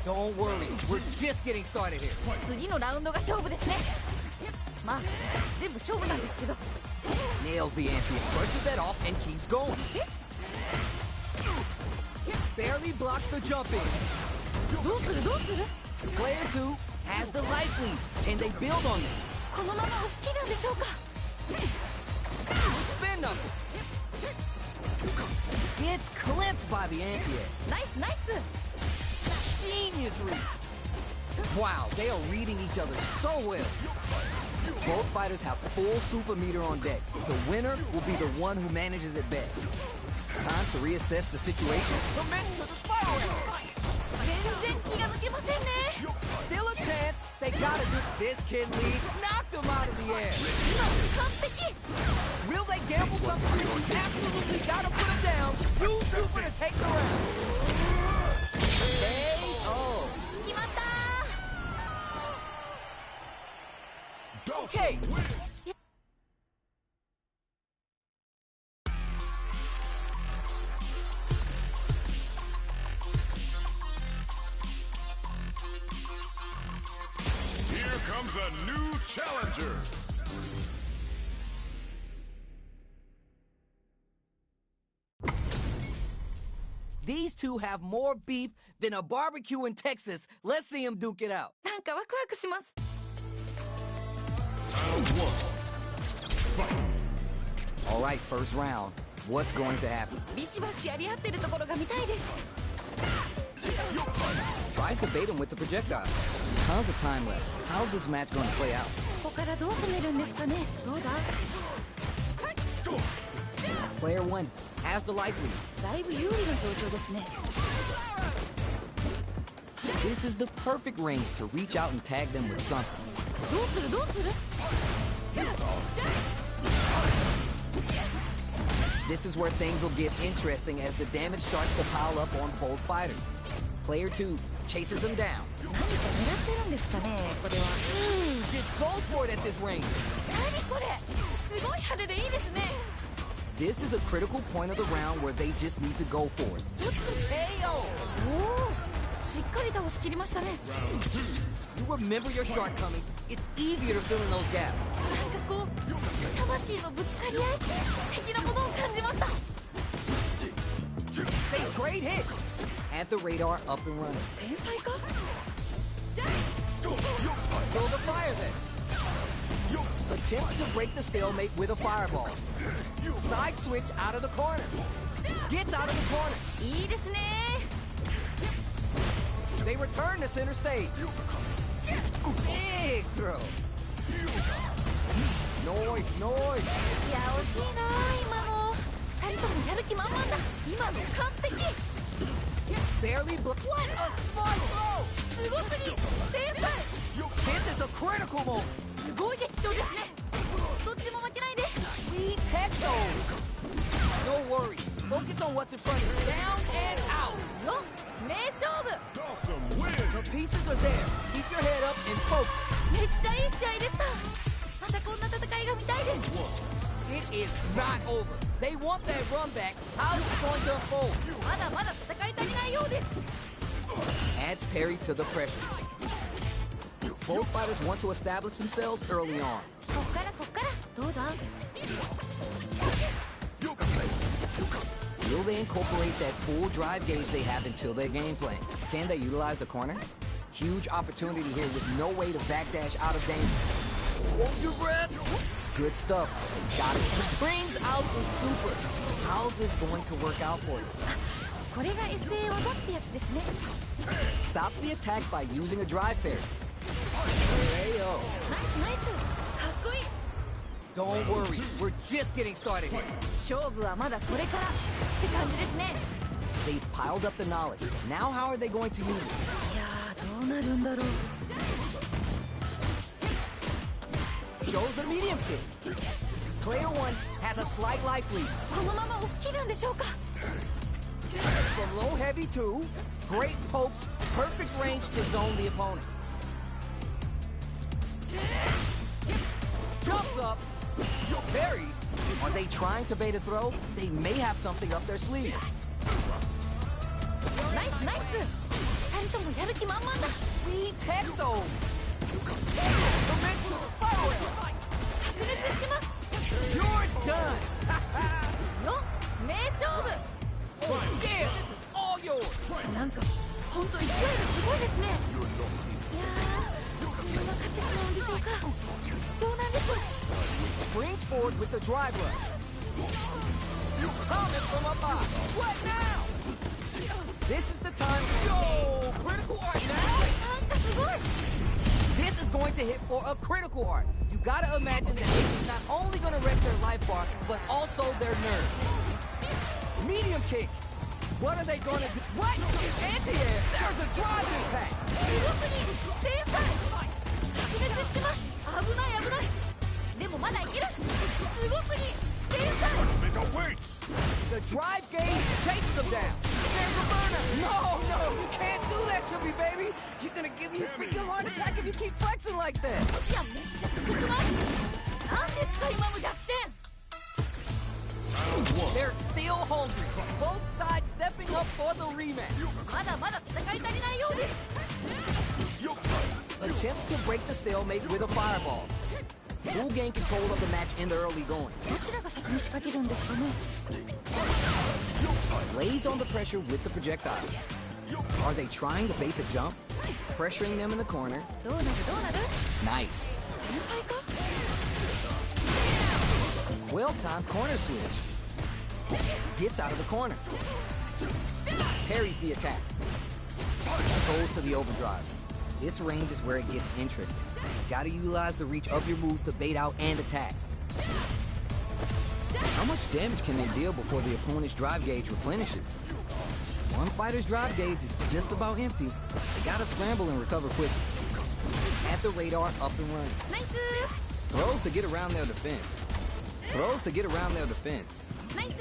Don't worry. We're just getting started here. 次のラウンドが勝負ですね。まあ全部勝負なんですけど。 Nails the ante, brushes that off, and keeps going. Barely blocks the jump in. どうするどうする？ Player 2 has the life lead. Can they build on this? このまま押し切るんでしょうか？ Spin up. Gets clipped by the anti-air. ナイスナイス。 Genius read. Wow, they are reading each other so well. Both fighters have full super meter on deck. The winner will be the one who manages it best. Time to reassess the situation. Commit to the spiral. 全然気が抜けませんね。 Still a chance. They gotta do this kid lead. Knocked him out of the air. 今完璧。 Will they gamble something? Absolutely gotta put him down. Use super to take the round. KO. 決まった Okay. Here comes a new challenger. These two have more beef than a barbecue in Texas. Let's see them duke it out. ー。なんかワクワクします。 Round one. All right, first round. What's going to happen? ビシバシやり合ってるところが見たいです。 Tries to bait him with the projectile. Tons of time left. How's this match going to play out? ここからどう攻めるんですかね。どうだ？ Player 1 has the life lead. だいぶ有利な状況ですね。 This is the perfect range to reach out and tag them with something. どうするどうする？ This is where things will get interesting as the damage starts to pile up on both fighters. Player 2 chases him down. 何か狙ってるんですかね。これは。 Just goes for it at this range. 何これ？すごい派手でいいですね。 This is a critical point of the round where they just need to go for it. どっち？ KO! おお、しっかり倒しきりましたね。 You remember your shortcomings. It's easier to fill in those gaps. なんかこう魂のぶつかり合い的なものを感じました。 They trade hits. Panther radar up and running. 天才か Throw the fire then. Attempts to break the stalemate with a fireball. Side switch out of the corner. Gets out of the corner. いいですね They return to center stage. Big throw. Noise, noise. いや惜しいな今の2人ともやる気満々だ今の完璧 Barely What a smart throw. すごすぎ天才 This is a critical moment. すごい激闘ですねどっちも負けないで We tech those. No worry. Focus on what's in front of you. Down and out. よ名勝負 Dawson wins. The pieces are there. Keep your head up and focus. めっちゃいい試合でしたまたこんな戦いが見たいです It is not over. They want that run back. How's it going to unfold? まだまだ戦い足りないようです Adds parry to the pressure. Both fighters want to establish themselves early on. こっからこっからどうだ Will they incorporate that full drive gauge they have into their game plan? Can they utilize the corner? Huge opportunity here with no way to backdash out of danger. Hold your breath. Good stuff. Got it. Brings out the super. How's this going to work out for you? これが SA 技ってやつですね Stops the attack by using a drive parry. Ayo. ナイスナイスかっこいい Don't worry. We're just getting started here. 勝負はまだこれからって感じですね They've piled up the knowledge. Now how are they going to use it? いやーどうなるんだろう Shows the medium kick. Player one has a slight life lead. このまま押し切るんでしょうか From low heavy two, great pokes, perfect range to zone the opponent. Jumps up. Buried. Are they trying to bait a throw? They may have something up their sleeve. ナイスナイス2人ともやる気満々だ We tech those. Momentum forward. 白熱してます You're done. よ名勝負 Oh, yeah, this is all yours. なんか本当勢いがすごいですねいやーこのまま勝ってしまうんでしょうかどうなんでしょう Springs forward with the drive rush. Comment from up high. What now? This is the time. Yo, critical art now. なんかすごい This is going to hit for a critical art. You gotta imagine that this is not only gonna wreck their life bar, but also their nerve. Medium kick. What are they gonna do? What? Anti-air. There's a drive impact. すごすぎ天才白熱してます危ない危ないでもまだいけるすごすぎ天才 Mega weights. The drive gauge chases them down. There's a burner. No, you can't do that to me, baby. You're gonna give me a freaking heart attack if you keep flexing like that. いやめっちゃすごくないなんですか今の逆転 They're still hungry. Both sides stepping up for the rematch. まだまだ戦い足りないようです Attempts to break the stalemate with a fireball. Who gain control of the match in the early going? どちらが先に仕掛けるんですかね Lays on the pressure with the projectile. Are they trying to bait the jump? Pressuring them in the corner. どうなるどうなる Nice. 天才か Well-timed corner switch. Gets out of the corner. Parries the attack. Goes to the overdrive. This range is where it gets interesting. Gotta utilize the reach of your moves to bait out and attack. How much damage can they deal before the opponent's drive gauge replenishes? One fighter's drive gauge is just about empty. They gotta scramble and recover quickly. At the radar, up and running. ナイス Throws to get around their defense. Throws to get around their defense. ナイス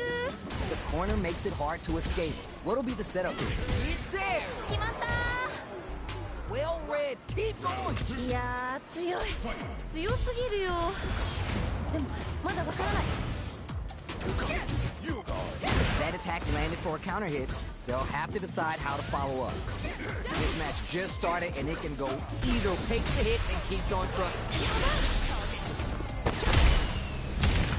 The corner makes it hard to escape. What'll be the setup here? It's there! 決まった Well read. Keep going. いやー強い強すぎるよでもまだわからない That attack landed for a counter hit. They'll have to decide how to follow up. This match just started and it can go either takes the hit and keeps on trucking.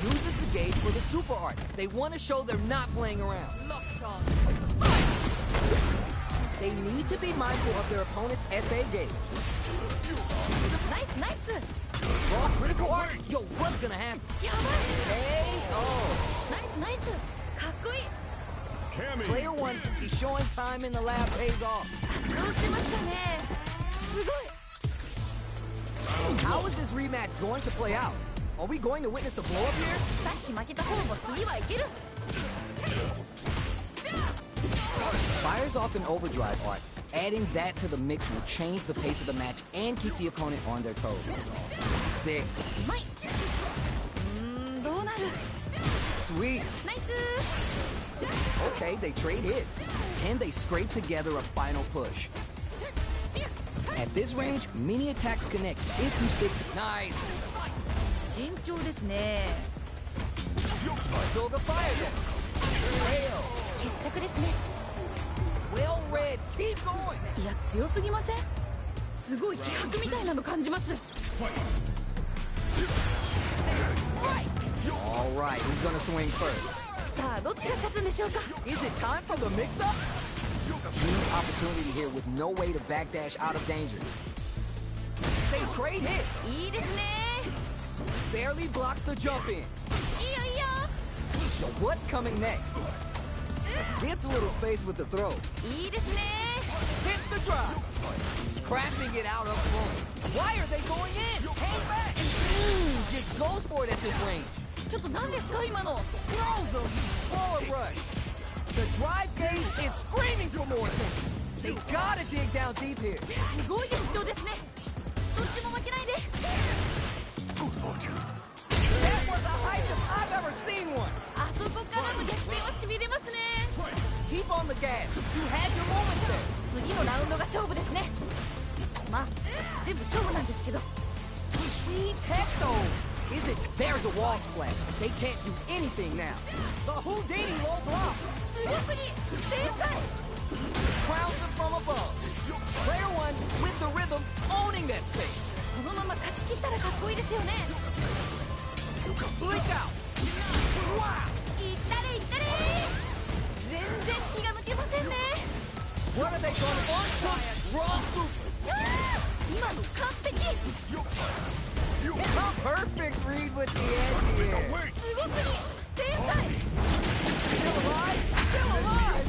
Uses the gauge for the super art. They want to show they're not playing around. They need to be mindful of their opponent's SA gauge. ナイスナイス Raw critical art? Yo, what's gonna happen? やばい KO! ナイスナイスかっこいい Cammy. Player one, he's showing time in the lab pays off. どうしてましたねすごい How is this rematch going to play out? Are we going to witness a blow up here? さっき負けた方も次はいける Fires off an overdrive art. Adding that to the mix will change the pace of the match and keep the opponent on their toes. Sick. うまいどうなる Sweet. ナイス Okay, they trade hits. Can they scrape together a final push? At this range, mini attacks connect if you stick. Nice. 慎重ですね Doga fires it. Hail. 決着ですね Well read. Keep going. いや強すぎませんすごい気迫みたいなの感じます All right, who's gonna swing first? さあどっちが勝つんでしょうか Is it time for the mix-up? Huge opportunity here with no way to backdash out of danger. They trade hit. いいですね Barely blocks the jump in. いいよいいよ So what's coming next? Gets a little space with the throw. いいですね Hits the drive. Scrapping it out up close. Why are they going in? Hang back. Just goes for it at this range. ちょっと何ですか今の Throws him. Forward rush. The drive gauge is screaming for more attention. They gotta dig down deep here. すごい激闘ですねどっちも負けないで That was the highest I've ever seen one. あそこからの逆転はしびれますね Keep on the gas. You had your moments there. 次のラウンドが勝負ですねまあ全部勝負なんですけど Sweet tech though. Is it? There's a wall splash. They can't do anything now. The Houdini low block. すごくに天才 Crowns them from above. Player one with the rhythm, owning that space. このまま勝ち切ったらかっこいいですよね Blink out. Wow. いったれいったれ全然気が抜けませんね What are they going to Raw super. 今の完璧 A perfect read with the edge here. Wait. すごくに天才 Still alive? Still alive.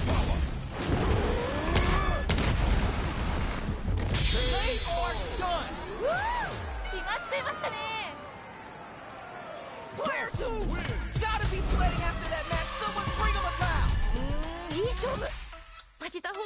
They are done. 決まっちゃいましたね Player two. Gotta be sweating after that match. Someone bring him a towel. いい勝負負けた方も